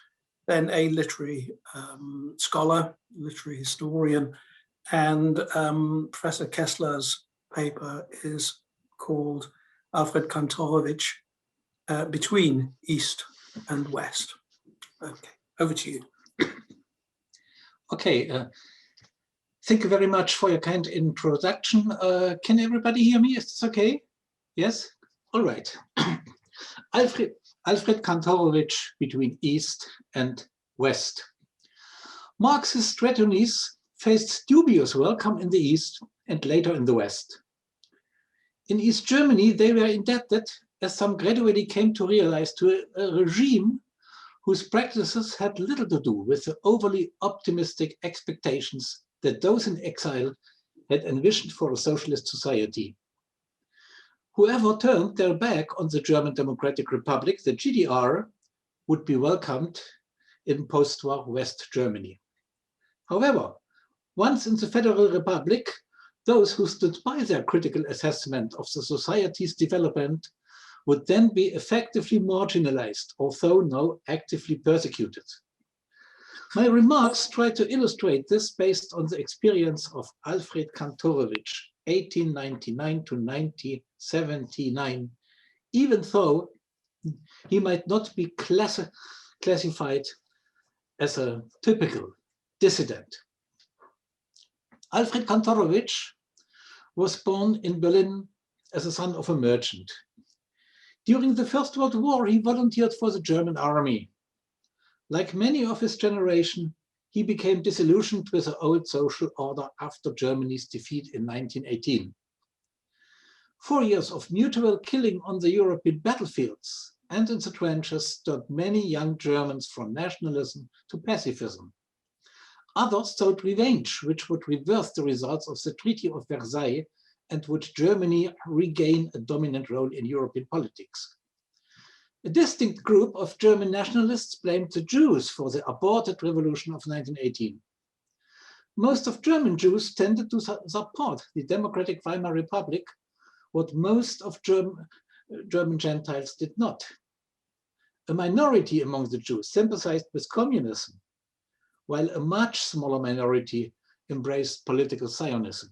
then a literary scholar, literary historian, and Professor Keßler's paper is called Alfred Kantorowicz, Between East and West. Okay, over to you. Okay, thank you very much for your kind introduction. Can everybody hear me? Is this okay? Yes? All right. Alfred Kantorowicz, Between East and West. Marxist Shternshis faced dubious welcome in the East and later in the West. In East Germany, they were indebted, as some gradually came to realize, to a regime whose practices had little to do with the overly optimistic expectations that those in exile had envisioned for a socialist society. Whoever turned their back on the German Democratic Republic, the GDR, would be welcomed in post-war West Germany. However, once in the Federal Republic, those who stood by their critical assessment of the society's development would then be effectively marginalized, although now actively persecuted. My remarks try to illustrate this based on the experience of Alfred Kantorowicz, 1899 to 1979, even though he might not be classified as a typical dissident. Alfred Kantorowicz was born in Berlin as a son of a merchant. During the First World War, he volunteered for the German army. Like many of his generation, he became disillusioned with the old social order after Germany's defeat in 1918. 4 years of mutual killing on the European battlefields and in the trenches stirred many young Germans from nationalism to pacifism. Others sought revenge, which would reverse the results of the Treaty of Versailles and would Germany regain a dominant role in European politics. A distinct group of German nationalists blamed the Jews for the aborted revolution of 1918. Most of German Jews tended to support the democratic Weimar Republic, what most of German Gentiles did not. A minority among the Jews sympathized with communism, while a much smaller minority embraced political Zionism.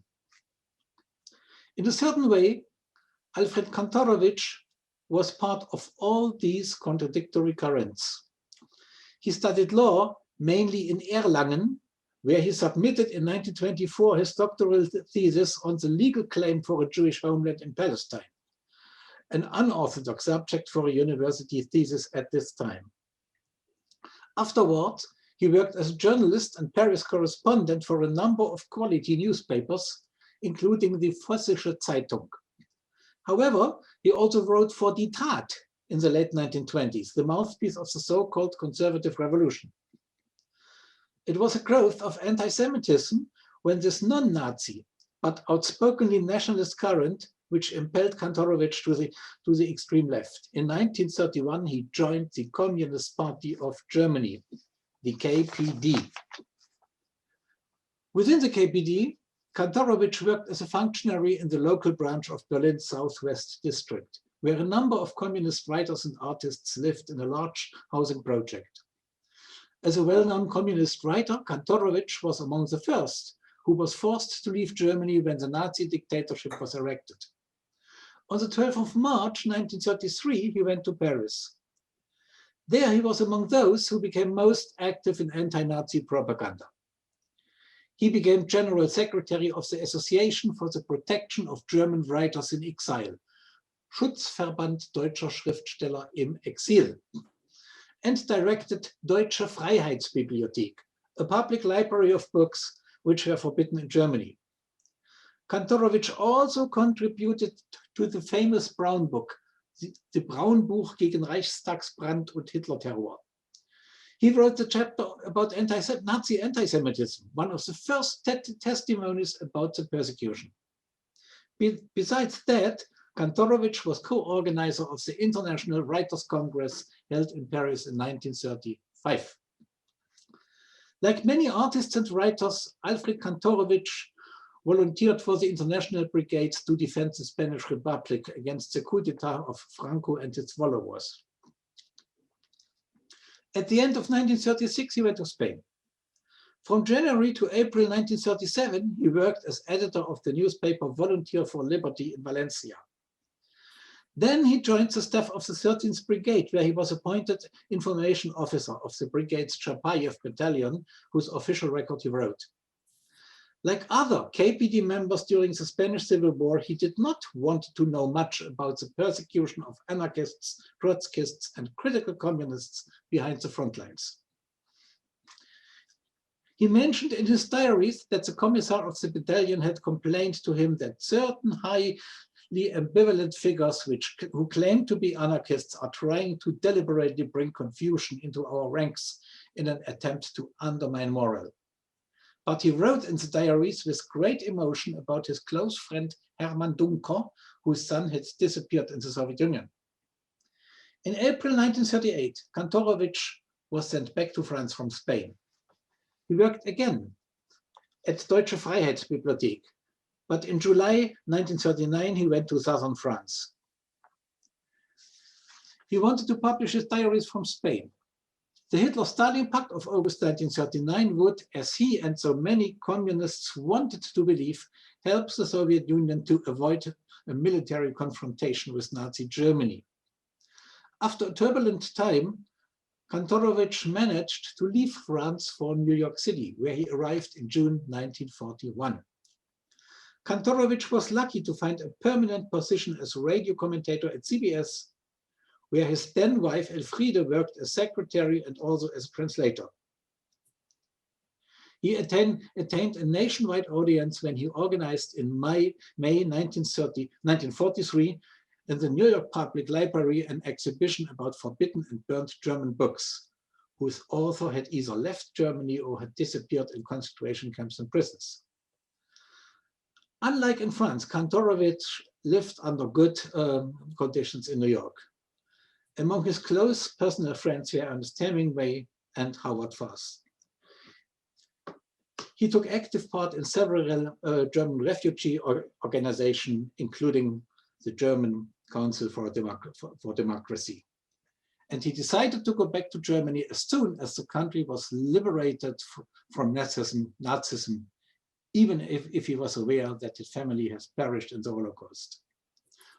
In a certain way, Alfred Kantorowicz was part of all these contradictory currents. He studied law mainly in Erlangen, where he submitted in 1924 his doctoral thesis on the legal claim for a Jewish homeland in Palestine, an unorthodox subject for a university thesis at this time. Afterwards, he worked as a journalist and Paris correspondent for a number of quality newspapers, including the Vossische Zeitung. However, he also wrote for Die Tat in the late 1920s, the mouthpiece of the so-called conservative revolution. It was a growth of anti-Semitism when this non-Nazi but outspokenly nationalist current, which impelled Kantorowicz to the extreme left. In 1931, he joined the Communist Party of Germany, the KPD. Within the KPD, Kantorowicz worked as a functionary in the local branch of Berlin's Southwest District, where a number of communist writers and artists lived in a large housing project. As a well-known communist writer, Kantorowicz was among the first who was forced to leave Germany when the Nazi dictatorship was erected. On the 12th of March 1933, he went to Paris. There he was among those who became most active in anti-Nazi propaganda. He became General Secretary of the Association for the Protection of German Writers in Exile, Schutzverband Deutscher Schriftsteller im Exil, and directed Deutsche Freiheitsbibliothek, a public library of books which were forbidden in Germany. Kantorowicz also contributed to the famous Brown Book, the Braunbuch gegen Reichstagsbrand und Hitler-Terror. He wrote the chapter about Nazi anti-Semitism, one of the first testimonies about the persecution. Besides that, Kantorowicz was co-organizer of the International Writers' Congress held in Paris in 1935. Like many artists and writers, Alfred Kantorowicz volunteered for the international brigades to defend the Spanish Republic against the coup d'etat of Franco and its followers. At the end of 1936, he went to Spain. From January to April 1937, he worked as editor of the newspaper Volunteer for Liberty in Valencia. Then he joined the staff of the 13th Brigade, where he was appointed information officer of the brigade's Chapayev battalion, whose official record he wrote. Like other KPD members during the Spanish Civil War, he did not want to know much about the persecution of anarchists, Trotskyists, and critical communists behind the front lines. He mentioned in his diaries that the commissar of the battalion had complained to him that certain highly ambivalent figures who claim to be anarchists are trying to deliberately bring confusion into our ranks in an attempt to undermine morale. But he wrote in the diaries with great emotion about his close friend Hermann Duncker, whose son had disappeared in the Soviet Union. In April 1938, Kantorowicz was sent back to France from Spain. He worked again at Deutsche Freiheitsbibliothek, but in July 1939, he went to southern France. He wanted to publish his diaries from Spain. The Hitler-Stalin Pact of August 1939 would, as he and so many communists wanted to believe, help the Soviet Union to avoid a military confrontation with Nazi Germany. After a turbulent time, Kantorowicz managed to leave France for New York City, where he arrived in June 1941. Kantorowicz was lucky to find a permanent position as a radio commentator at CBS, where his then wife Elfriede worked as secretary and also as a translator. He attained a nationwide audience when he organized in May 1943 in the New York Public Library an exhibition about forbidden and burned German books, whose author had either left Germany or had disappeared in concentration camps and prisons. Unlike in France, Kantorowicz lived under good conditions in New York. Among his close personal friends were Ernest Hemingway and Howard Foss. He took active part in several German refugee organizations, including the German Council for Democracy. And he decided to go back to Germany as soon as the country was liberated from Nazism, even if he was aware that his family has perished in the Holocaust.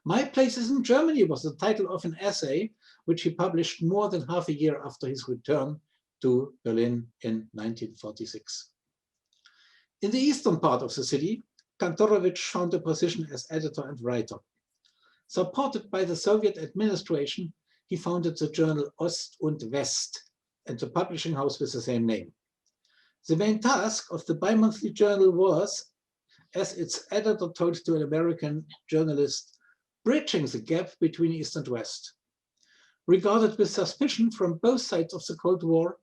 My Place is in Germany was the title of an essay which he published more than half a year after his return to Berlin in 1946. In the eastern part of the city, Kantorowicz found a position as editor and writer. Supported by the Soviet administration, he founded the journal Ost und West and the publishing house with the same name. The main task of the bi-monthly journal was, as its editor told to an American journalist, bridging the gap between East and West. Regarded with suspicion from both sides of the Cold War,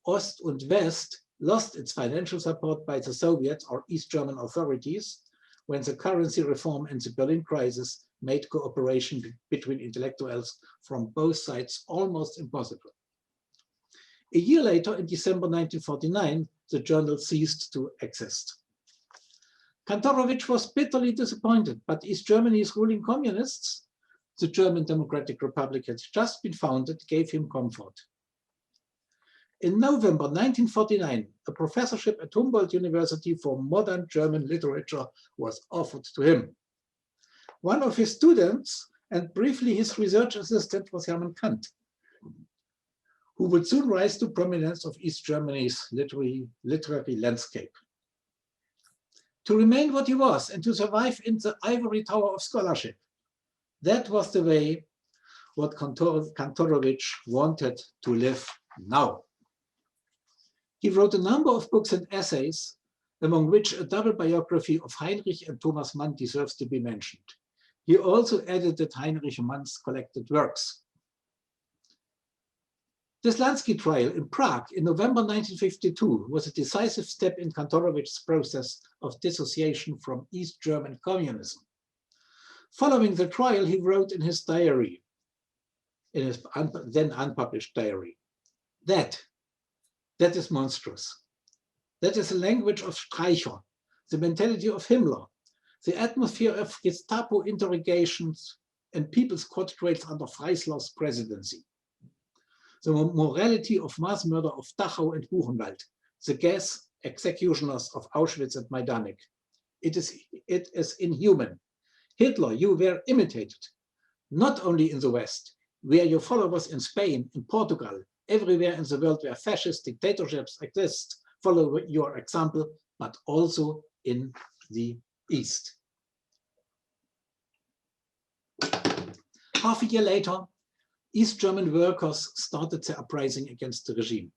Ost und West lost its financial support by the Soviet or East German authorities when the currency reform and the Berlin crisis made cooperation between intellectuals from both sides almost impossible. A year later, in December 1949, the journal ceased to exist. Kantorowicz was bitterly disappointed, but East Germany's ruling communists, the German Democratic Republic had just been founded, gave him comfort. In November 1949, a professorship at Humboldt University for modern German literature was offered to him. One of his students, and briefly his research assistant, was Hermann Kant, who would soon rise to prominence of East Germany's literary landscape. To remain what he was and to survive in the ivory tower of scholarship, that was the way what Kantorowicz wanted to live now. He wrote a number of books and essays, among which a double biography of Heinrich and Thomas Mann deserves to be mentioned. He also edited Heinrich Mann's collected works. The Slansky trial in Prague in November 1952 was a decisive step in Kantorowicz's process of dissociation from East German communism. Following the trial, he wrote in his diary, in his then unpublished diary, that is monstrous. That is the language of Streicher, the mentality of Himmler, the atmosphere of Gestapo interrogations and people's court trials under Freislaw's presidency. The morality of mass murder of Dachau and Buchenwald, the gas executioners of Auschwitz and Majdanek. It is inhuman. Hitler, you were imitated, not only in the West, where your followers in Spain, in Portugal, everywhere in the world where fascist dictatorships exist, follow your example, but also in the East. Half a year later, East German workers started the uprising against the regime.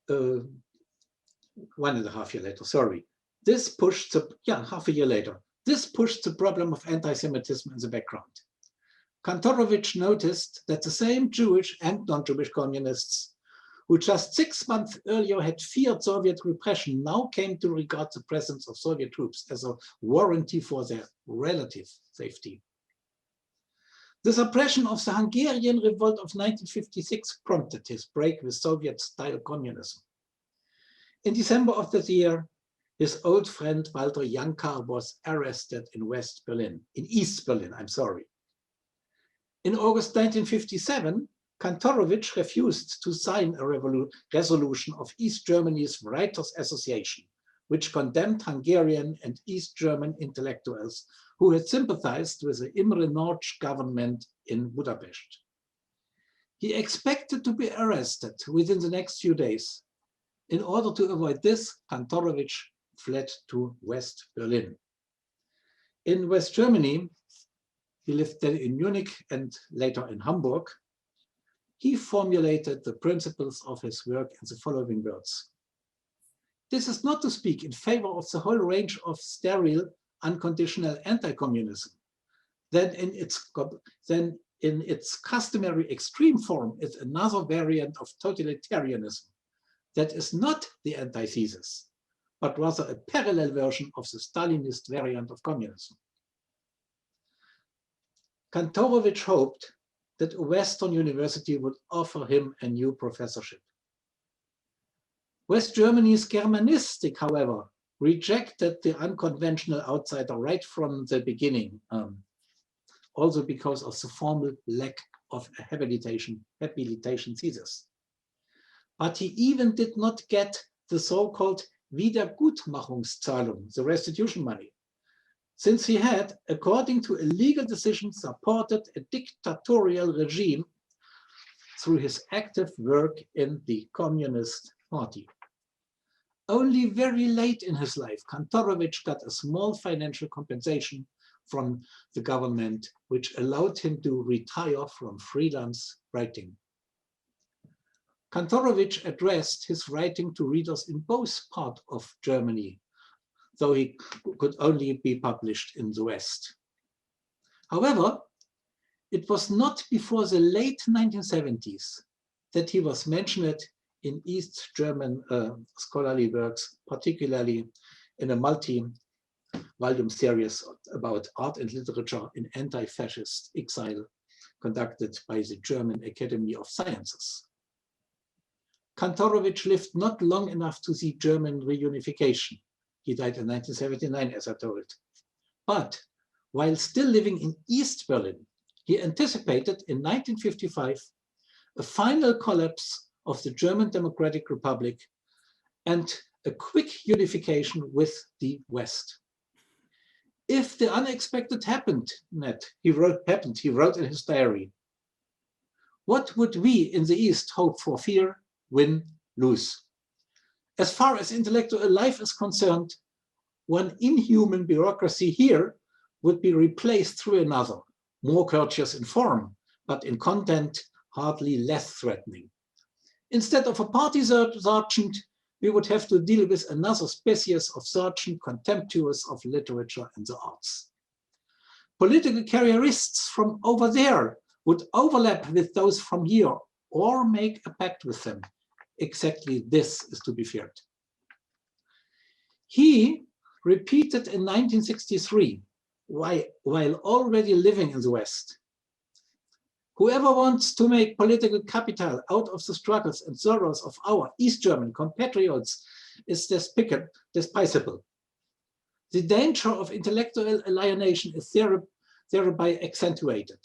1.5 years later, sorry. This pushed half a year later. This pushed the problem of anti-Semitism in the background. Kantorowicz noticed that the same Jewish and non-Jewish communists who just 6 months earlier had feared Soviet repression now came to regard the presence of Soviet troops as a warranty for their relative safety. The suppression of the Hungarian revolt of 1956 prompted his break with Soviet-style communism. In December of that year, his old friend Walter Janka was arrested in East Berlin, I'm sorry. In August 1957, Kantorowicz refused to sign a resolution of East Germany's Writers' Association, which condemned Hungarian and East German intellectuals who had sympathized with the Imre Nagy government in Budapest. He expected to be arrested within the next few days. In order to avoid this, Kantorowicz fled to West Berlin. In West Germany, he lived then in Munich and later in Hamburg. He formulated the principles of his work in the following words. This is not to speak in favor of the whole range of sterile, unconditional anti-communism. Then in its customary extreme form is another variant of totalitarianism that is not the antithesis, but rather a parallel version of the Stalinist variant of communism. Kantorowicz hoped that a Western university would offer him a new professorship. West Germany's Germanistic, however, rejected the unconventional outsider right from the beginning, also because of the formal lack of a habilitation thesis. But he even did not get the so-called Wiedergutmachungszahlung, the restitution money, since he had, according to a legal decision, supported a dictatorial regime through his active work in the Communist Party. Only very late in his life, Kantorowicz got a small financial compensation from the government, which allowed him to retire from freelance writing. Kantorowicz addressed his writing to readers in both parts of Germany, though he could only be published in the West. However, it was not before the late 1970s that he was mentioned in East German scholarly works, particularly in a multi-volume series about art and literature in anti-fascist exile conducted by the German Academy of Sciences. Kantorowicz lived not long enough to see German reunification. He died in 1979, as I told. But while still living in East Berlin, he anticipated in 1955 a final collapse of the German Democratic Republic and a quick unification with the West. If the unexpected happened, he wrote in his diary, what would we in the East hope for, fear, win, lose? As far as intellectual life is concerned, one inhuman bureaucracy here would be replaced through another, more courteous in form, but in content hardly less threatening. Instead of a party sergeant, we would have to deal with another species of sergeant contemptuous of literature and the arts. Political careerists from over there would overlap with those from here or make a pact with them. Exactly this is to be feared. He repeated in 1963, while already living in the West, whoever wants to make political capital out of the struggles and sorrows of our East German compatriots is despicable. The danger of intellectual alienation is thereby accentuated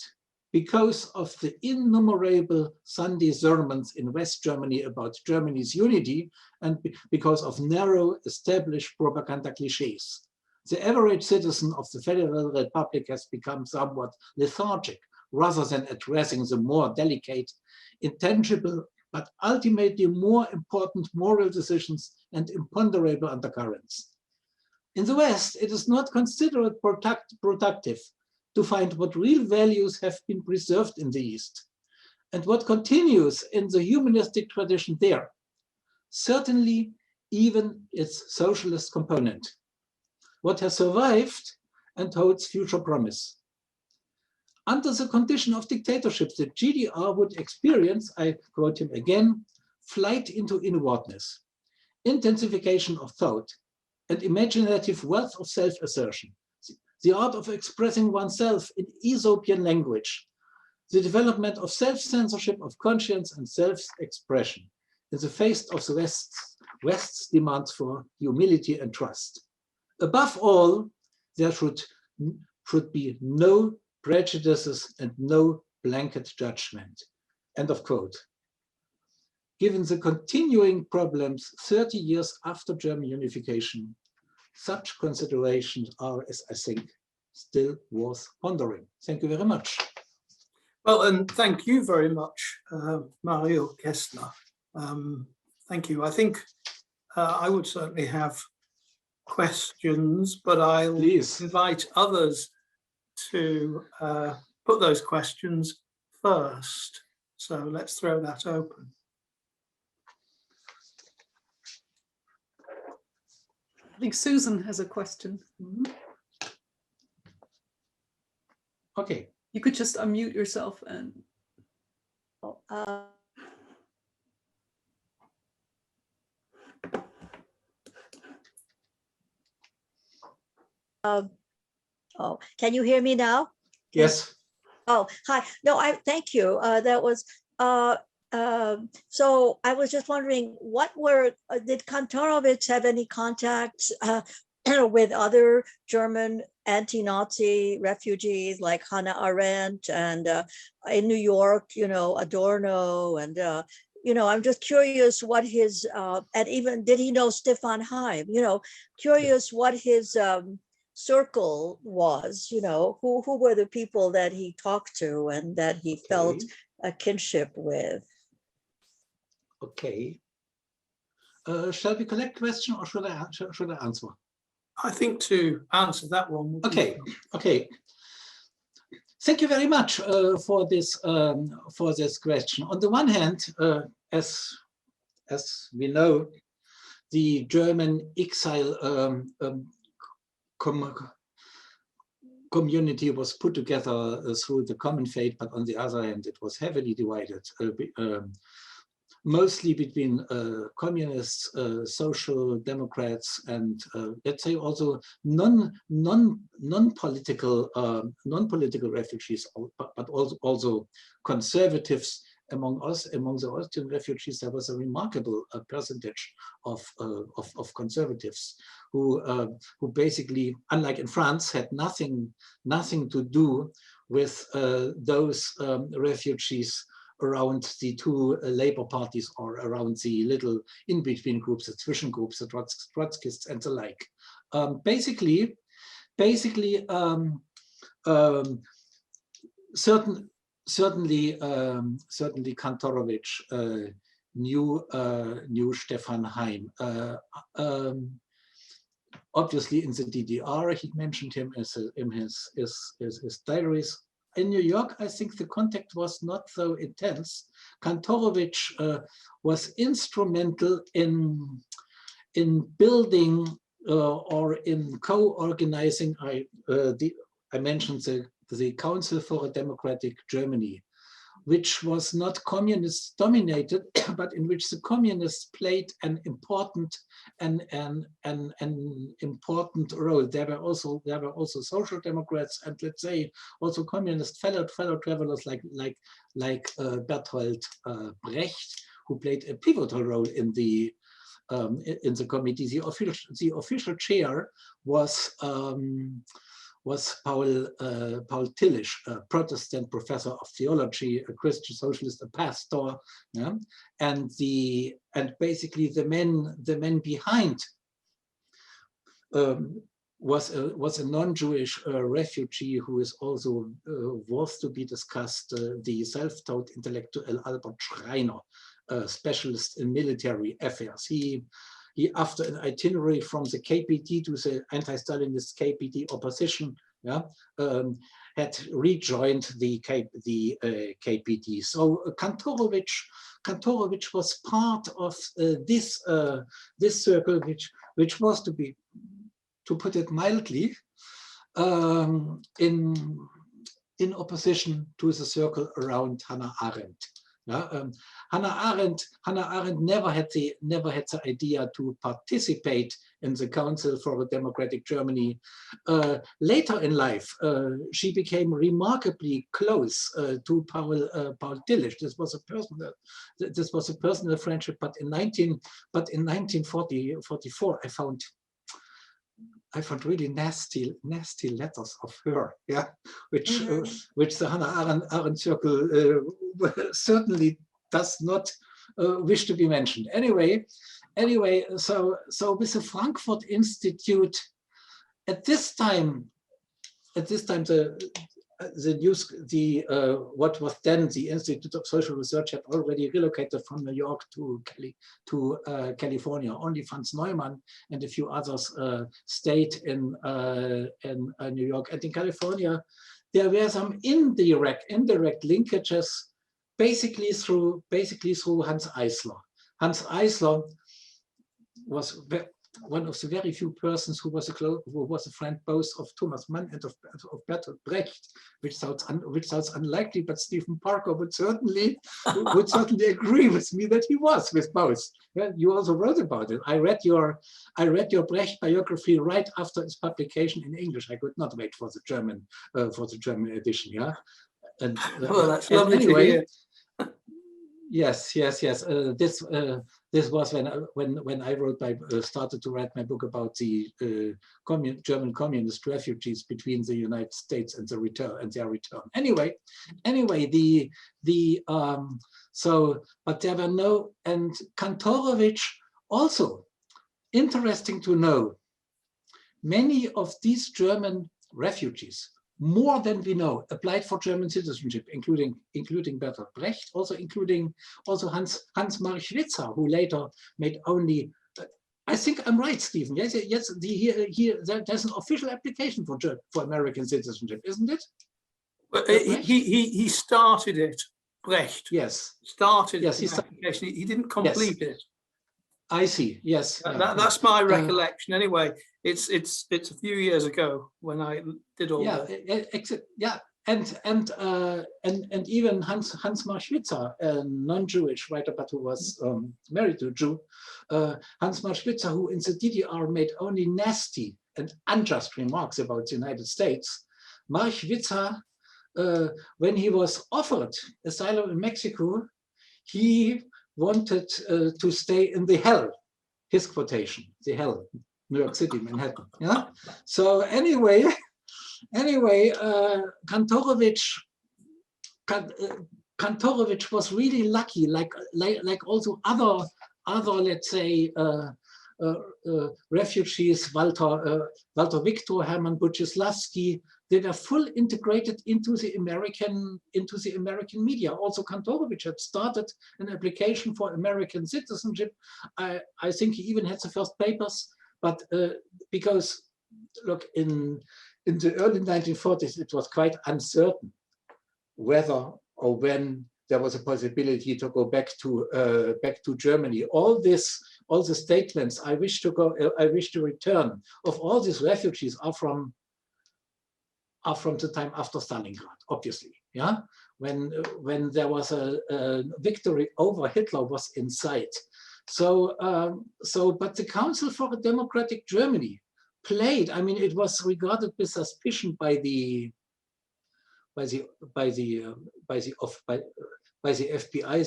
because of the innumerable Sunday sermons in West Germany about Germany's unity and because of narrow established propaganda cliches. The average citizen of the Federal Republic has become somewhat lethargic rather than addressing the more delicate, intangible, but ultimately more important moral decisions and imponderable undercurrents. In the West, it is not considered productive to find what real values have been preserved in the East and what continues in the humanistic tradition there, certainly even its socialist component, what has survived and holds future promise. Under the condition of dictatorship, the GDR would experience, I quote him again, flight into inwardness, intensification of thought, and imaginative wealth of self-assertion, the art of expressing oneself in Aesopian language, the development of self-censorship of conscience and self-expression in the face of the West's demands for humility and trust. Above all, there should be no prejudices and no blanket judgment. End of quote. Given the continuing problems 30 years after German unification, such considerations are, as I think, still worth pondering. Thank you very much. Well, and thank you very much, Mario Keßler. Thank you. I think I would certainly have questions, but I'll invite others to put those questions first. So let's throw that open. I think Susan has a question. Okay. You could just unmute yourself and. Can you hear me now? Yes. Oh, hi. No, thank you. That was so I was just wondering, did Kantorowicz have any contacts with other German anti-Nazi refugees like Hannah Arendt and in New York, Adorno, and I'm just curious what his and even did he know Stefan Heim? Curious what his circle was. Who were the people that he talked to and that he felt a kinship with. Okay. Shall we collect question or should I answer? I think to answer that one. Okay. Okay. Thank you very much for this question. On the one hand, as we know, the German exile community was put together through the common fate, but on the other hand, it was heavily divided, mostly between communists, social democrats, and let's say also non-political refugees, but also conservatives. Among the Austrian refugees, there was a remarkable percentage of conservatives who basically, unlike in France, had nothing to do with those refugees around the two labor parties or around the little in-between groups, the Zwischen groups, the Trotskyists and the like. Basically, certainly Kantorowicz knew Stefan Heim. Obviously, in the DDR, he mentioned him in his diaries. In New York, I think the contact was not so intense. Kantorowicz was instrumental in building or in co-organizing. I mentioned the Council for a Democratic Germany, which was not communist dominated, but in which the communists played an important role. There were also social democrats and, let's say, also communist fellow travelers like Bertolt Brecht, who played a pivotal role in the committee. The official chair was Paul Tillich, a Protestant professor of theology, a Christian socialist, a pastor, yeah? and basically the men behind was a non-Jewish refugee who is also worth to be discussed, the self-taught intellectual Albert Schreiner, a specialist in military affairs. He, after an itinerary from the KPD to the anti-Stalinist KPD opposition, yeah, had rejoined the KPD. So Kantorowicz was part of this circle, which was to put it mildly, in opposition to the circle around Hannah Arendt. Yeah, Hannah Arendt never had the idea to participate in the Council for a Democratic Germany. Later in life, she became remarkably close to Paul Tillich. This was a personal friendship. But in 1944, really nasty letters of her, yeah, which the Hannah Arendt circle certainly does not wish to be mentioned. Anyway, so with the Frankfurt Institute, at this time what was then the Institute of Social Research had already relocated from New York to California. Only Franz Neumann and a few others stayed in New York. And in California, there were some indirect linkages, basically through Hans Eisler. Hans Eisler was one of the very few persons who was a friend both of Thomas Mann and of Bertolt Brecht, which sounds unlikely, but Stephen Parker would certainly agree with me that he was with both. Well, you also wrote about it. I read your Brecht biography right after its publication in English. I could not wait for the German edition. Yeah, and well, that's lovely anyway, to hear. Yes. This was when I started to write my book about the German communist refugees between the United States and their return. Anyway, but there were no, and Kantorowicz also, interesting to know, many of these German refugees, more than we know, applied for German citizenship, including Bertolt Brecht, also Hans Marchwitzer, who later made only. I think I'm right, Stephen. Yes. There's an official application for American citizenship, isn't it? But he started it. Brecht. Yes. Started. Yes. He didn't complete it. I see. Yes. That's my recollection. Anyway, it's a few years ago when I did all that. And even Hans Marchwitzer, a non-Jewish writer, but who was married to a Jew, Hans Marchwitzer, who in the DDR made only nasty and unjust remarks about the United States. Marchwitzer, when he was offered asylum in Mexico, he wanted to stay in the hell, his quotation, the hell, New York City, Manhattan. Yeah. So anyway, Kantorowicz was really lucky, like also other let's say refugees, Walter Victor, Hermann Buczysławski. They were full integrated into the American media. Also, Kantorowicz had started an application for American citizenship. I think he even had the first papers, but because look, in the early 1940s, it was quite uncertain whether or when there was a possibility to go back to Germany. All the statements, I wish to return, of all these refugees are from the time after Stalingrad, obviously. Yeah, when there was a victory over Hitler was in sight. So but the Council for a Democratic Germany played. I mean, it was regarded with suspicion by the FBI.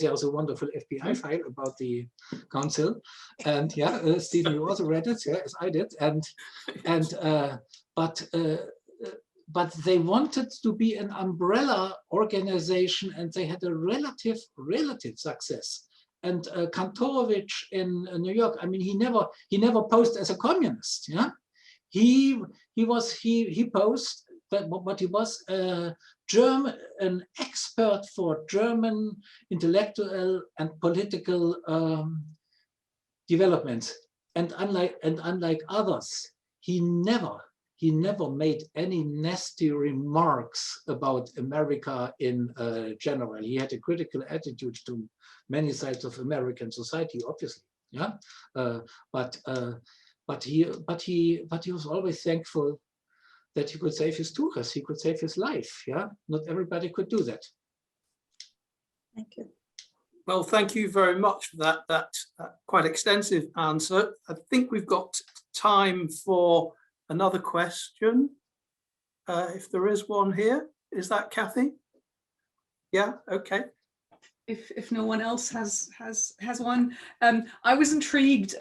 There was a wonderful FBI file about the council, and yeah, Stephen, you also read it, yeah, as I did, but they wanted to be an umbrella organization, and they had a relative success. And Kantorowicz in New York, I mean, he never posed as a communist. Yeah, he posed, but he was an expert for German intellectual and political developments. And unlike others, he never made any nasty remarks about America in general. He had a critical attitude to many sides of American society, obviously. Yeah, but he was always thankful that he could save his tuchas, he could save his life. Yeah, not everybody could do that. Thank you. Well, thank you very much for that quite extensive answer. I think we've got time for another question, if there is one here. Is that Kathy? Yeah, okay. If no one else has one. I was intrigued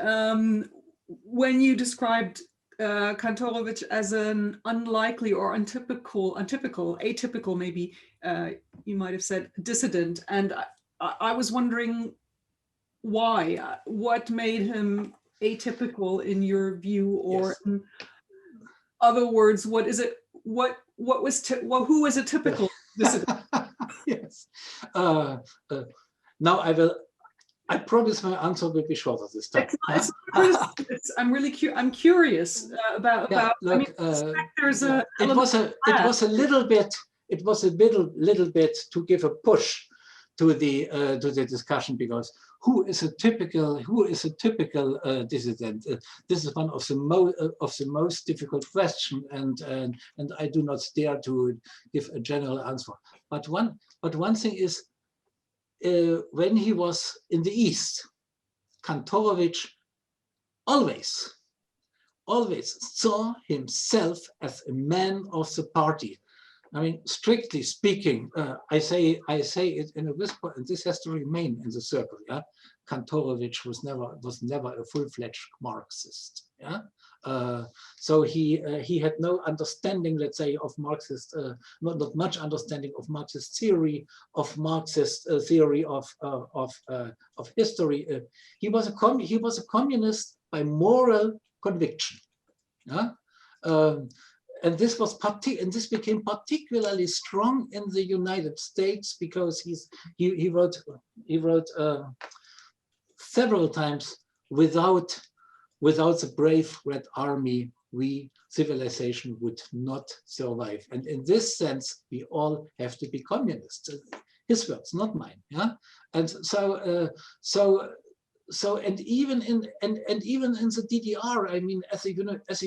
when you described Kantorowicz as an unlikely or atypical, maybe you might have said, dissident. And I was wondering why, what made him atypical in your view, or Yes. in other words, what is it? Who was a typical dissident? Yes. Now I promise my answer will be shorter this time. I'm curious about. Look, I mean, there's a. It was a little bit to give a push to the discussion, because who is a typical dissident? This is one of the most difficult questions, and I do not dare to give a general answer. But one thing is, when he was in the East, Kantorowicz always saw himself as a man of the party. I mean, strictly speaking, I say it in a whisper, and this has to remain in the circle. Yeah, Kantorowicz was never a full-fledged Marxist. Yeah, so he had no understanding, let's say, of Marxist, not much understanding of Marxist theory, of history. He was a communist by moral conviction. Yeah. And this became particularly strong in the United States, because he wrote several times, without the brave Red Army, civilization would not survive. And in this sense, we all have to be communists. His words, not mine. Yeah, and so and even in the DDR, I mean, as a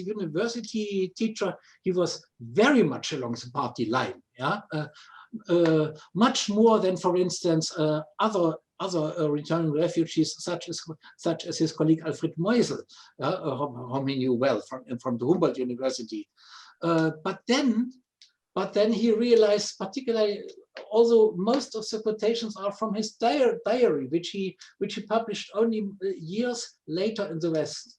university teacher, he was very much along the party line. Yeah, much more than, for instance, other returning refugees, such as his colleague Alfred Meusel, whom he knew well from the Humboldt University. But then he realized, particularly, although most of the quotations are from his diary, which he published only years later in the West,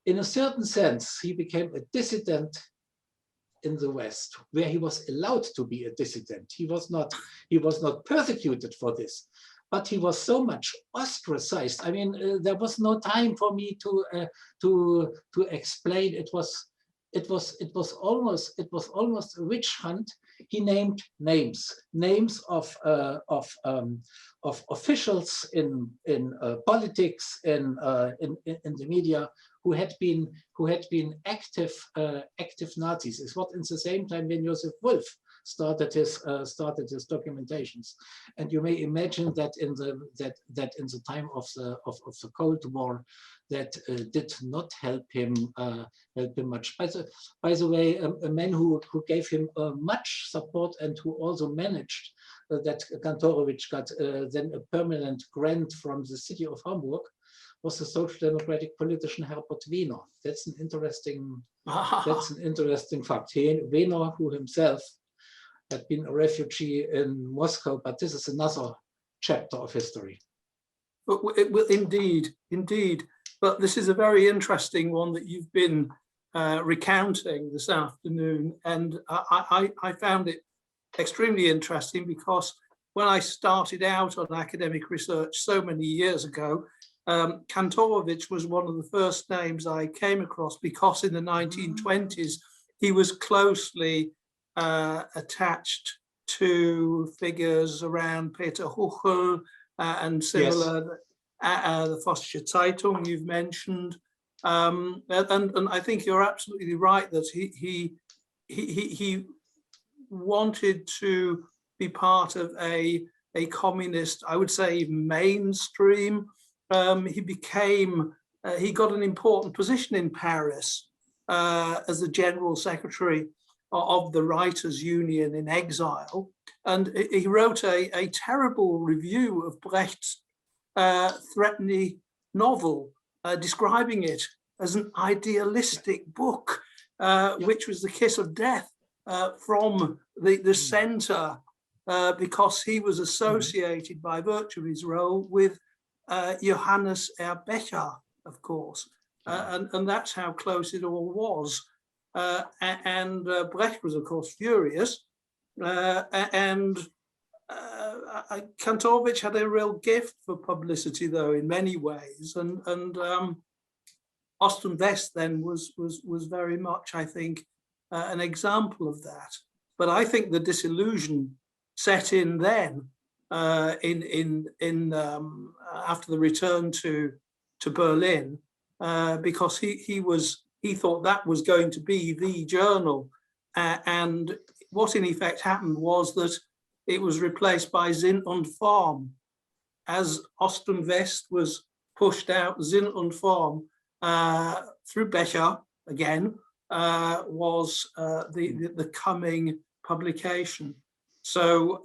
in a certain sense, he became a dissident in the West, where he was allowed to be a dissident. He was not persecuted for this, but he was so much ostracized. I mean, there was no time for me to explain. It was almost a witch hunt. He named names of officials in politics, in the media, who had been active Nazis. It's what, in the same time, when Joseph Wolf started his documentations, and you may imagine that in the time of the Cold War, that did not help him much. By the way, a man who gave him much support, and who also managed that Kantorowicz got then a permanent grant from the city of Hamburg, was the social democratic politician Herbert Wehner. That's an interesting fact. Wehner, who himself had been a refugee in Moscow, but this is another chapter of history. Indeed. But this is a very interesting one that you've been recounting this afternoon, and I found it extremely interesting, because when I started out on academic research so many years ago, Kantorowicz was one of the first names I came across, because in the 1920s he was closely attached to figures around Peter Huchel and similar. Yes. The Vossische Zeitung you've mentioned, and I think you're absolutely right that he wanted to be part of a communist, I would say, mainstream. He got an important position in Paris as the General Secretary of the Writers' Union in exile, and he wrote a terrible review of Brecht's threatening novel, describing it as an idealistic book, which was the kiss of death from the center, because he was associated by virtue of his role with Johannes R. Becker, of course. and that's how close it all was. Brecht was, of course, furious, and Kantorowicz had a real gift for publicity, though, in many ways, and Ost und West then was very much, I think, an example of that. But I think the disillusion set in then, after the return to Berlin, because he thought that was going to be the journal, and what in effect happened was that it was replaced by Sinn und Form. As Ost und West was pushed out, Sinn und Form, through Becker again, was the coming publication. So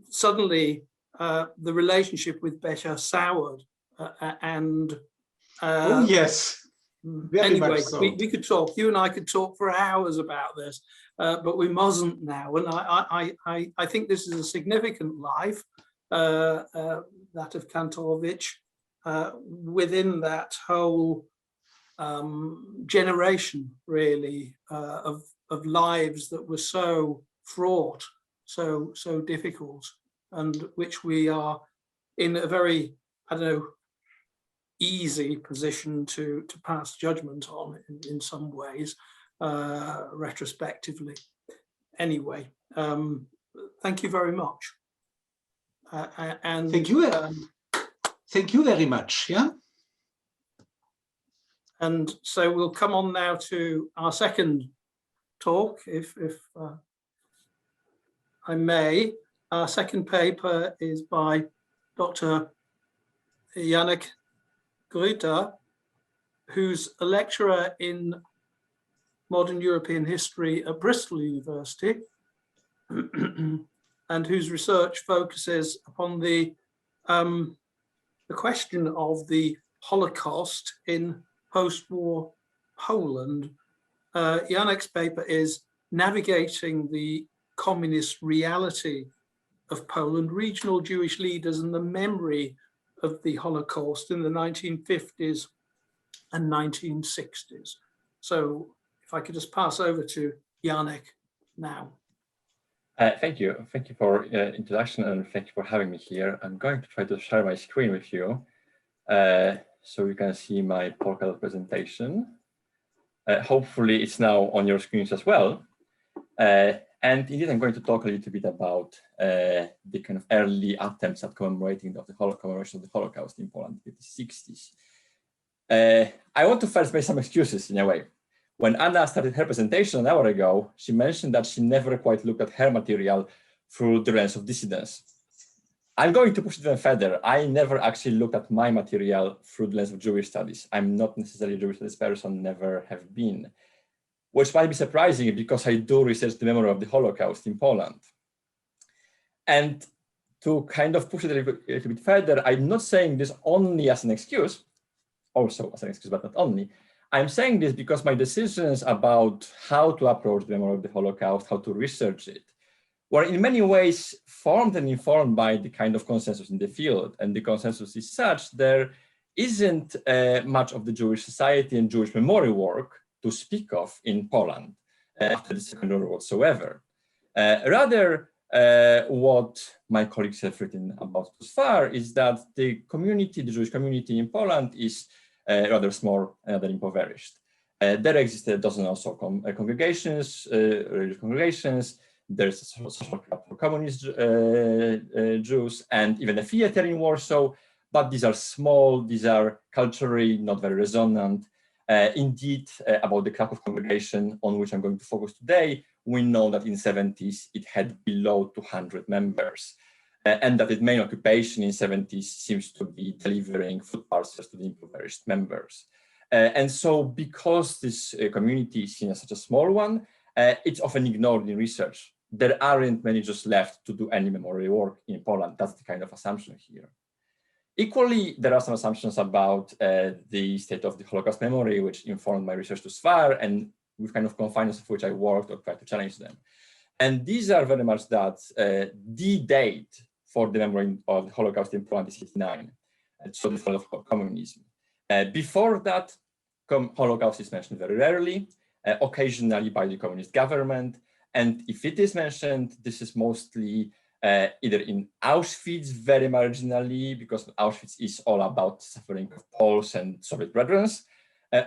suddenly the relationship with Becker soured, and oh yes. Very anyway, much so. we could talk. You and I could talk for hours about this, but we mustn't now. And I think this is a significant life, that of Kantorowicz, within that whole generation, really, of lives that were so fraught, so difficult, and which we are in a very, I don't know, easy position to pass judgment on in some ways, retrospectively. Anyway, thank you very much. And thank you. Thank you very much. Yeah. And so we'll come on now to our second talk, if I may. Our second paper is by Dr. Janek, Gryta, who's a lecturer in modern European history at Bristol University, and whose research focuses upon the question of the Holocaust in post-war Poland. Janek's paper is Navigating the Communist Reality of Poland, Regional Jewish Leaders and the Memory of the Holocaust in the 1950s and 1960s. So if I could just pass over to Janek now. Thank you for introduction, and thank you for having me here. I'm going to try to share my screen with you so you can see my PolkaDot presentation. Hopefully it's now on your screens as well. And indeed, I'm going to talk a little bit about the kind of early attempts at commemoration of the Holocaust in Poland in the 60s. I want to first make some excuses in a way. When Anna started her presentation an hour ago, she mentioned that she never quite looked at her material through the lens of dissidence. I'm going to push it even further. I never actually looked at my material through the lens of Jewish studies. I'm not necessarily a Jewish studies person, never have been. Which might be surprising because I do research the memory of the Holocaust in Poland. And to kind of push it a little bit further, I'm not saying this only as an excuse, also as an excuse, but not only. I'm saying this because my decisions about how to approach the memory of the Holocaust, how to research it, were in many ways formed and informed by the kind of consensus in the field. And the consensus is such there isn't much of the Jewish society and Jewish memory work to speak of in Poland after the Second World War whatsoever. Rather, what my colleagues have written about thus far is that the community, the Jewish community in Poland is rather small and rather impoverished. There existed a dozen or so congregations, religious congregations. There's a social club for communist Jews and even a theater in Warsaw, but these are small, these are culturally not very resonant. Indeed, about the Krakow congregation on which I'm going to focus today, we know that in the 70s it had below 200 members, and that its main occupation in the 70s seems to be delivering food parcels to the impoverished members. And so because this community is seen as such a small one, it's often ignored in research. There aren't many Jews left to do any memorial work in Poland. That's the kind of assumption here. Equally, there are some assumptions about the state of the Holocaust memory, which informed my research thus far, and with kind of confines of which I worked or tried to challenge them. And these are very much that the date for the memory of the Holocaust in Poland is 1989, so the fall of communism. Before that, Holocaust is mentioned very rarely, occasionally by the communist government. And if it is mentioned, this is mostly either in Auschwitz, very marginally, because Auschwitz is all about suffering of Poles and Soviet brethren,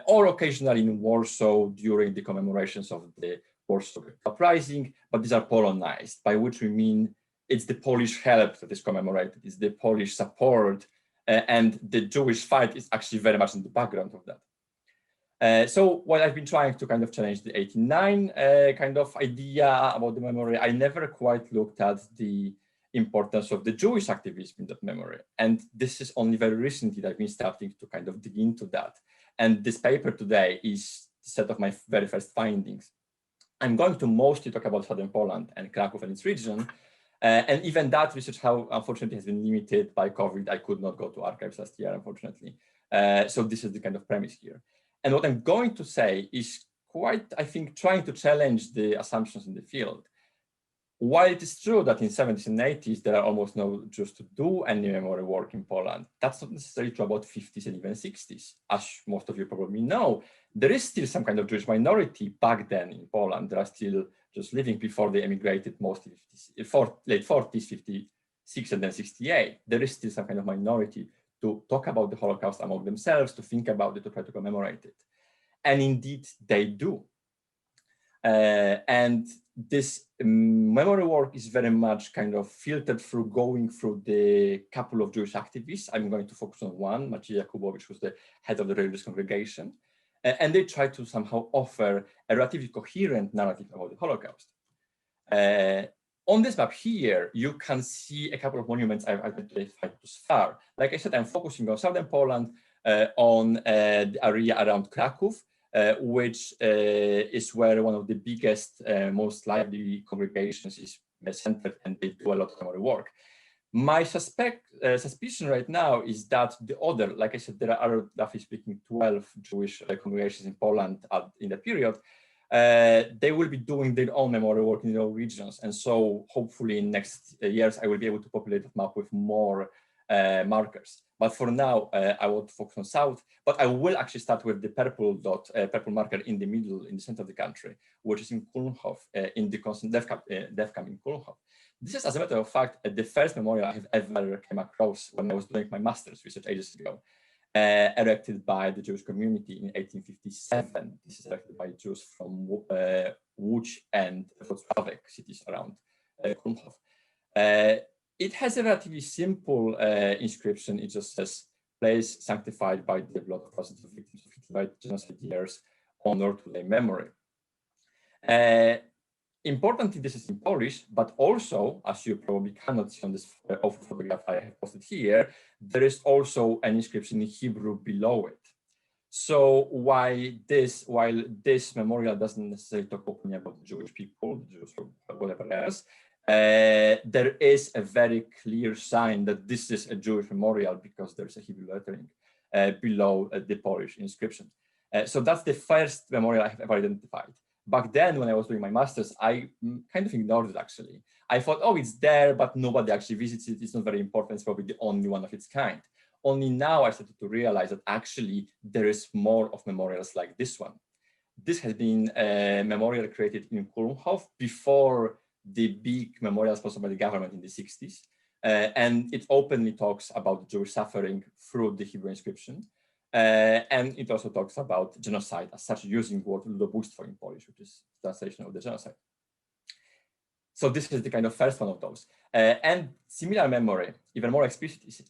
or occasionally in Warsaw during the commemorations of the Warsaw Uprising, but these are Polonized, by which we mean it's the Polish help that is commemorated, it's the Polish support, and the Jewish fight is actually very much in the background of that. So while I've been trying to kind of challenge the 89 kind of idea about the memory, I never quite looked at the importance of the Jewish activism in that memory. And this is only very recently that I've been starting to kind of dig into that. And this paper today is a set of my very first findings. I'm going to mostly talk about Southern Poland and Kraków and its region. And even that research, how unfortunately has been limited by COVID. I could not go to archives last year, unfortunately. So this is the kind of premise here. And what I'm going to say is quite, I think, trying to challenge the assumptions in the field. While it is true that in 70s and 80s, there are almost no Jews to do any memory work in Poland, that's not necessarily true about 50s and even 60s. As most of you probably know, there is still some kind of Jewish minority back then in Poland. There are still just living before they emigrated, mostly late 40s, 56 and then 68. There is still some kind of minority to talk about the Holocaust among themselves, to think about it, to try to commemorate it. And indeed, they do. And this memory work is very much kind of filtered through going through the couple of Jewish activists. I'm going to focus on one, Maciej Jakubowicz, who's the head of the religious congregation. And they try to somehow offer a relatively coherent narrative about the Holocaust. On this map here, you can see a couple of monuments I've identified to Thaw. Like I said, I'm focusing on Southern Poland, on the area around Kraków, which is where one of the biggest, most lively congregations is centered, and they do a lot of memory work. My suspicion right now is that the other, like I said, there are, roughly speaking, 12 Jewish congregations in Poland in the period. They will be doing their own memory work in their own regions. And so hopefully in next years, I will be able to populate the map with more markers. But for now, I want to focus on South, but I will actually start with the purple marker in the middle, in the center of the country, which is in Kulmhof, in the constant death camp in Kulmhof. This is, as a matter of fact, the first memorial I have ever came across when I was doing my master's research ages ago, erected by the Jewish community in 1857. This is erected by Jews from Łódź and Wrocław, cities around Kulmhof. It has a relatively simple inscription. It just says, place sanctified by the blood of thousands of victims of Hitlerite genocide years, honor to their memory. Importantly, this is in Polish, but also, as you probably cannot see on this photograph I have posted here, there is also an inscription in Hebrew below it. So while this memorial doesn't necessarily talk openly about the Jewish people, the Jews or whatever else, there is a very clear sign that this is a Jewish memorial because there's a Hebrew lettering below the Polish inscription. So that's the first memorial I have ever identified. Back then, when I was doing my master's, I kind of ignored it, actually. I thought, oh, it's there, but nobody actually visits it. It's not very important. It's probably the only one of its kind. Only now I started to realize that actually there is more of memorials like this one. This has been a memorial created in Kulmhof before the big memorial sponsored by the government in the 60s. And it openly talks about Jewish suffering through the Hebrew inscription. And it also talks about genocide as such, using the word ludobójstwo in Polish, which is translation of the genocide. So this is the kind of first one of those. And similar memory, even more explicit, is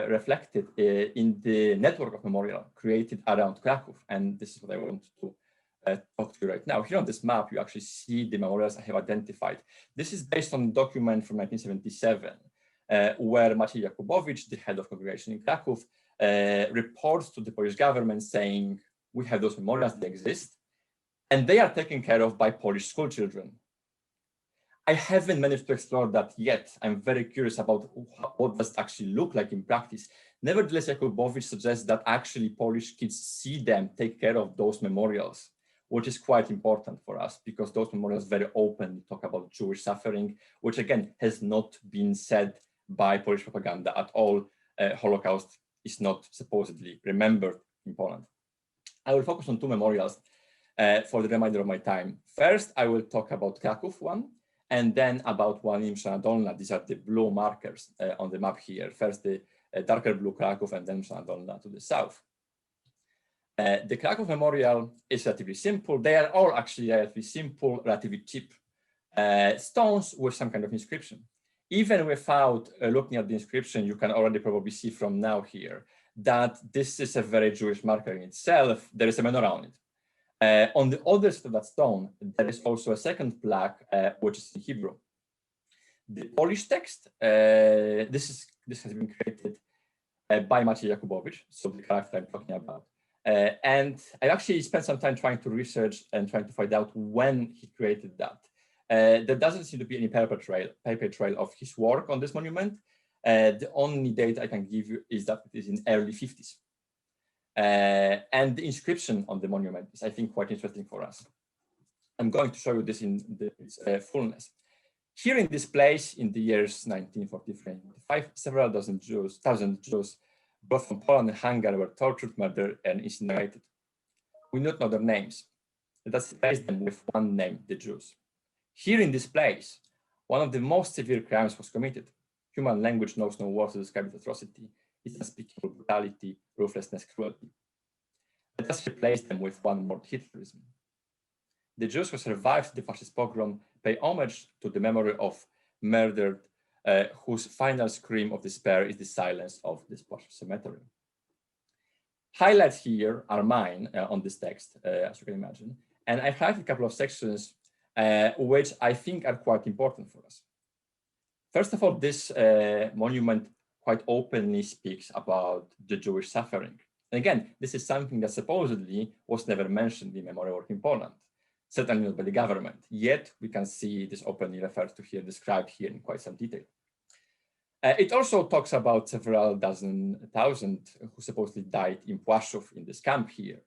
reflected in the network of memorial created around Kraków. And this is what I want to talk to you right now. Here on this map, you actually see the memorials I have identified. This is based on a document from 1977, where Maciej Jakubowicz, the head of congregation in Kraków, reports to the Polish government saying, we have those memorials, they exist, and they are taken care of by Polish school children. I haven't managed to explore that yet. I'm very curious about what does it actually look like in practice. Nevertheless, Jakubowicz suggests that actually Polish kids see them take care of those memorials, which is quite important for us because those memorials very openly talk about Jewish suffering, which again has not been said by Polish propaganda at all. Holocaust is not supposedly remembered in Poland. I will focus on two memorials for the remainder of my time. First, I will talk about Kraków one, and then about one in Msza Dolna. These are the blue markers on the map here. First, the darker blue Kraków, and then Msza Dolna to the south. The Kraków memorial is relatively simple. They are all actually relatively simple, relatively cheap stones with some kind of inscription. Even without looking at the inscription, you can already probably see from now here that this is a very Jewish marker in itself. There is a menorah on it. On the other side of that stone, there is also a second plaque, which is in Hebrew. The Polish text, this has been created by Maciej Jakubowicz, so the character I'm talking about. And I actually spent some time trying to research and trying to find out when he created that. There doesn't seem to be any paper trail of his work on this monument. The only date I can give you is that it is in early 50s. And the inscription on the monument is, I think, quite interesting for us. I'm going to show you this in its fullness. Here in this place, in the years 1943-1945, several thousand Jews, both from Poland and Hungary, were tortured, murdered, and incinerated. We do not know their names. Let us replace them with one name, the Jews. Here in this place, one of the most severe crimes was committed. Human language knows no words to describe its atrocity. It's unspeakable brutality, ruthlessness, cruelty. Let us replace them with one word, Hitlerism. The Jews who survived the fascist pogrom pay homage to the memory of murdered, whose final scream of despair is the silence of this cemetery. Highlights here are mine on this text, as you can imagine, and I've highlighted a couple of sections which I think are quite important for us. First of all, this monument quite openly speaks about the Jewish suffering. And again, this is something that supposedly was never mentioned in memorial work in Poland, certainly not by the government. Yet we can see this openly referred to here, described here in quite some detail. It also talks about several thousand who supposedly died in Płaszów in this camp here.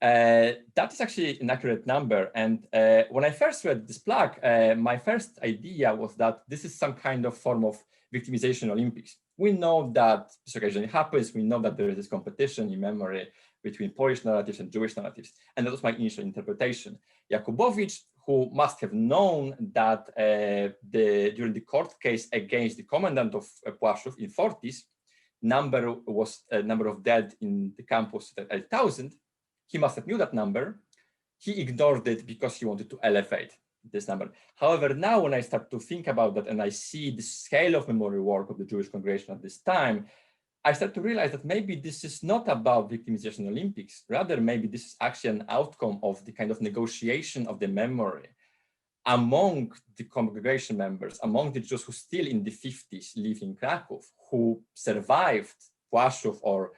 That is actually an accurate number. And when I first read this plaque, my first idea was that this is some kind of form of victimization Olympics. We know that this occasionally happens. We know that there is this competition in memory between Polish narratives and Jewish narratives. And that was my initial interpretation. Jakubowicz, who must have known that during the court case against the commandant of Płaszów in 40s, number of dead in the camp was 8,000. He must have knew that number. He ignored it because he wanted to elevate this number. However, now when I start to think about that and I see the scale of memorial work of the Jewish congregation at this time, I start to realize that maybe this is not about victimization Olympics. Rather, maybe this is actually an outcome of the kind of negotiation of the memory among the congregation members, among the Jews who still in the 50s live in Kraków, who survived Płaszów or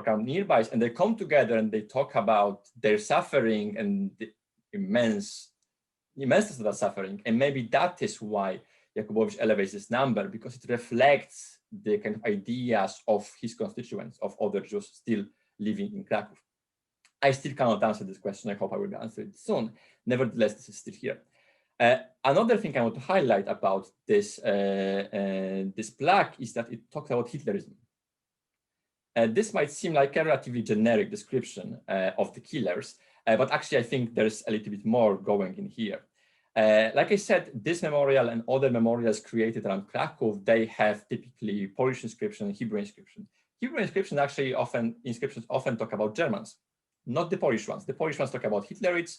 come nearby, and they come together and they talk about their suffering and the immenseness of that suffering. And maybe that is why Jakubowicz elevates this number, because it reflects the kind of ideas of his constituents, of other Jews still living in Kraków. I still cannot answer this question. I hope I will answer it soon. Nevertheless, this is still here. Another thing I want to highlight about this, this plaque is that it talks about Hitlerism. This might seem like a relatively generic description of the killers, but actually I think there's a little bit more going in here. Like I said, this memorial and other memorials created around Kraków, they have typically Polish inscription and Hebrew inscription. Hebrew inscriptions often talk about Germans, not the Polish ones. The Polish ones talk about Hitlerites,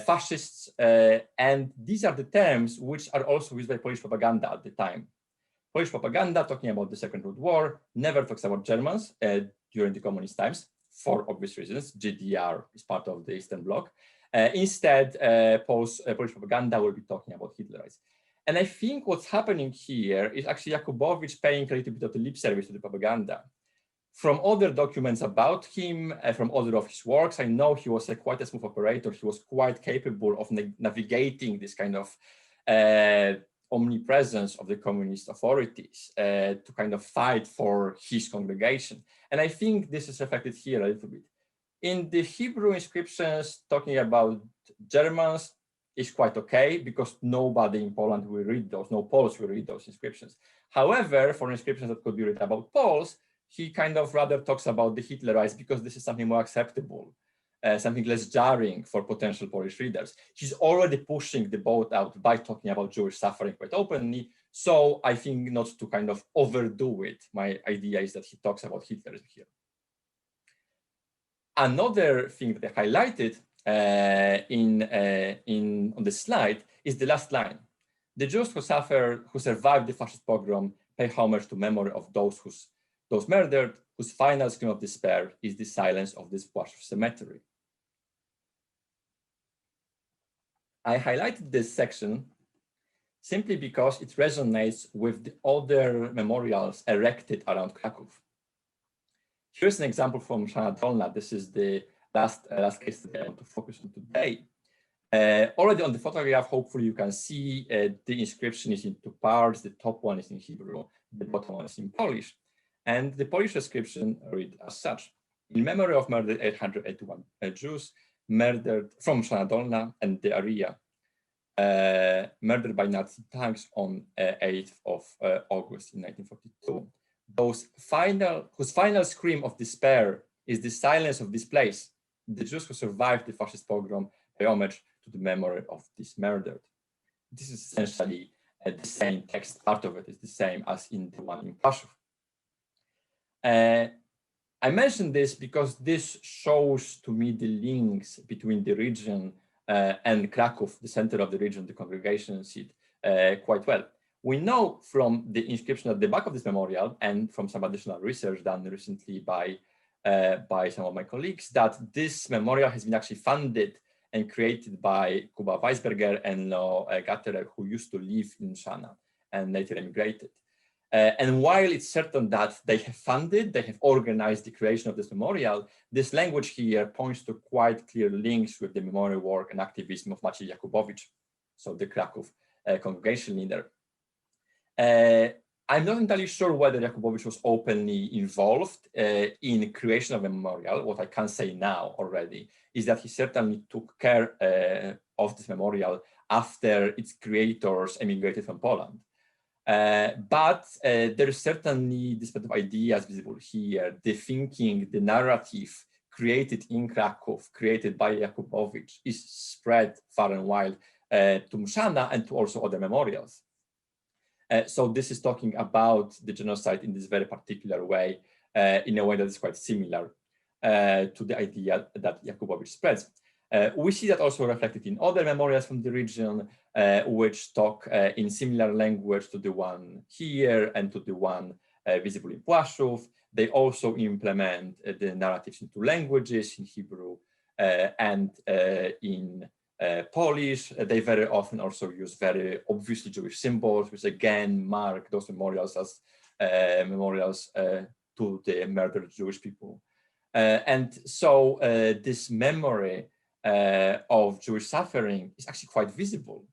fascists, and these are the terms which are also used by Polish propaganda at the time. Polish propaganda, talking about the Second World War, never talks about Germans during the communist times, for obvious reasons. GDR is part of the Eastern Bloc. Instead, Polish propaganda will be talking about Hitlerites. And I think what's happening here is actually Jakubowicz paying a little bit of the lip service to the propaganda. From other documents about him, from other of his works, I know he was quite a smooth operator. He was quite capable of navigating this kind of omnipresence of the communist authorities to kind of fight for his congregation. And I think this is reflected here a little bit. In the Hebrew inscriptions, talking about Germans is quite okay because nobody in Poland will read those, no Poles will read those inscriptions. However, for inscriptions that could be written about Poles, he kind of rather talks about the Hitlerites because this is something more acceptable, something less jarring for potential Polish readers. He's already pushing the boat out by talking about Jewish suffering quite openly. So I think not to kind of overdo it, my idea is that he talks about Hitlerism here. Another thing that I highlighted on the slide is the last line. The Jews who survived the fascist pogrom pay homage to memory of those murdered, whose final scream of despair is the silence of this Płaszów cemetery. I highlighted this section simply because it resonates with the other memorials erected around Kraków. Here's an example from Szana Dolna. This is the last case that I want to focus on today. Already on the photograph, hopefully you can see the inscription is in two parts. The top one is in Hebrew, the bottom one is in Polish. And the Polish inscription read as such: in memory of murdered 881 Jews murdered from Szana Dolna and the area, murdered by Nazi tanks on 8th of August in 1942. Whose final scream of despair is the silence of this place. The Jews who survived the fascist pogrom pay homage to the memory of this murdered. This is essentially the same text. Part of it is the same as in the one in Płaszów. I mentioned this because this shows to me the links between the region and Kraków, the center of the region, the congregation seat, quite well. We know from the inscription at the back of this memorial and from some additional research done recently by some of my colleagues that this memorial has been actually funded and created by Kuba Weisberger and Lo Gatterer, who used to live in Szana and later emigrated. And while it's certain that they have organized the creation of this memorial, this language here points to quite clear links with the memorial work and activism of Maciej Jakubowicz, so the Kraków congregation leader. I'm not entirely sure whether Jakubowicz was openly involved in creation of a memorial. What I can say now already is that he certainly took care of this memorial after its creators emigrated from Poland. But there is certainly this set of ideas visible here, the thinking, the narrative created in Kraków, created by Jakubowicz, is spread far and wide to Mszana and to also other memorials. So this is talking about the genocide in this very particular way, in a way that is quite similar to the idea that Jakubowicz spreads. We see that also reflected in other memorials from the region, which talk in similar language to the one here and to the one visible in Płaszów. They also implement the narratives into languages in Hebrew and in Polish. They very often also use very obviously Jewish symbols, which again mark those memorials as memorials to the murdered Jewish people. And so this memory of Jewish suffering is actually quite visible.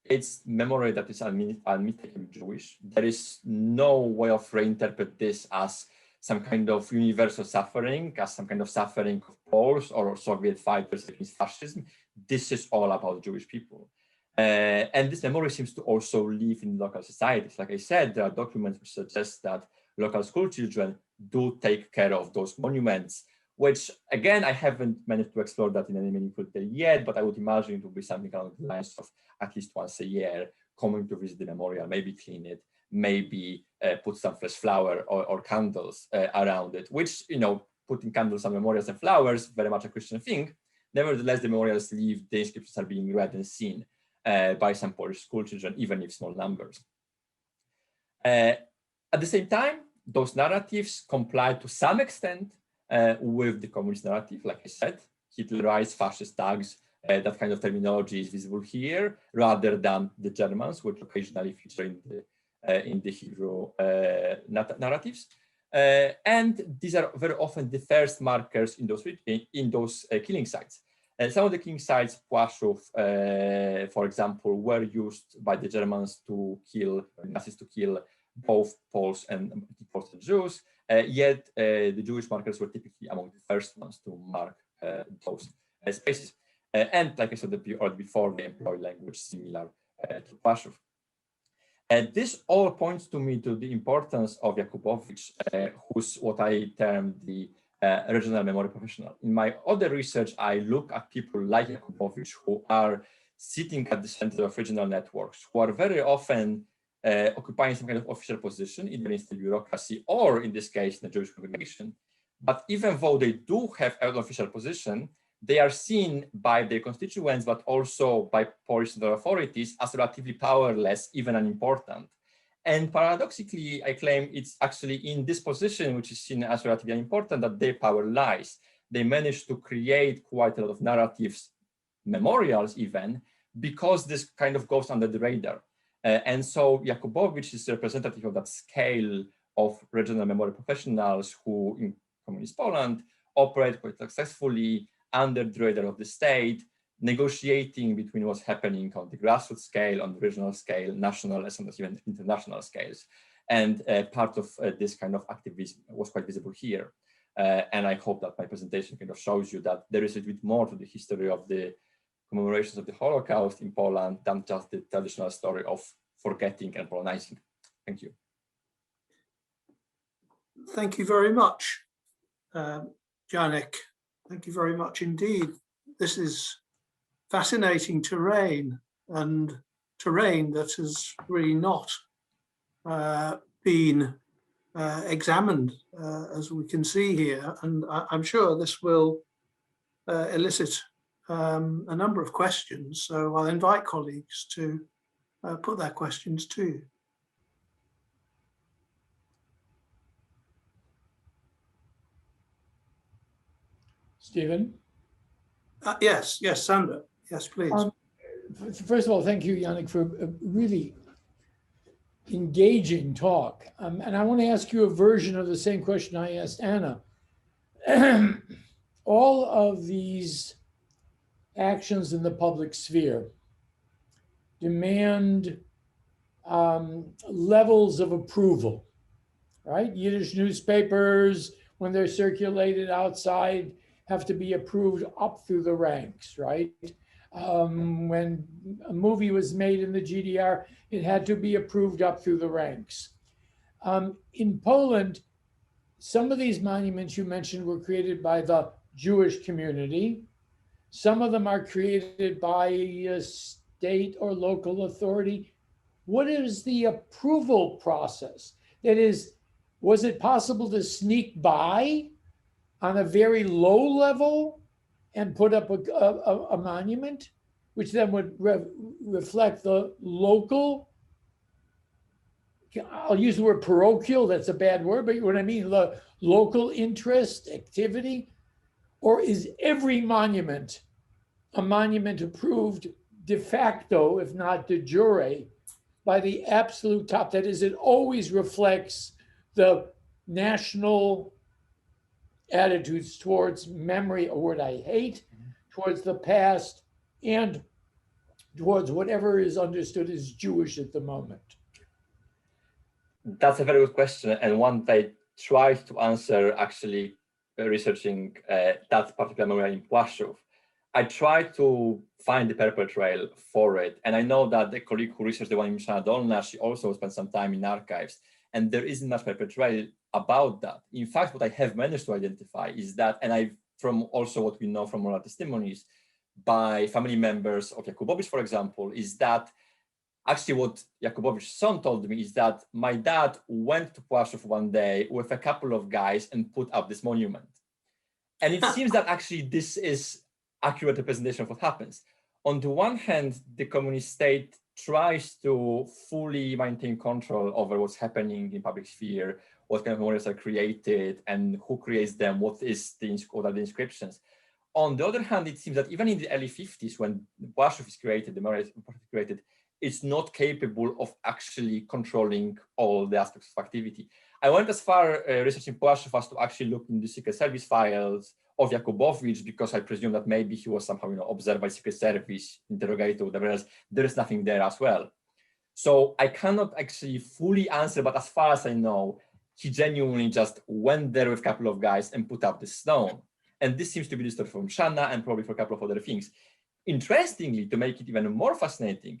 It's memory that is admittedly Jewish. There is no way of reinterpret this as some kind of universal suffering, as some kind of suffering of Poles or Soviet fighters against fascism. This is all about Jewish people. And this memory seems to also live in local societies. Like I said, there are documents which suggest that local school children do take care of those monuments, which again, I haven't managed to explore that in any meaningful detail yet, but I would imagine it would be something along the lines of at least once a year, coming to visit the memorial, maybe clean it, maybe put some fresh flower or candles around it, which, you know, putting candles on memorials and flowers, very much a Christian thing. Nevertheless, the memorials live, the inscriptions are being read and seen by some Polish school children, even if small numbers. At the same time, those narratives comply to some extent with the communist narrative. Like I said, Hitlerite, fascist tags, that kind of terminology is visible here, rather than the Germans, which occasionally feature in the Hebrew narratives. And these are very often the first markers in those killing sites. Some of the killing sites, Płaszów, for example, were used by the Germans to kill, Nazis to kill both Poles and Jews, yet the Jewish markers were typically among the first ones to mark those spaces. And like I said already before, they employ language similar to Płaszów. This all points to me to the importance of Jakubowicz, who's what I termed the regional memory professional. In my other research, I look at people like Jakubowicz who are sitting at the center of regional networks, who are very often occupying some kind of official position, either in the bureaucracy or in this case, in the Jewish congregation. But even though they do have an official position, they are seen by their constituents, but also by Polish central authorities as relatively powerless, even unimportant. And paradoxically, I claim it's actually in this position, which is seen as relatively unimportant, that their power lies. They managed to create quite a lot of narratives, memorials even, because this kind of goes under the radar. And so Jakubowicz is representative of that scale of regional memory professionals who in communist Poland operate quite successfully under the radar of the state, negotiating between what's happening on the grassroots scale, on the regional scale, national, and sometimes even international scales. And part of this kind of activism was quite visible here. And I hope that my presentation kind of shows you that there is a bit more to the history of the commemorations of the Holocaust in Poland than just the traditional story of forgetting and Polonizing. Thank you. Thank you very much, Janek. Thank you very much indeed. This is fascinating terrain, and terrain that has really not been examined, as we can see here. And I'm sure this will elicit a number of questions. So I'll invite colleagues to put their questions too. Stephen? Yes, Sandra. Yes, please. First of all, thank you, Janek, for a really engaging talk. And I want to ask you a version of the same question I asked Anna. All of these actions in the public sphere demand levels of approval, right? Yiddish newspapers, when they're circulated outside, have to be approved up through the ranks, right? When a movie was made in the GDR, it had to be approved up through the ranks. In Poland, some of these monuments you mentioned were created by the Jewish community. Some of them are created by a state or local authority. What is the approval process? That is, was it possible to sneak by on a very low level and put up a monument, which then would reflect the local, I'll use the word parochial, that's a bad word, but you know what I mean, the local interest, activity? Or is every monument a monument approved de facto, if not de jure, by the absolute top? That is, it always reflects the national attitudes towards memory, a word I hate, towards the past, and towards whatever is understood as Jewish at the moment? That's a very good question, and one that I tried to answer actually researching that particular memorial in Płaszczów. I tried to find the paper trail for it, and I know that the colleague who researched the one in Mszana Dolna, she also spent some time in archives, and there isn't much paper trail about that. In fact, what I have managed to identify is that, and from also what we know from oral testimonies by family members of Jakubowicz, for example, is that actually what Jakubowicz's son told me is that my dad went to Płaszczów one day with a couple of guys and put up this monument. And it seems that actually this is accurate representation of what happens. On the one hand, the communist state tries to fully maintain control over what's happening in public sphere, what kind of memorials are created, and who creates them, what are the inscriptions. On the other hand, it seems that even in the early 50s, when Płaszczów is created, the memorial is created, it's not capable of actually controlling all the aspects of activity. I went as far researching Płaszczów as to actually look in the Secret Service files of Jakubowicz, because I presume that maybe he was somehow observed by Secret Service, interrogated, whatever else. There is nothing there as well. So I cannot actually fully answer, but as far as I know, he genuinely just went there with a couple of guys and put up the stone. And this seems to be the story from Mszana and probably for a couple of other things. Interestingly, to make it even more fascinating,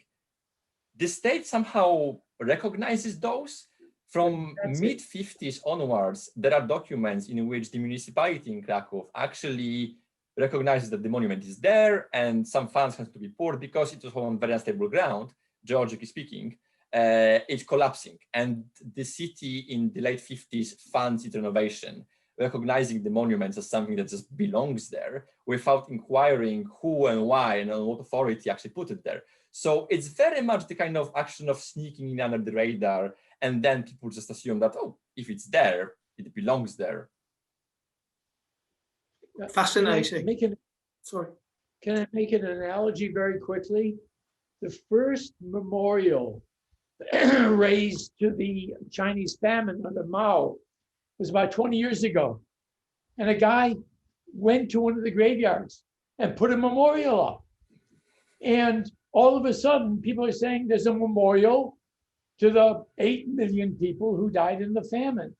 the state somehow recognizes those. From mid-50s onwards, there are documents in which the municipality in Krakow actually recognizes that the monument is there and some funds have to be poured because it was on very unstable ground, geologically speaking. It's collapsing, and the city in the late 50s funds its renovation, recognizing the monuments as something that just belongs there without inquiring who and why and on what authority actually put it there. So it's very much the kind of action of sneaking in under the radar, and then people just assume that, oh, if it's there, it belongs there. Fascinating. Sorry. Can I make an analogy very quickly? The first memorial raised to the Chinese famine under Mao was about 20 years ago. And a guy went to one of the graveyards and put a memorial up. And all of a sudden, people are saying there's a memorial to the 8 million people who died in the famine.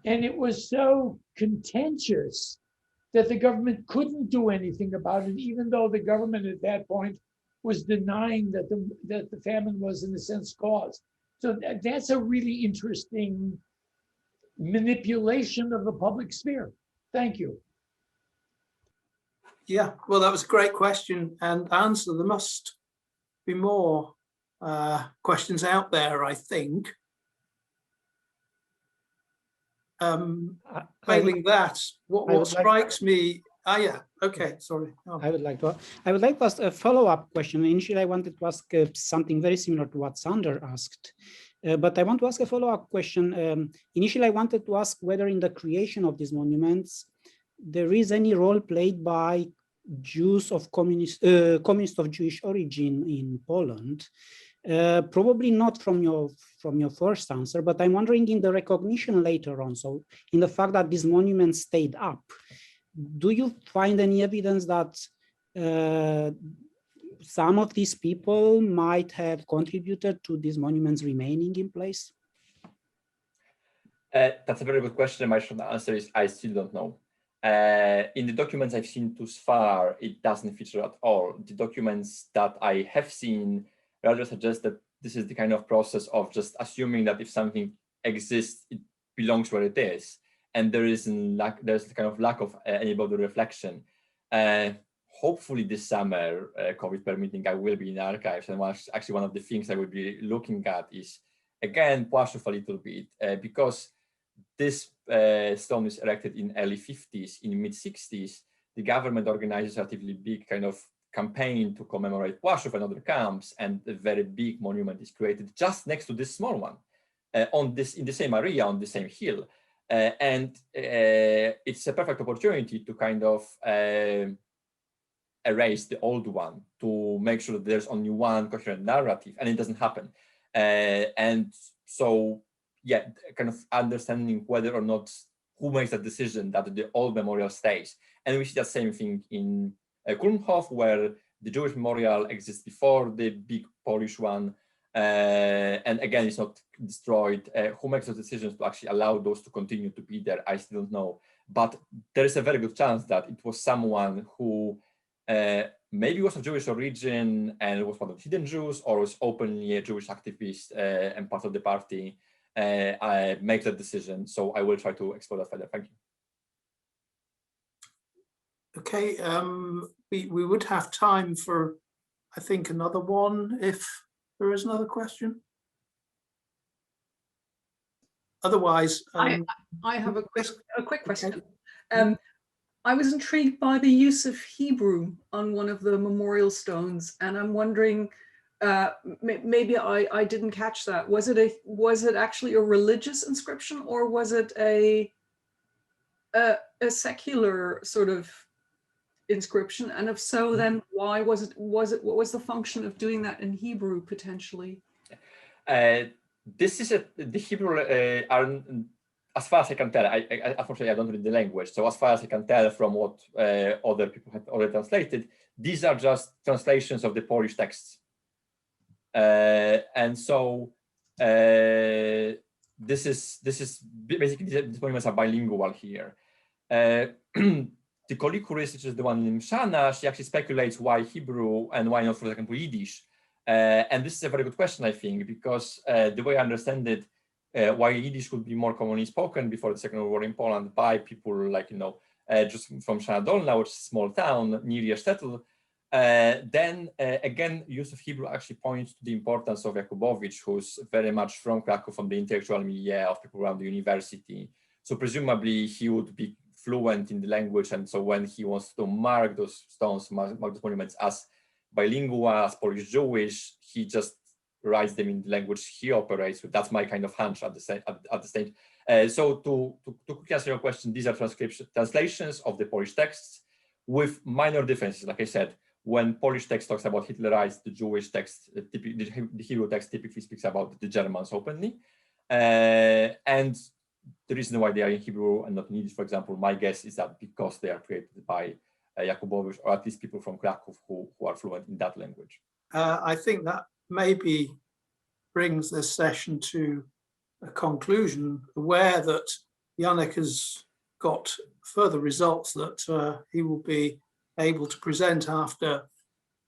And it was so contentious that the government couldn't do anything about it, even though the government at that point was denying that the famine was in a sense caused. So that's a really interesting manipulation of the public sphere. Thank you. Yeah, well, that was a great question and answer. There must be more questions out there, I think. Failing that, what strikes me, yeah, okay, sorry. Oh. I would like to ask a follow-up question. Initially, I wanted to ask something very similar to what Sander asked, but I want to ask a follow-up question. Initially, I wanted to ask whether in the creation of these monuments, there is any role played by Jews of communists of Jewish origin in Poland. Probably not from your first answer, but I'm wondering in the recognition later on, so in the fact that these monuments stayed up, do you find any evidence that some of these people might have contributed to these monuments remaining in place? That's a very good question. My short answer is I still don't know. In the documents I've seen thus far, it doesn't feature at all. The documents that I have seen rather suggest that this is the kind of process of just assuming that if something exists, it belongs where it is. And there's the kind of lack of any broader reflection. Hopefully this summer, COVID permitting, I will be in archives. And actually one of the things I will be looking at is, again, Płaszczów a little bit, because this stone is erected in early 50s, in mid 60s, the government organizes a relatively big kind of campaign to commemorate Płaszczów and other camps, and a very big monument is created just next to this small one, in the same area, on the same hill. And it's a perfect opportunity to kind of erase the old one, to make sure that there's only one coherent narrative, and it doesn't happen. And so, yeah, kind of understanding whether or not, who makes that decision that the old memorial stays. And we see that same thing in Kulmhof, where the Jewish memorial exists before the big Polish one. And again, it's not destroyed. Who makes those decisions to actually allow those to continue to be there, I still don't know. But there is a very good chance that it was someone who maybe was of Jewish origin and was one of the hidden Jews, or was openly a Jewish activist and part of the party. I make that decision. So I will try to explore that further. Thank you. Okay, we would have time for, I think, another one if there is another question. Otherwise, I have a quick question. Okay. I was intrigued by the use of Hebrew on one of the memorial stones, and I'm wondering, maybe I didn't catch that. Was it actually a religious inscription, or was it a secular sort of inscription? And if so, then why was it? What was the function of doing that in Hebrew potentially? This is the Hebrew are, as far as I can tell, unfortunately I don't read the language. So as far as I can tell from what other people have already translated, these are just translations of the Polish texts. And so this is basically, these monuments are bilingual here. The Kolikurist, which is the one in Mszana, she actually speculates why Hebrew and why not, for example, Yiddish. And this is a very good question, I think, because the way I understand it, why Yiddish would be more commonly spoken before the Second World War in Poland by people like, just from Shanadolna, which is a small town near Sztetl, then again, use of Hebrew actually points to the importance of Jakubowicz, who's very much from Krakow, from the intellectual milieu of people around the university. So presumably he would be fluent in the language, and so when he wants to mark those stones, mark those monuments as bilingual, as Polish Jewish, he just writes them in the language he operates with. That's my kind of hunch at the stage. So to quickly answer your question, these are translations of the Polish texts with minor differences. Like I said, when Polish text talks about Hitlerized, the Jewish text, the Hebrew text typically speaks about the Germans openly. And the reason why they are in Hebrew and not in Yiddish, for example, my guess is that because they are created by Jakubowicz, or at least people from Krakow who are fluent in that language. I think that maybe brings this session to a conclusion, aware that Janek has got further results that he will be able to present after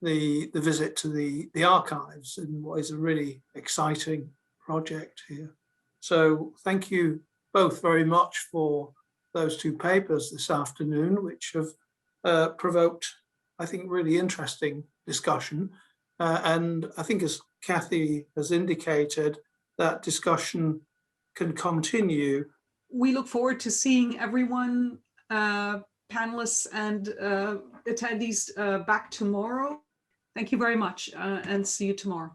the visit to the archives in what is a really exciting project here. So thank you both very much for those two papers this afternoon, which have provoked, I think, really interesting discussion. And I think, as Kathy has indicated, that discussion can continue. We look forward to seeing everyone, panelists and attendees back tomorrow. Thank you very much, and see you tomorrow.